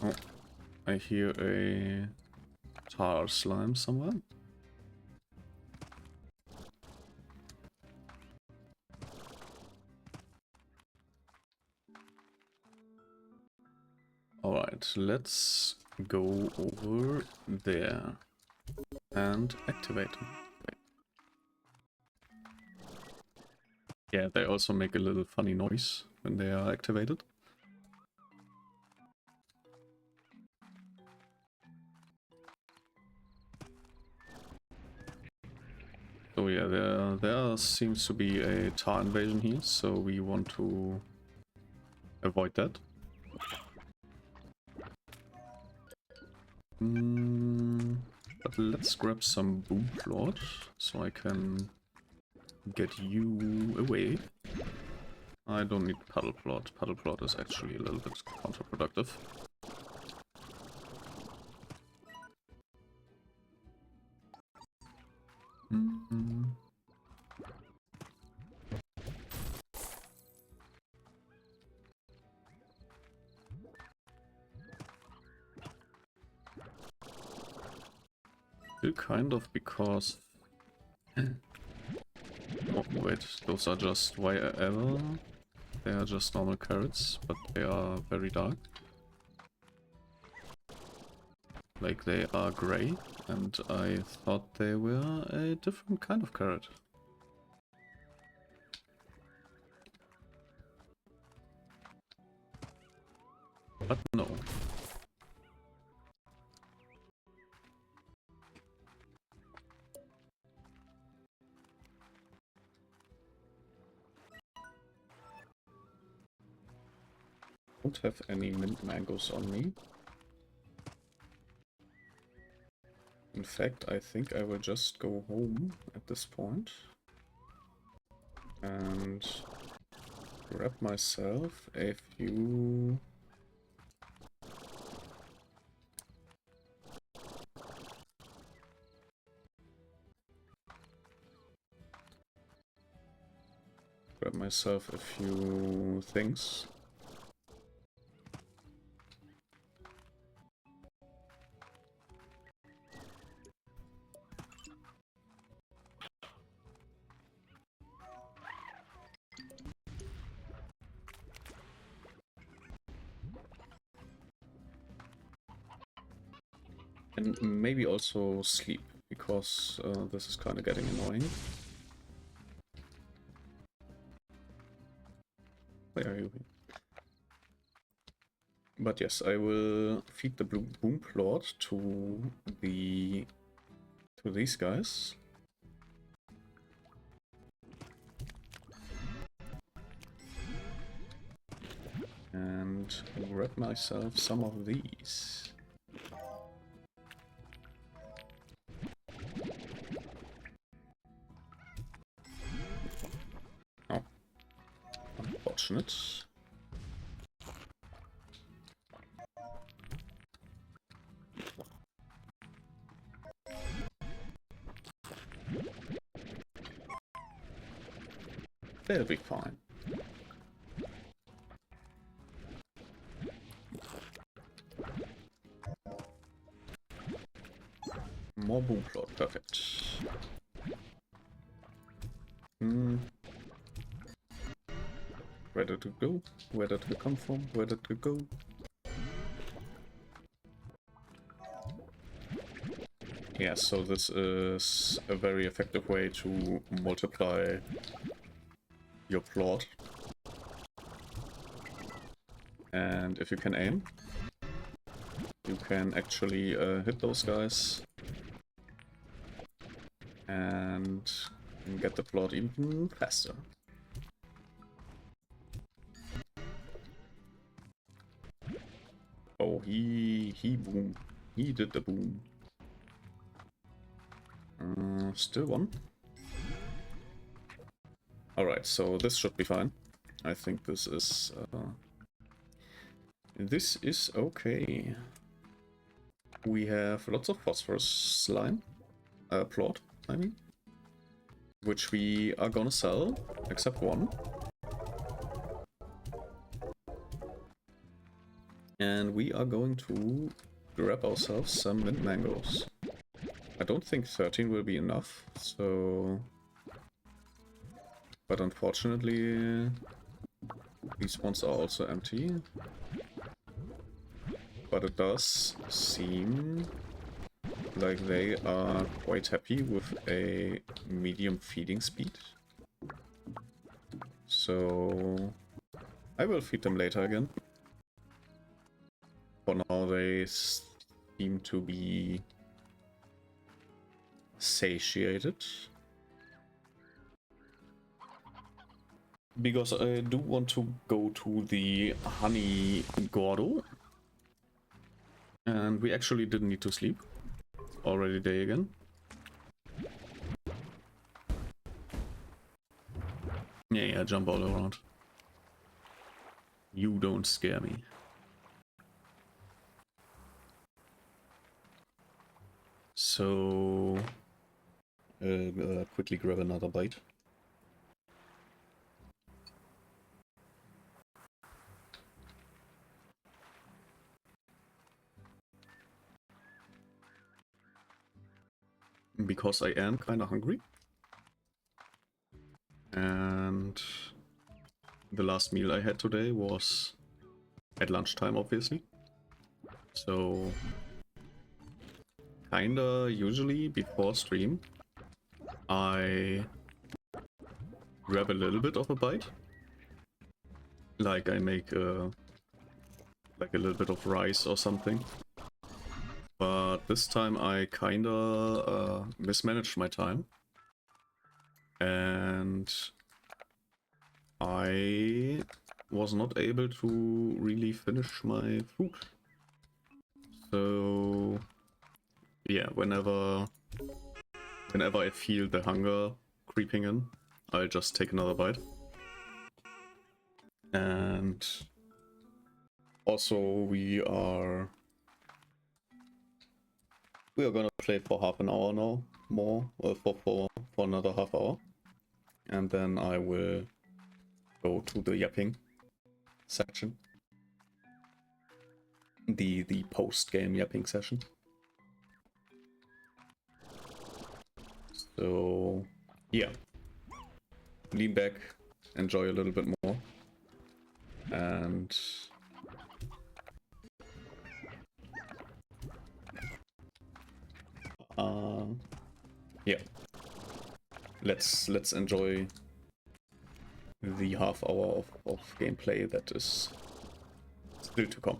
Oh, I hear a tar slime somewhere. Alright, let's go over there and activate them. Wait. Yeah, they also make a little funny noise when they are activated. So yeah, there seems to be a tar invasion here, so we want to avoid that. But let's grab some boom plot so I can get you away. I don't need puddle plot. Puddle plot is actually a little bit counterproductive. Mm-hmm. Still kind of, because... Oh, wait, those are just wherever. They are just normal carrots, but they are very dark. Like, they are grey, and I thought they were a different kind of carrot. But no. Don't have any mint mangoes on me. In fact, I think I will just go home at this point and grab myself a few... Grab myself a few things. And maybe also sleep, because this is kind of getting annoying. Where are you? But yes, I will feed the boom plot to these guys. And grab myself some of these. Oh, unfortunate. They'll be fine. More boom plot, perfect. Where did it go? Where did it come from? Where did it go? Yeah, so this is a very effective way to multiply your plot. And if you can aim, you can actually hit those guys and get the plot even faster. Oh, he boom. He did the boom. Still one. Alright, so this should be fine. I think this is okay. We have lots of phosphorus slime. Plot, I mean. Which we are gonna sell, except one. And we are going to grab ourselves some mint mangoes. I don't think 13 will be enough, so... But unfortunately, these ones are also empty. But it does seem like they are quite happy with a medium feeding speed. So I will feed them later again. For now they seem to be satiated. Because I do want to go to the honey Gordo. And we actually didn't need to sleep. Already day again. Yeah, jump all around. You don't scare me. So quickly grab another bite. Because I am kind of hungry. And the last meal I had today was at lunchtime, obviously. So kinda usually before stream, I grab a little bit of a bite. Like I make like a little bit of rice or something. But this time I kinda mismanaged my time. And I was not able to really finish my food. So yeah, whenever I feel the hunger creeping in, I'll just take another bite. And also we are gonna play for half an hour now, more, for another half hour. And then I will go to the yapping section. The post-game yapping session. So yeah, lean back, enjoy a little bit more, and yeah, let's enjoy the half hour of gameplay that is still to come.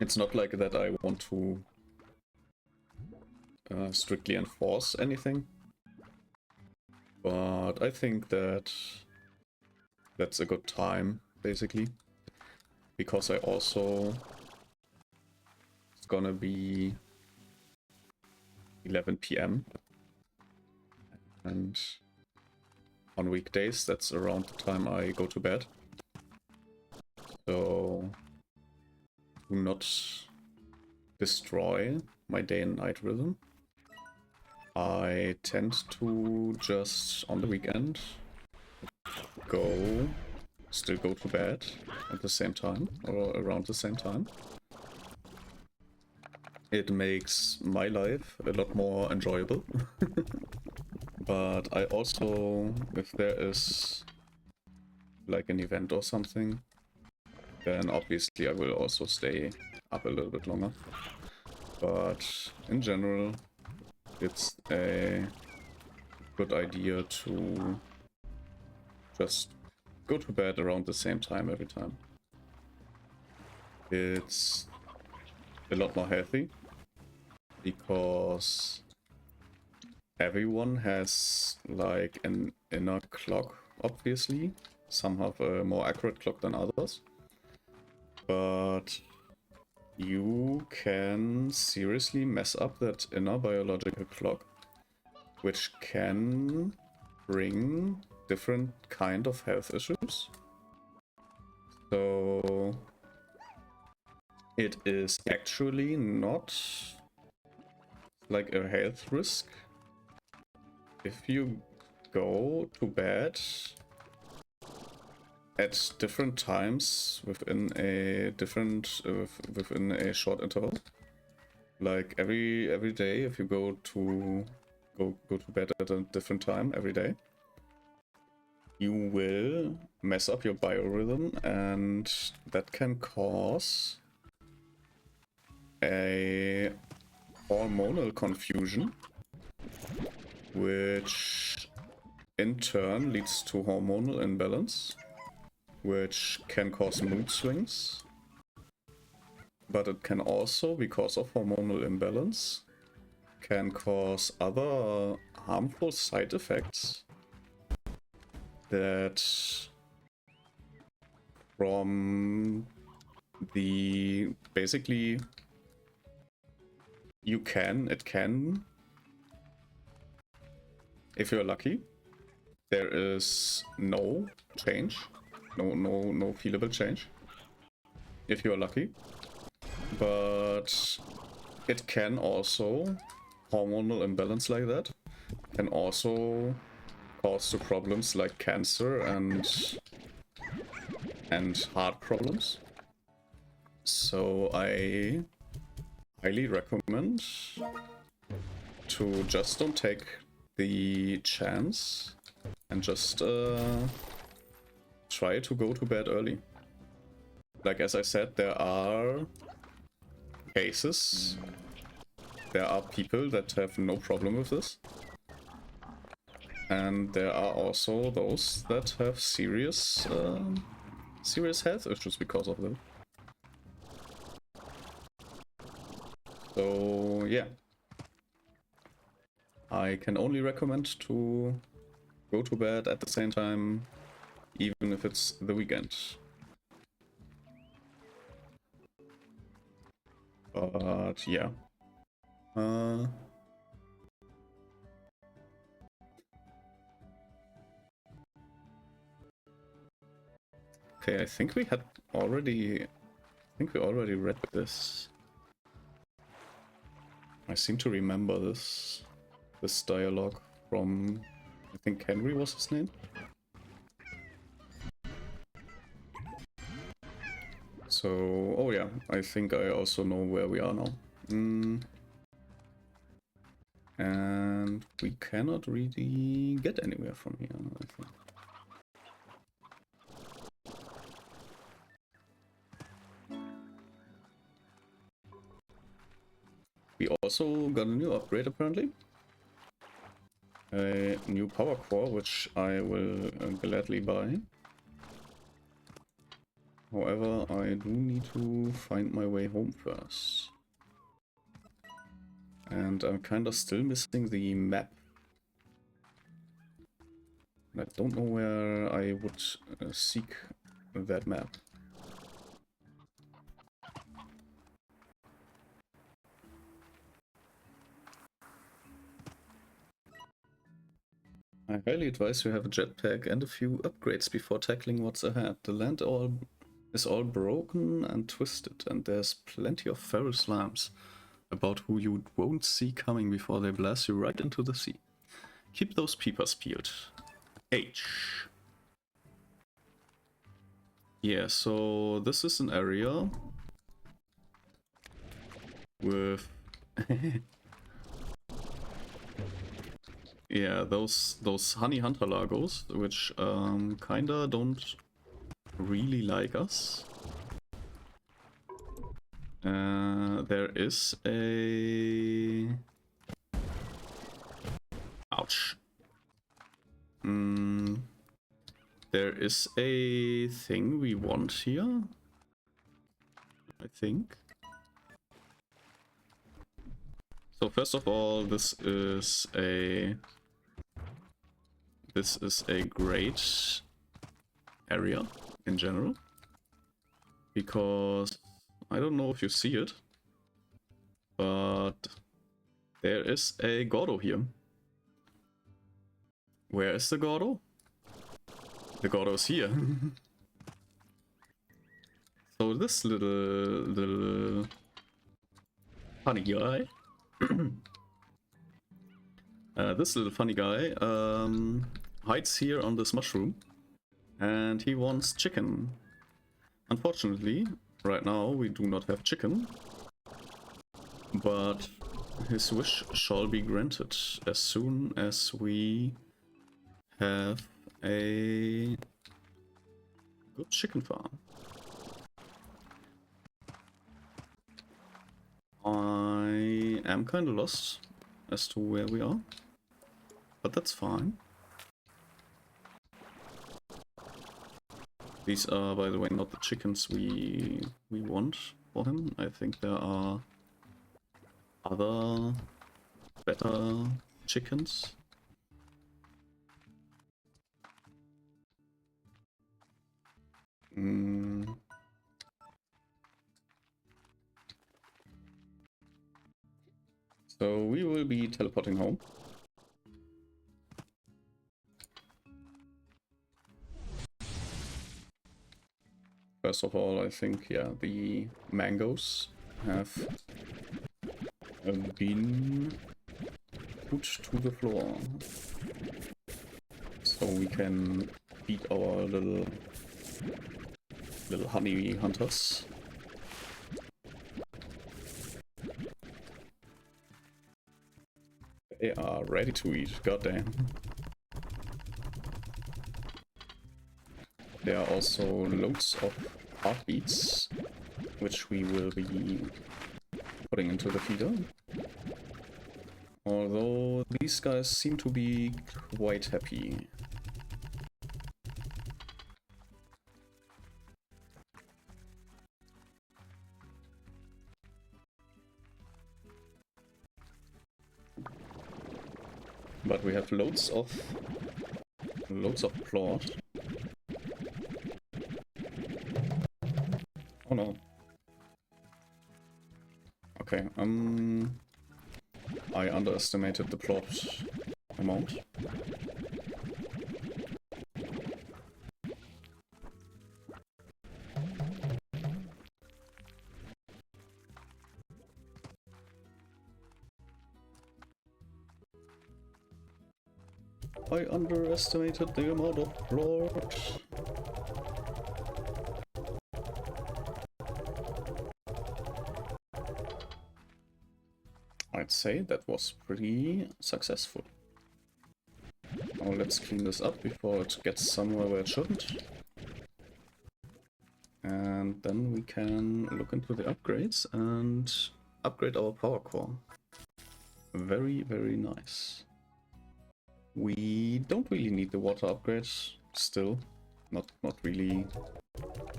It's not like that I want to strictly enforce anything, but I think that that's a good time, basically, because I also, it's gonna be 11 PM, and on weekdays that's around the time I go to bed, so do not destroy my day and night rhythm. I tend to just on the weekend still go to bed at the same time or around the same time. It makes my life a lot more enjoyable. But I also, if there is like an event or something, then obviously I will also stay up a little bit longer. But in general, it's a good idea to just go to bed around the same time every time. It's a lot more healthy because everyone has like an inner clock, obviously. Some have a more accurate clock than others. But you can seriously mess up that inner biological clock, which can bring different kind of health issues. So it is actually not like a health risk if you go to bed at different times within a within a short interval. Like every day, if you go to bed at a different time every day, you will mess up your biorhythm, and that can cause a hormonal confusion, which in turn leads to hormonal imbalance, which can cause mood swings. But it can also, because of hormonal imbalance, can cause other harmful side effects that from the basically it can, if you're lucky, there is no change, no feelable change if you're lucky, but it can also hormonal imbalance like that can also cause to problems like cancer and heart problems. So I highly recommend to just don't take the chance and just try to go to bed early. Like as I said, there are cases, there are people that have no problem with this. And there are also those that have serious health issues because of them. So yeah, I can only recommend to go to bed at the same time, even if it's the weekend. But yeah. Okay, I think we already read this. I seem to remember this dialogue from, I think Henry was his name. So, oh yeah, I think I also know where we are now. And we cannot really get anywhere from here, I think. We also got a new upgrade apparently. A new power core, which I will gladly buy. However, I do need to find my way home first. And I'm kind of still missing the map. I don't know where I would seek that map. I highly advise you have a jetpack and a few upgrades before tackling what's ahead. The land is all broken and twisted, and there's plenty of feral slimes about who you won't see coming before they blast you right into the sea. Keep those peepers peeled. H. Yeah, so this is an area with yeah, those honey hunter lagos, which kinda don't really like us. There is a... Ouch. There is a thing we want here, I think. So first of all, this is a great area in general, because I don't know if you see it, but there is a Gordo here. Where is the Gordo? The Gordo is here. So this little funny guy, this little funny guy hides here on this mushroom, and he wants chicken. Unfortunately, right now we do not have chicken, but his wish shall be granted as soon as we have a good chicken farm. I am kind of lost as to where we are, but that's fine. These are, by the way, not the chickens we want for him. I think there are other better chickens. So we will be teleporting home. First of all, I think, yeah, the mangoes have been wood to the floor. So we can feed our little honey hunters. They are ready to eat, goddamn. There are also loads of heartbeats, which we will be putting into the feeder. Although these guys seem to be quite happy. But we have loads of plot. Oh no. Okay, I underestimated the plot amount. I underestimated the amount of plot. I'd say that was pretty successful. Now let's clean this up before it gets somewhere where it shouldn't. And then we can look into the upgrades and upgrade our power core. Very, very nice. We don't really need the water upgrade still. Not really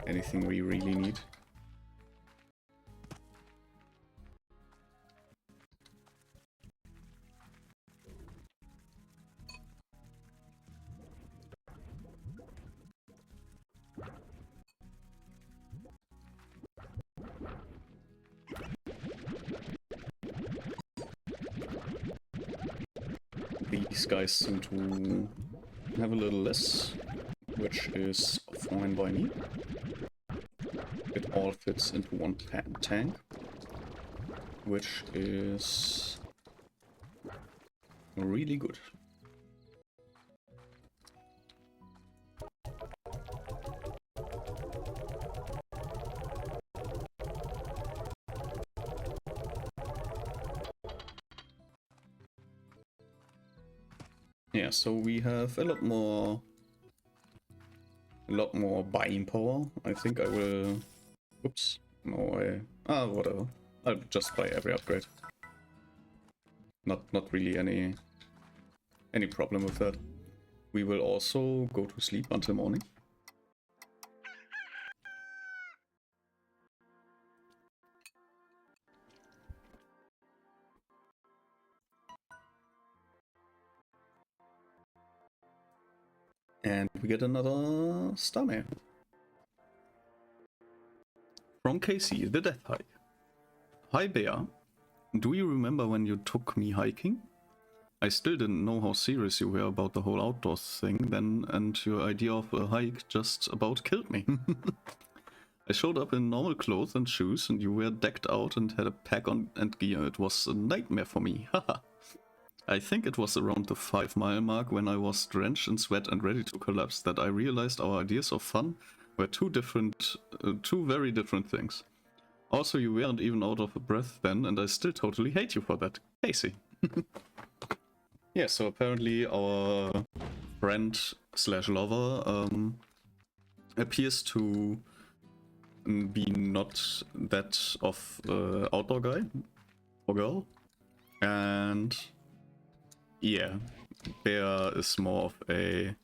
anything we really need. These guys seem to have a little less, which is fine by me. It all fits into one tank, which is really good. Yeah, so we have a lot more buying power. I think I will. Oops. No, whatever. I'll just buy every upgrade. Not really any problem with that. We will also go to sleep until morning. And we get another star mail. From Casey, the Death Hike. Hi Bear, do you remember when you took me hiking? I still didn't know how serious you were about the whole outdoors thing then, and your idea of a hike just about killed me. I showed up in normal clothes and shoes, and you were decked out and had a pack on and gear. It was a nightmare for me, haha. I think it was around the 5-mile mark when I was drenched in sweat and ready to collapse that I realized our ideas of fun were two very different things. Also, you weren't even out of breath then, and I still totally hate you for that. Casey. Yeah, so apparently our friend slash lover appears to be not that of outdoor guy or girl, and yeah, Bear is more of a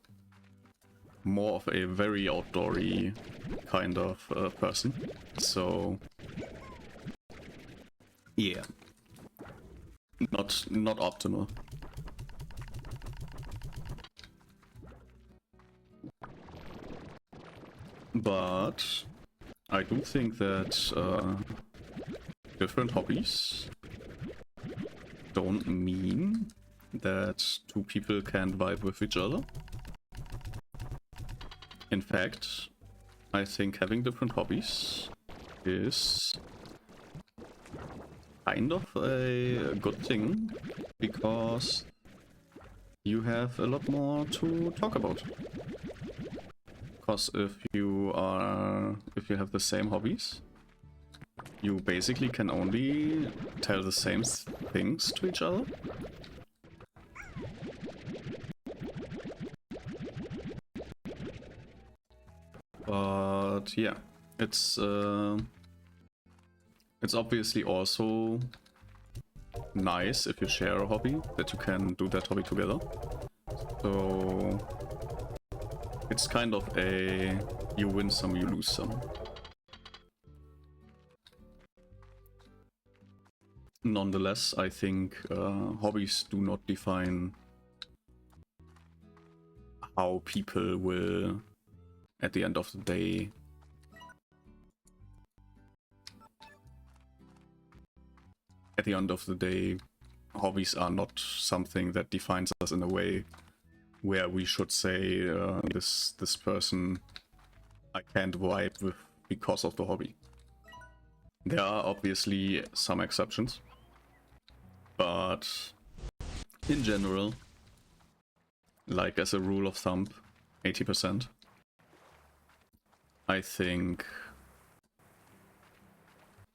very outdoory kind of person. So yeah, not optimal. But I do think that different hobbies don't mean that two people can't vibe with each other. In fact, I think having different hobbies is kind of a good thing, because you have a lot more to talk about. Because if you have the same hobbies, you basically can only tell the same things to each other. But yeah, it's obviously also nice if you share a hobby, that you can do that hobby together. So it's kind of a you win some, you lose some. Nonetheless, I think hobbies do not define how people will, at the end of the day, hobbies are not something that defines us in a way where we should say this person I can't vibe with because of the hobby. There are obviously some exceptions, but in general, like as a rule of thumb, 80%, I think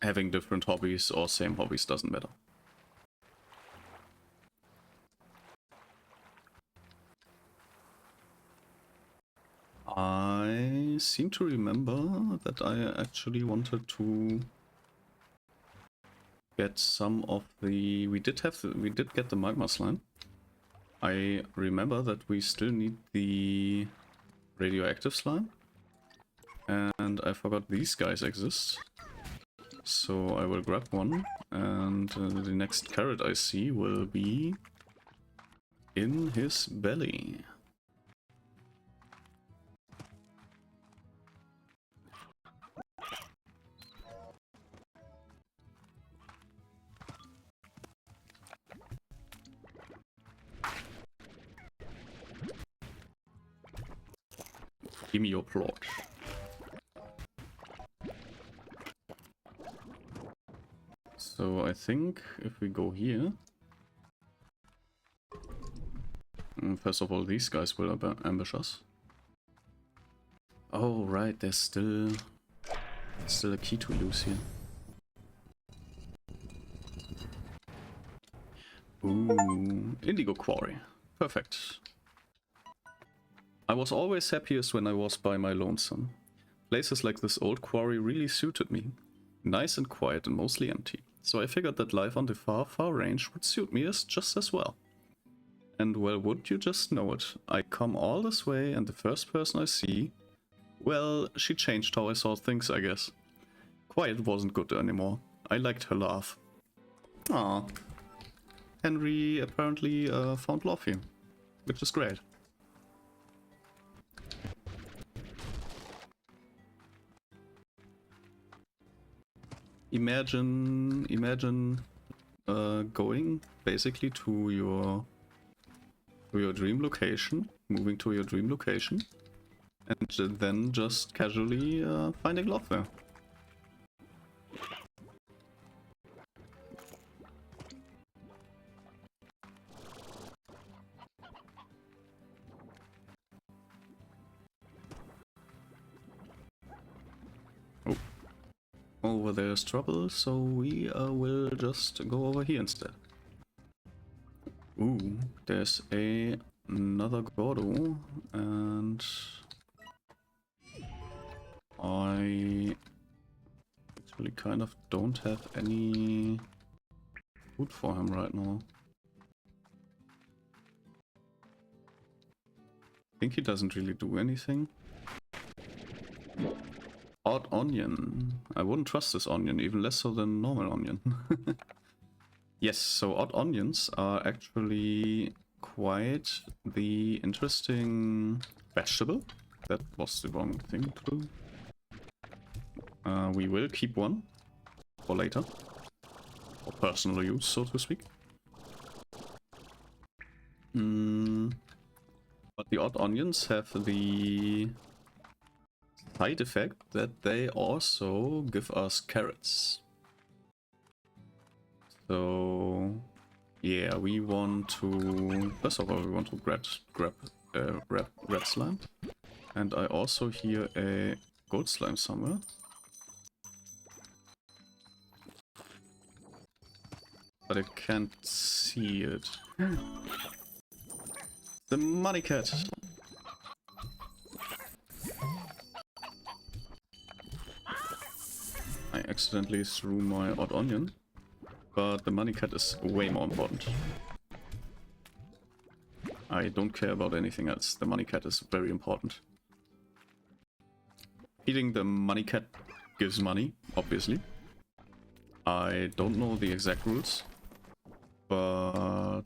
having different hobbies or same hobbies doesn't matter. I seem to remember that I actually wanted to get some of the... we did get the magma slime. I remember that we still need the radioactive slime. And I forgot these guys exist. So I will grab one, and the next carrot I see will be in his belly. Give me your plot. So I think if we go here, first of all, these guys will ambush us. Oh right, there's still a key to use here. Ooh, indigo quarry. Perfect. I was always happiest when I was by my lonesome. Places like this old quarry really suited me. Nice and quiet and mostly empty. So I figured that life on the far, far range would suit me just as well. And well, wouldn't you just know it, I come all this way and the first person I see, well, she changed how I saw things, I guess. Quiet wasn't good anymore. I liked her laugh. Ah, Henry apparently found love here, which is great. Imagine going basically to your dream location, moving to your dream location, and then just casually finding love there. Oh. Over there's trouble, so we will just go over here instead. Ooh, there's another Gordo, and I actually kind of don't have any food for him right now. I think he doesn't really do anything. Odd onion. I wouldn't trust this onion, even less so than normal onion. Yes, so odd onions are actually quite the interesting vegetable. That was the wrong thing to do. We will keep one for later, for personal use, so to speak. But the odd onions have the side effect that they also give us carrots. So yeah, we want to first of all we want to grab red slime, and I also hear a gold slime somewhere. But I can't see it. The money cat! I accidentally threw my odd onion, but the money cat is way more important. I don't care about anything else. The money cat is very important. Feeding the money cat gives money, obviously. I don't know the exact rules, but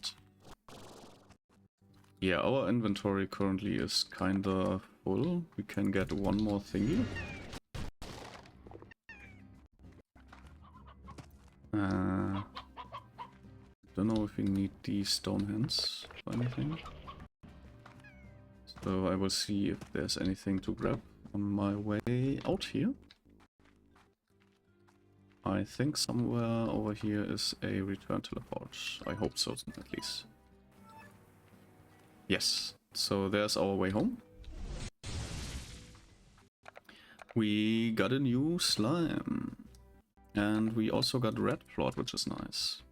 yeah, our inventory currently is kinda full. We can get one more thingy. Don't know if we need these stone hands or anything. So I will see if there's anything to grab on my way out here. I think somewhere over here is a return teleport. I hope so, at least. Yes, so there's our way home. We got a new slime. And we also got red plot, which is nice.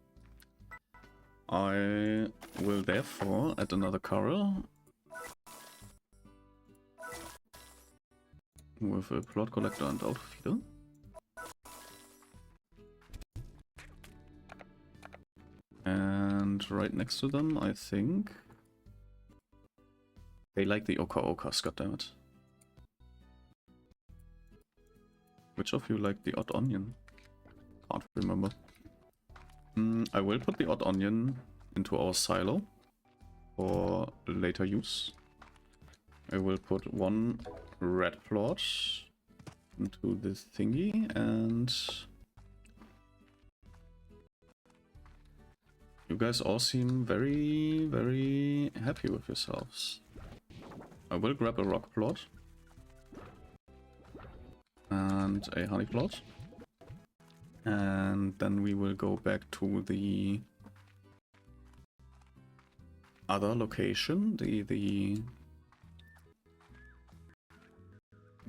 I will therefore add another coral with a plot collector and autofeeder. And right next to them, I think they like the okas, goddammit. Which of you like the odd onion? Can't remember. I will put the odd onion into our silo for later use. I will put one red plot into this thingy, and you guys all seem very, very happy with yourselves. I will grab a rock plot and a honey plot. And then we will go back to the other location, the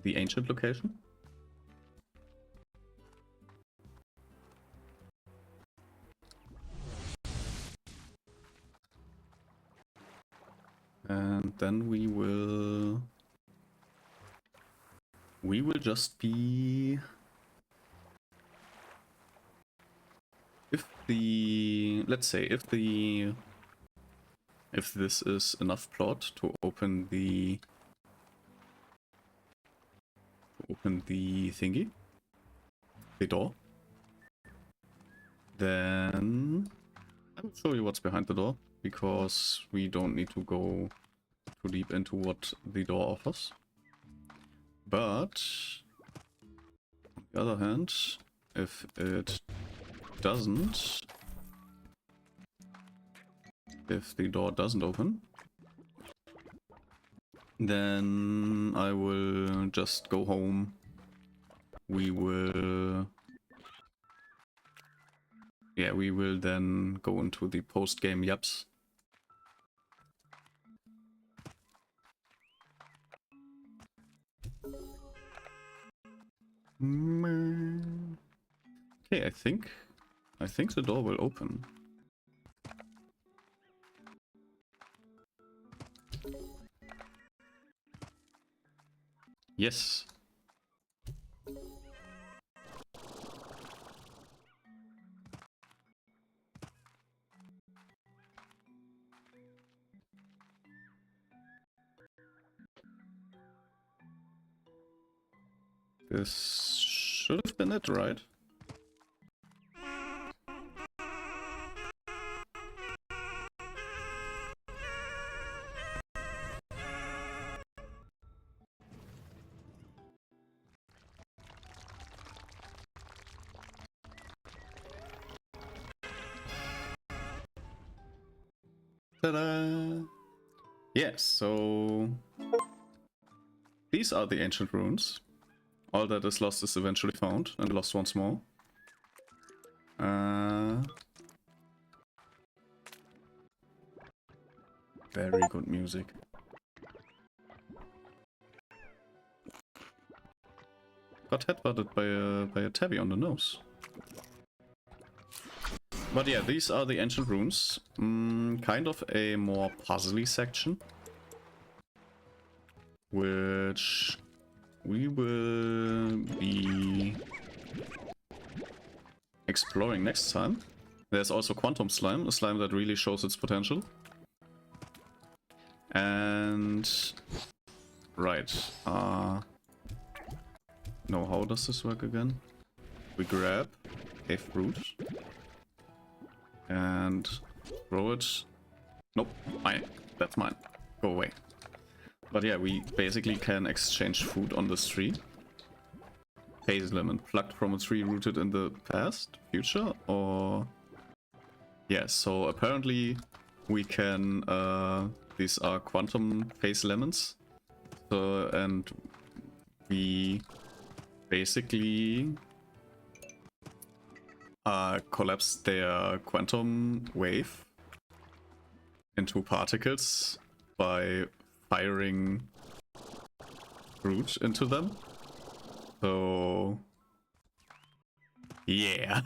ancient location. And then we will just be, let's say if this is enough plot to open the thingy, the door, then I will show you what's behind the door, because we don't need to go too deep into what the door offers. But on the other hand, if it doesn't, if the door doesn't open, then I will just go home. We will then go into the post-game yaps. Okay, I think the door will open. Yes. This should have been it, right? Ta-da! Yes, so these are the ancient runes. All that is lost is eventually found, and lost once more. Very good music. Got headbutted by a tabby on the nose. But yeah, these are the ancient runes. Kind of a more puzzly section, which we will be exploring next time. There's also Quantum Slime, a slime that really shows its potential. And right, no, how does this work again? We grab a fruit and throw it. Nope, that's mine. Go away. But yeah, we basically can exchange food on this tree. Haze lemon plucked from a tree rooted in the past, future, or yeah. So apparently we can. These are quantum phase lemons, and we basically collapse their quantum wave into particles by firing fruit into them. So yeah,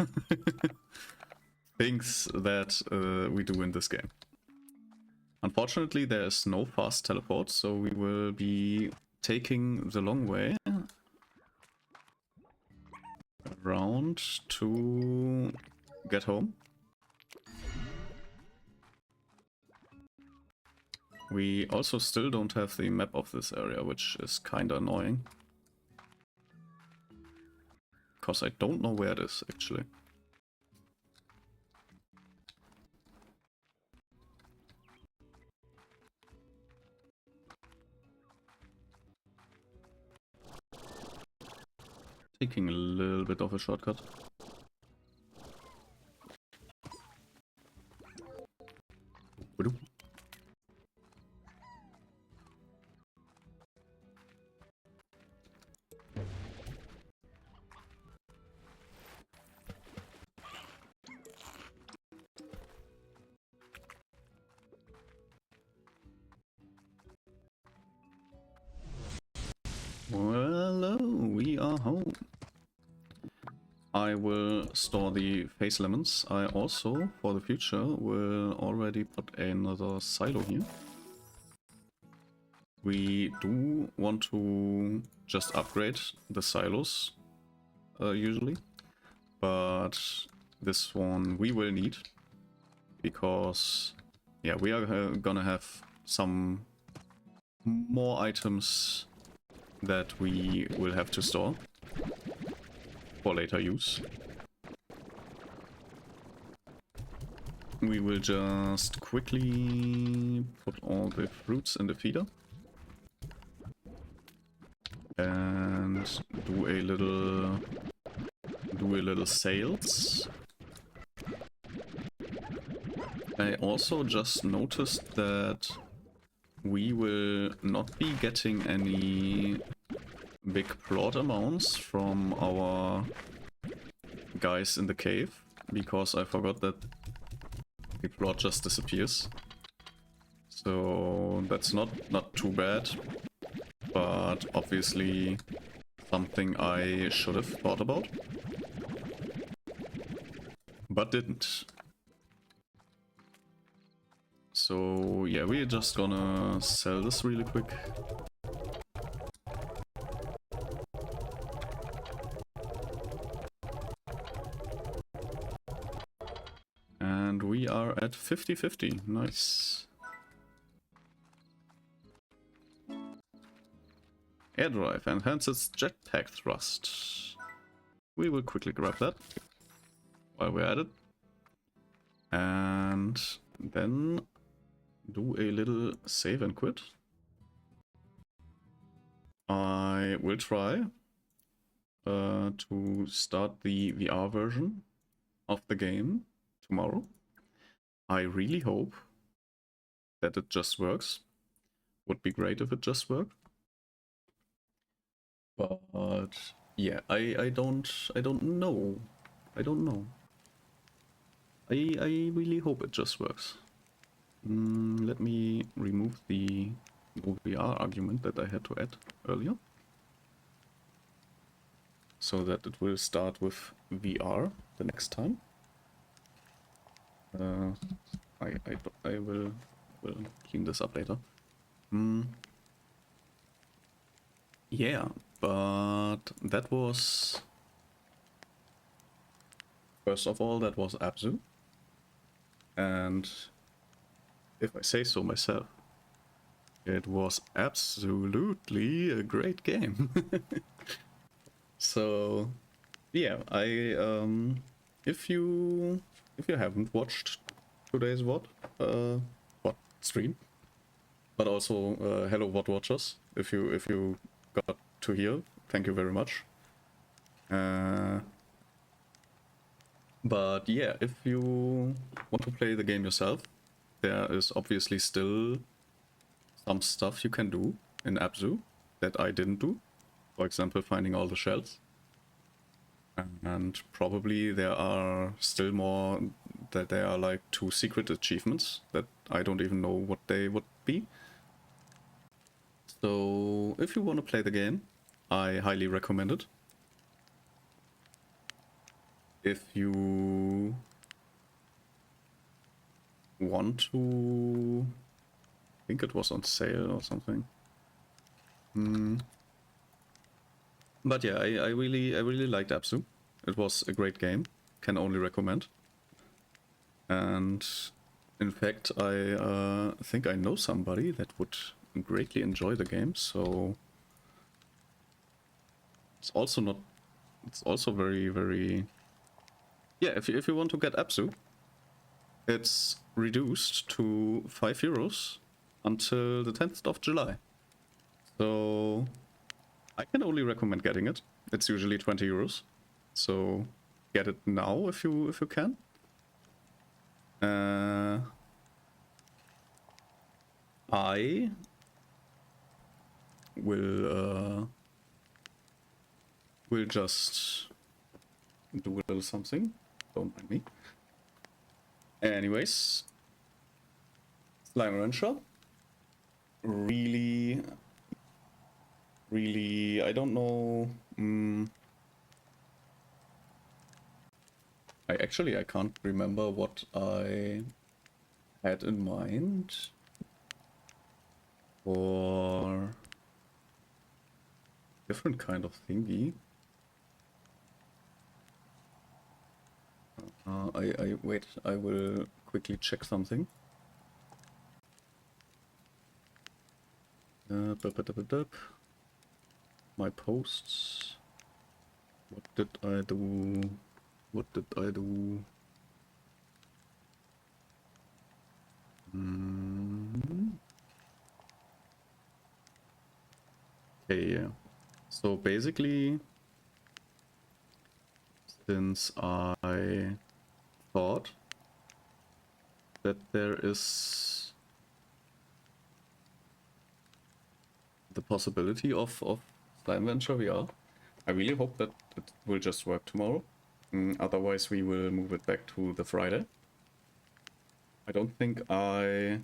things that we do in this game. Unfortunately, there is no fast teleport, so we will be taking the long way around to get home. We also still don't have the map of this area, which is kinda annoying. Because I don't know where it is, actually. Taking a little bit of a shortcut. Hello, we are home. I will store the phase lemons. I also, for the future, will already put another silo here. We do want to just upgrade the silos, usually. But this one we will need, because yeah, we are gonna have some more items that we will have to store for later use. We will just quickly put all the fruits in the feeder and do a little sales. I also just noticed that we will not be getting any big plot amounts from our guys in the cave, because I forgot that the plot just disappears. So that's not too bad, but obviously something I should have thought about, but didn't. So yeah, we're just gonna sell this really quick. And we are at 50-50, nice. Air drive enhances jetpack thrust. We will quickly grab that while we're at it. And then do a little save and quit. I will try to start the VR version of the game tomorrow. I really hope that it just works. Would be great if it just worked. But yeah, I don't know. I don't know. I really hope it just works. Let me remove the OVR argument that I had to add earlier, so that it will start with VR the next time. I will clean this up later. Yeah, but that was, first of all, that was Abzû, and if I say so myself, it was absolutely a great game. So yeah, if you haven't watched today's VOD stream, but also hello VOD watchers, if you got to here, thank you very much. But yeah, if you want to play the game yourself, there is obviously still some stuff you can do in Abzû that I didn't do. For example, finding all the shells. And probably there are still more, that there are like 2 secret achievements that I don't even know what they would be. So if you want to play the game, I highly recommend it. If you want to, I think it was on sale or something. But yeah, I really liked Abzû. It was a great game. Can only recommend. And in fact, I think I know somebody that would greatly enjoy the game. So it's also not. It's also very. Yeah, if you want to get Abzû, it's reduced to €5 until the 10th of July. So I can only recommend getting it. It's usually €20. So get it now if you can. I will just do a little something. Don't mind me. Anyways, Slimerancher. Really, I don't know. I can't remember what I had in mind for different kind of thingy. Wait, I will quickly check something. My posts. What did I do? What did I do? Okay, yeah. So basically, since I thought that there is the possibility of Slimerancher VR, I really hope that it will just work tomorrow. Otherwise, we will move it back to the Friday. I don't think I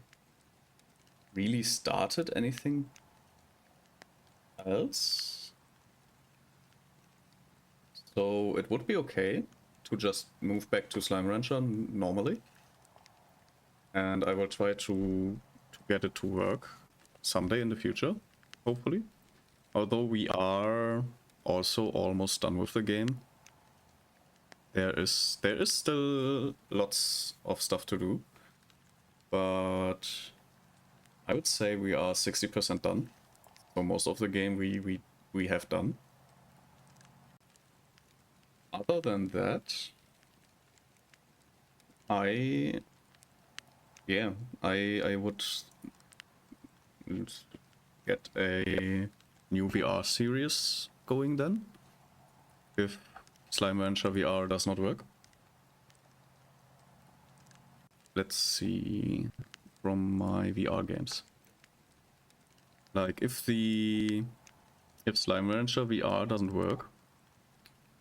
really started anything else. So it would be okay to just move back to Slimerancher normally. And I will try to get it to work someday in the future, hopefully. Although we are also almost done with the game. There is still lots of stuff to do, but I would say we are 60% done. So most of the game we have done. Other than that, I would get a new VR series going then, if Slimerancher VR does not work. Let's see from my VR games. Like if Slimerancher VR doesn't work,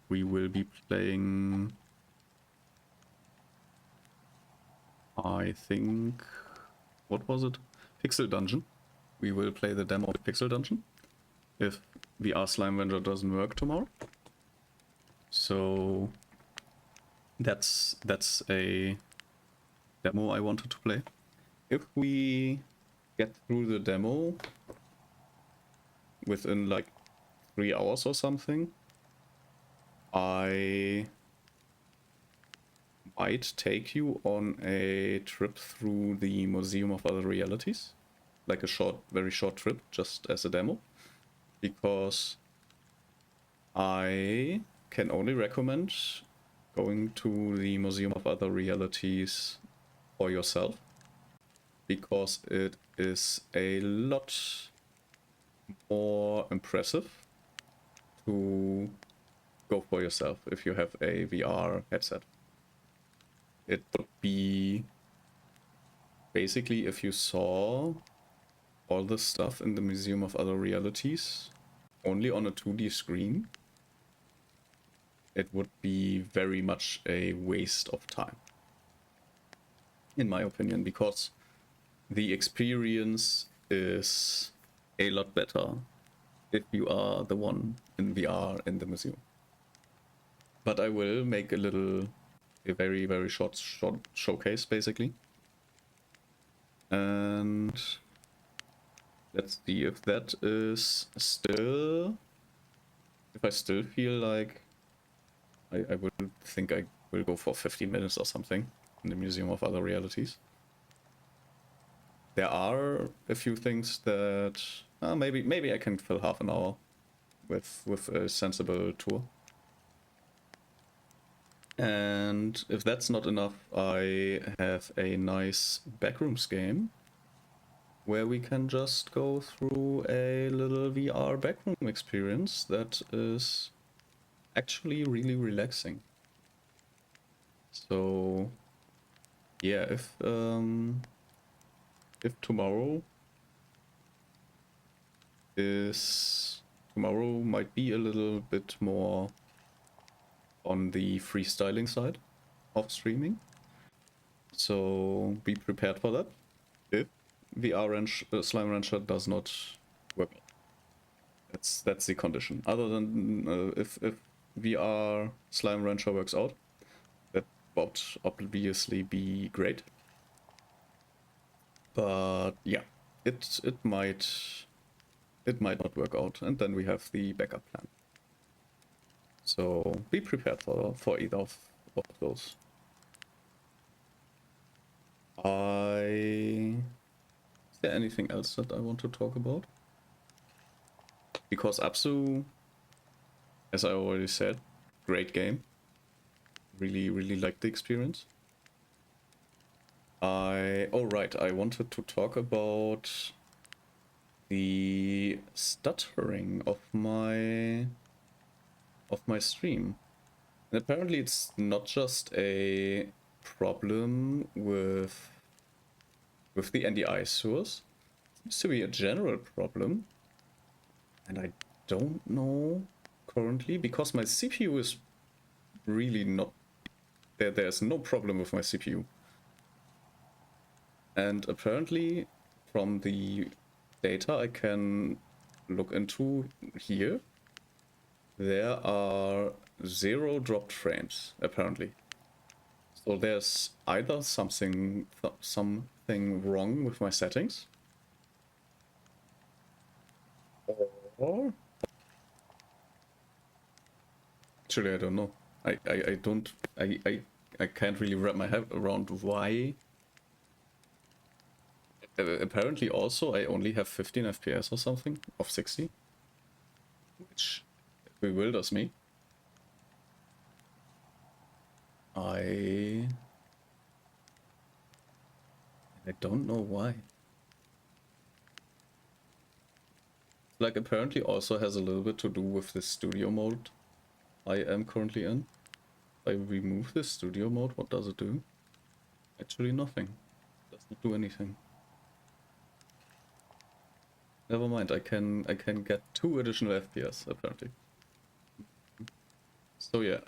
we will be playing, I think, what was it? Pixel Dungeon. We will play the demo of Pixel Dungeon if VR Slimerancher doesn't work tomorrow. So that's a demo I wanted to play. If we get through the demo within like 3 hours or something, I might take you on a trip through the Museum of Other Realities. Like a short, very short trip, just as a demo. Because I can only recommend going to the Museum of Other Realities for yourself. Because it is a lot more impressive to go for yourself if you have a VR headset. It would be basically if you saw all the stuff in the Museum of Other Realities only on a 2D screen, it would be very much a waste of time, in my opinion, because the experience is a lot better if you are the one in VR in the museum. But I will make a very, very short showcase, basically. And let's see if that is still... If I still feel like I would think I will go for 15 minutes or something in the Museum of Other Realities. There are a few things that maybe I can fill half an hour with a sensible tour. And if that's not enough, I have a nice backrooms game where we can just go through a little VR backroom experience that is actually really relaxing. So yeah, if tomorrow might be a little bit more on the freestyling side of streaming, so be prepared for that if Slimerancher does not work. That's the condition. Other than if VR Slimerancher works out, that would obviously be great. But yeah, it might not work out, and then we have the backup plan. So be prepared for either of those. Is there anything else that I want to talk about? Because Abzû, as I already said, great game. Really, really liked the experience. I wanted to talk about the stuttering of my stream. And apparently it's not just a problem with the NDI source. It seems to be a general problem. And I don't know currently, because my CPU is really not... There's no problem with my CPU. And apparently, from the data I can look into here, there are 0 dropped frames, apparently. So there's either something wrong with my settings, or... Actually, I don't know. I can't really wrap my head around why. Apparently also I only have 15 FPS or something of 60, which bewilders me. I don't know why. Like, apparently also has a little bit to do with the studio mode I am currently in. If I remove this studio mode, what does it do? Actually nothing. It does not do anything. Never mind, I can get 2 additional FPS apparently. So yeah,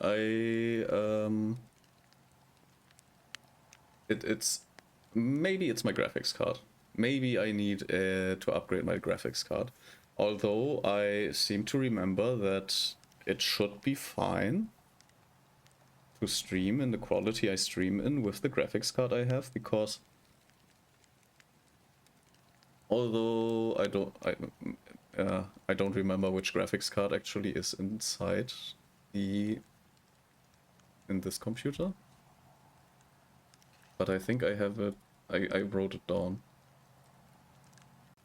it's maybe it's my graphics card. Maybe I need to upgrade my graphics card. Although I seem to remember that it should be fine to stream in the quality I stream in with the graphics card I have, because although I don't remember which graphics card actually is inside in this computer, but I think I have it. I wrote it down.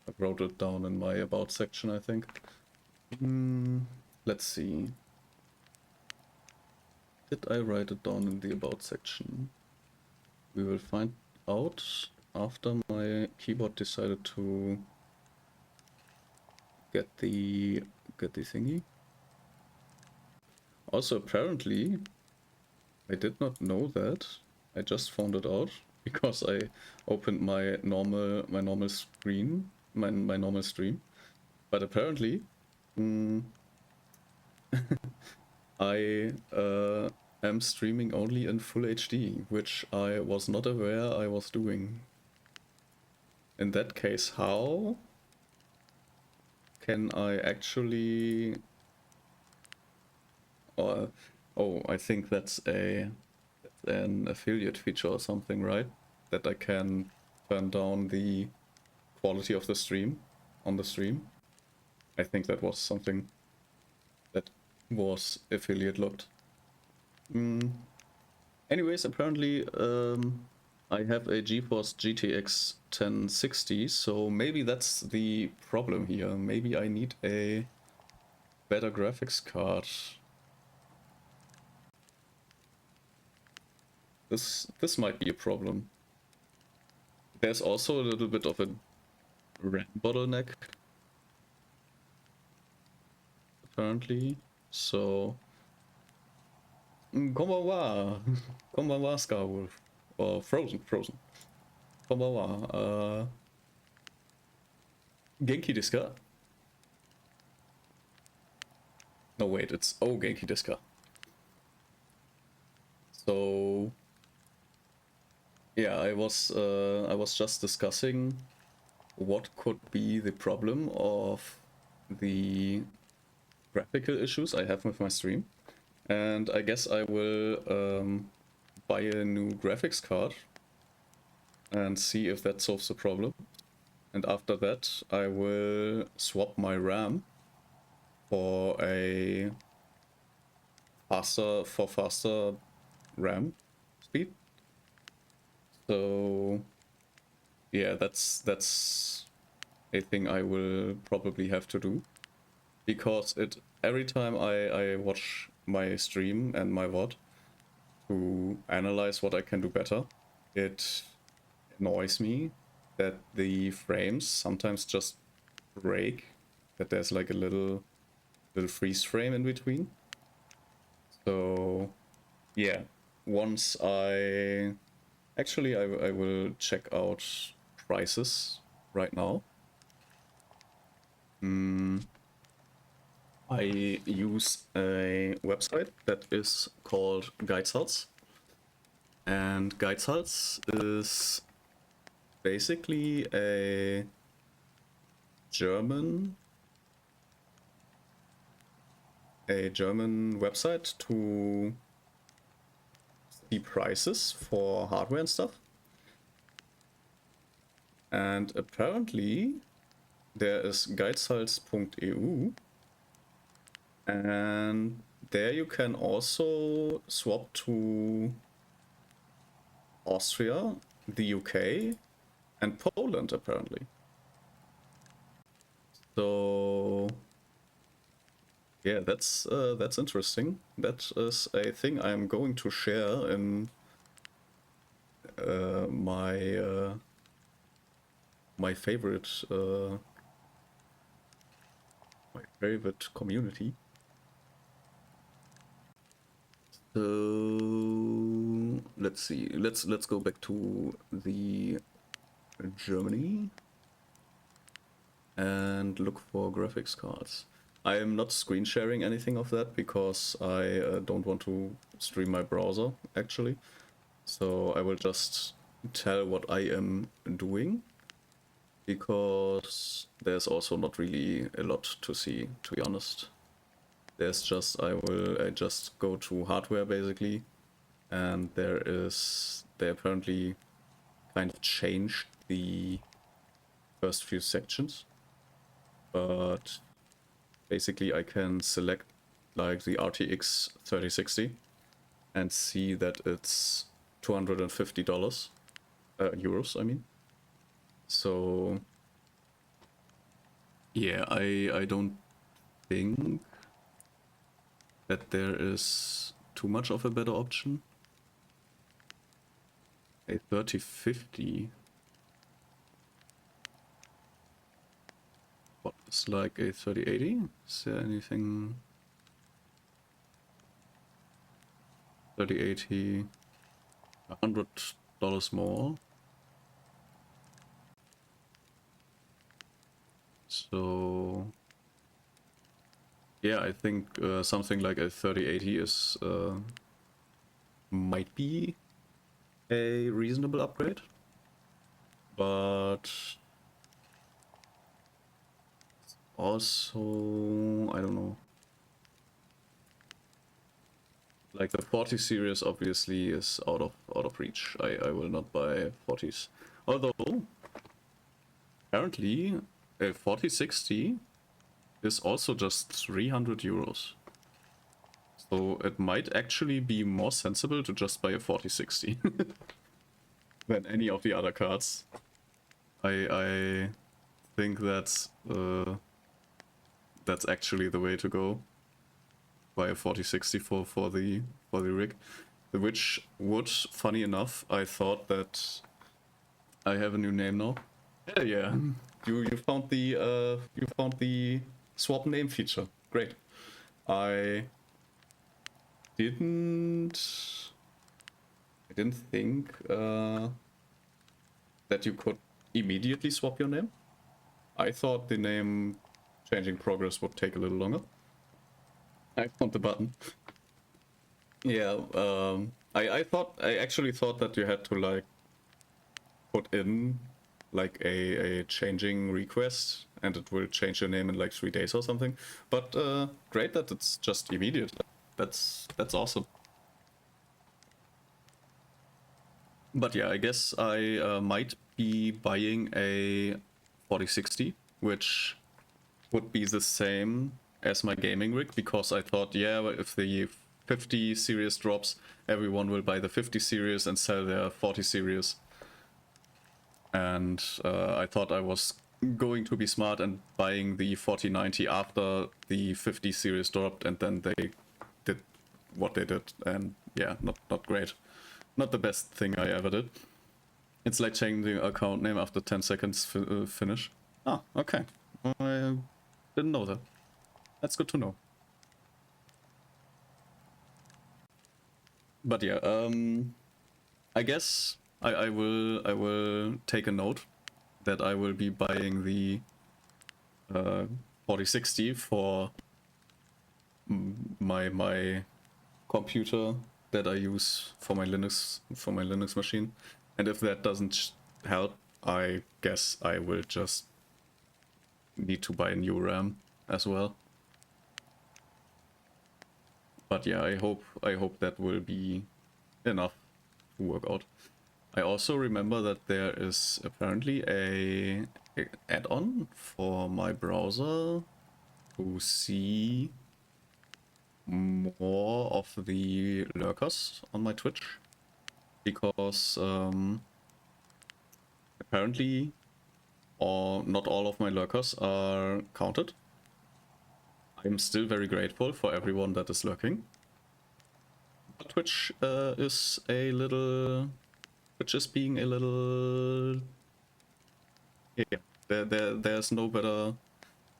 I wrote it down in my about section, I think. Let's see. Did I write it down in the about section? We will find out after my keyboard decided to get the thingy. Also, apparently, I did not know that. I just found it out because I opened my normal screen, my normal stream. But apparently, I am streaming only in full HD, which I was not aware I was doing. In that case, how can I actually... oh, I think that's an affiliate feature or something, right? That I can turn down the quality of the stream on the stream. I think that was something that was affiliate locked. Anyways, apparently I have a GeForce GTX 1060, so maybe that's the problem here. Maybe I need a better graphics card. This might be a problem. There's also a little bit of a RAM bottleneck, apparently, so... Konbanwa! Konbanwa, Scarwolf. Or Frozen. Konbanwa. Genki desu ka? No, wait, it's Oh Genki desu ka. So... yeah, I was just discussing what could be the problem of the graphical issues I have with my stream. And I guess I will buy a new graphics card and see if that solves the problem. And after that, I will swap my RAM for a faster RAM speed. So yeah, that's a thing I will probably have to do, because every time I watch my stream and my VOD to analyze what I can do better, it annoys me that the frames sometimes just break, that there's like a little freeze frame in between. So yeah, once I will check out prices right now. I use a website that is called Geizhals, and Geizhals is basically a German website to see prices for hardware and stuff. And apparently there is geizhals.eu, and there you can also swap to Austria, the UK, and Poland, apparently. So yeah, that's interesting. That is a thing I'm going to share in my favorite community. So let's see. Let's go back to the Germany and look for graphics cards. I am not screen sharing anything of that because I don't want to stream my browser, actually. So I will just tell what I am doing, because there's also not really a lot to see, to be honest. There's just, I just go to hardware basically, and they apparently kind of changed the first few sections, but basically I can select like the RTX 3060 and see that it's $250, euros, I mean. So yeah, I don't think that there is too much of a better option. A 3050. What is like a 3080? Is there anything? 3080, $100 more. So yeah, I think something like a 3080 is might be a reasonable upgrade, but also I don't know. Like the 40 series obviously is out of reach. I will not buy 40s. Although apparently a 4060 is also just 300 euros. So it might actually be more sensible to just buy a 4060 than any of the other cards. I think that's actually the way to go. Buy a 4060 for the rig. Which would, funny enough, I thought that I have a new name now. Hell yeah. You found the swap name feature. Great. I didn't think that you could immediately swap your name. I thought the name changing progress would take a little longer. I found the button. Yeah, I actually thought that you had to like put in like a changing request and it will change your name in like 3 days or something. But great that it's just immediate. That's awesome. But yeah, I guess I might be buying a 4060, which would be the same as my gaming rig, because I thought, yeah, if the 50 series drops, everyone will buy the 50 series and sell their 40 series. And I thought I was going to be smart and buying the 4090 after the 50 series dropped, and then they did what they did, and yeah, not great. Not the best thing I ever did. It's like changing the account name after 10 seconds finish. Ah, okay. I didn't know that. That's good to know. But yeah, I guess I will take a note that I will be buying the 4060 for my computer that I use for my Linux machine, and if that doesn't help, I guess I will just need to buy a new RAM as well. But yeah, I hope that will be enough to work out. I also remember that there is apparently a add-on for my browser to see more of the lurkers on my Twitch, because apparently not all of my lurkers are counted. I'm still very grateful for everyone that is lurking. But Twitch is being a little, yeah, there's no better,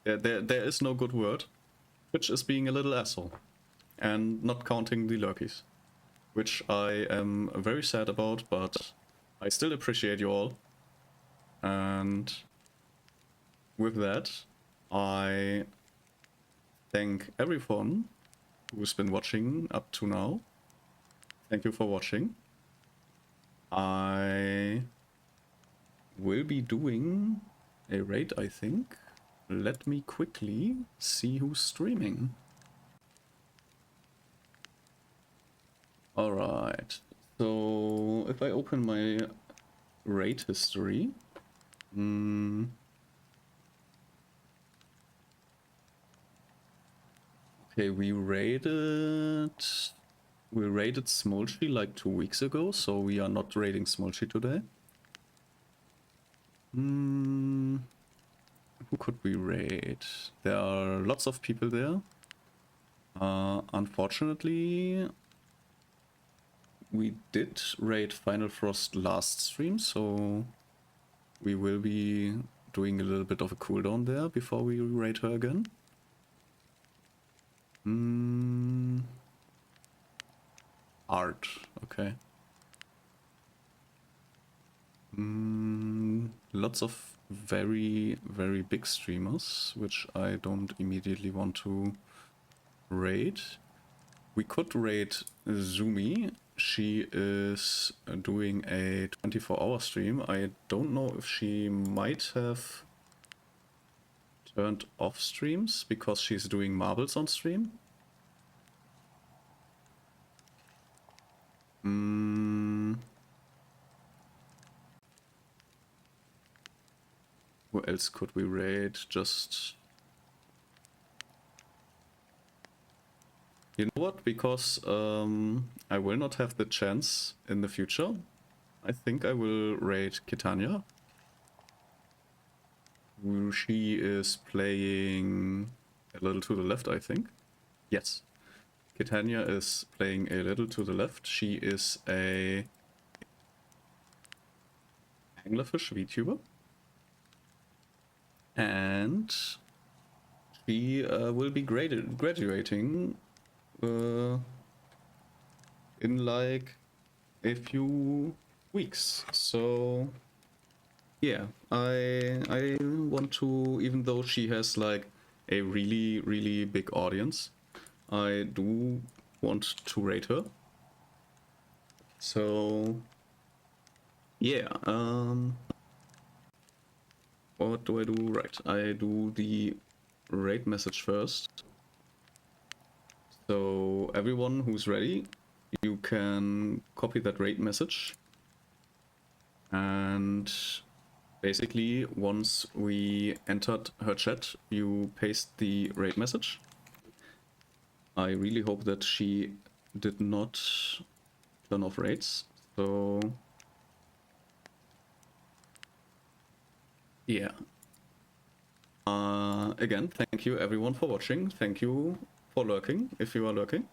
there is no good word. Twitch is being a little asshole and not counting the lurkies, which I am very sad about, but I still appreciate you all. And with that, I thank everyone who's been watching up to now. Thank you for watching. I will be doing a raid, I think. Let me quickly see who's streaming. Alright, so if I open my raid history, okay, we raided Smolchi like 2 weeks ago, so we are not raiding Smolchi today. Who could we raid? There are lots of people there. Unfortunately, we did raid Final Frost last stream, so we will be doing a little bit of a cooldown there before we raid her again. Art, okay. Lots of very, very big streamers, which I don't immediately want to raid. We could raid Zumi. She is doing a 24-hour stream. I don't know if she might have turned off streams because she's doing marbles on stream. Who else could we raid? Just... You know what? Because I will not have the chance in the future. I think I will raid Kitania. She is playing a little to the left, I think. Yes. Kitania is playing a little to the left. She is a anglerfish VTuber. And she will be graduating in like a few weeks. So yeah, I want to, even though she has like a really, really big audience, I do want to rate her. So yeah, what do I do? Right, I do the raid message first. So everyone who's ready, you can copy that raid message. And basically, once we entered her chat, you paste the raid message. I really hope that she did not turn off raids. So yeah. Again, thank you everyone for watching. Thank you for lurking, if you are lurking.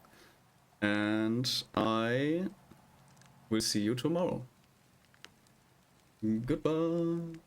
And I will see you tomorrow. Goodbye.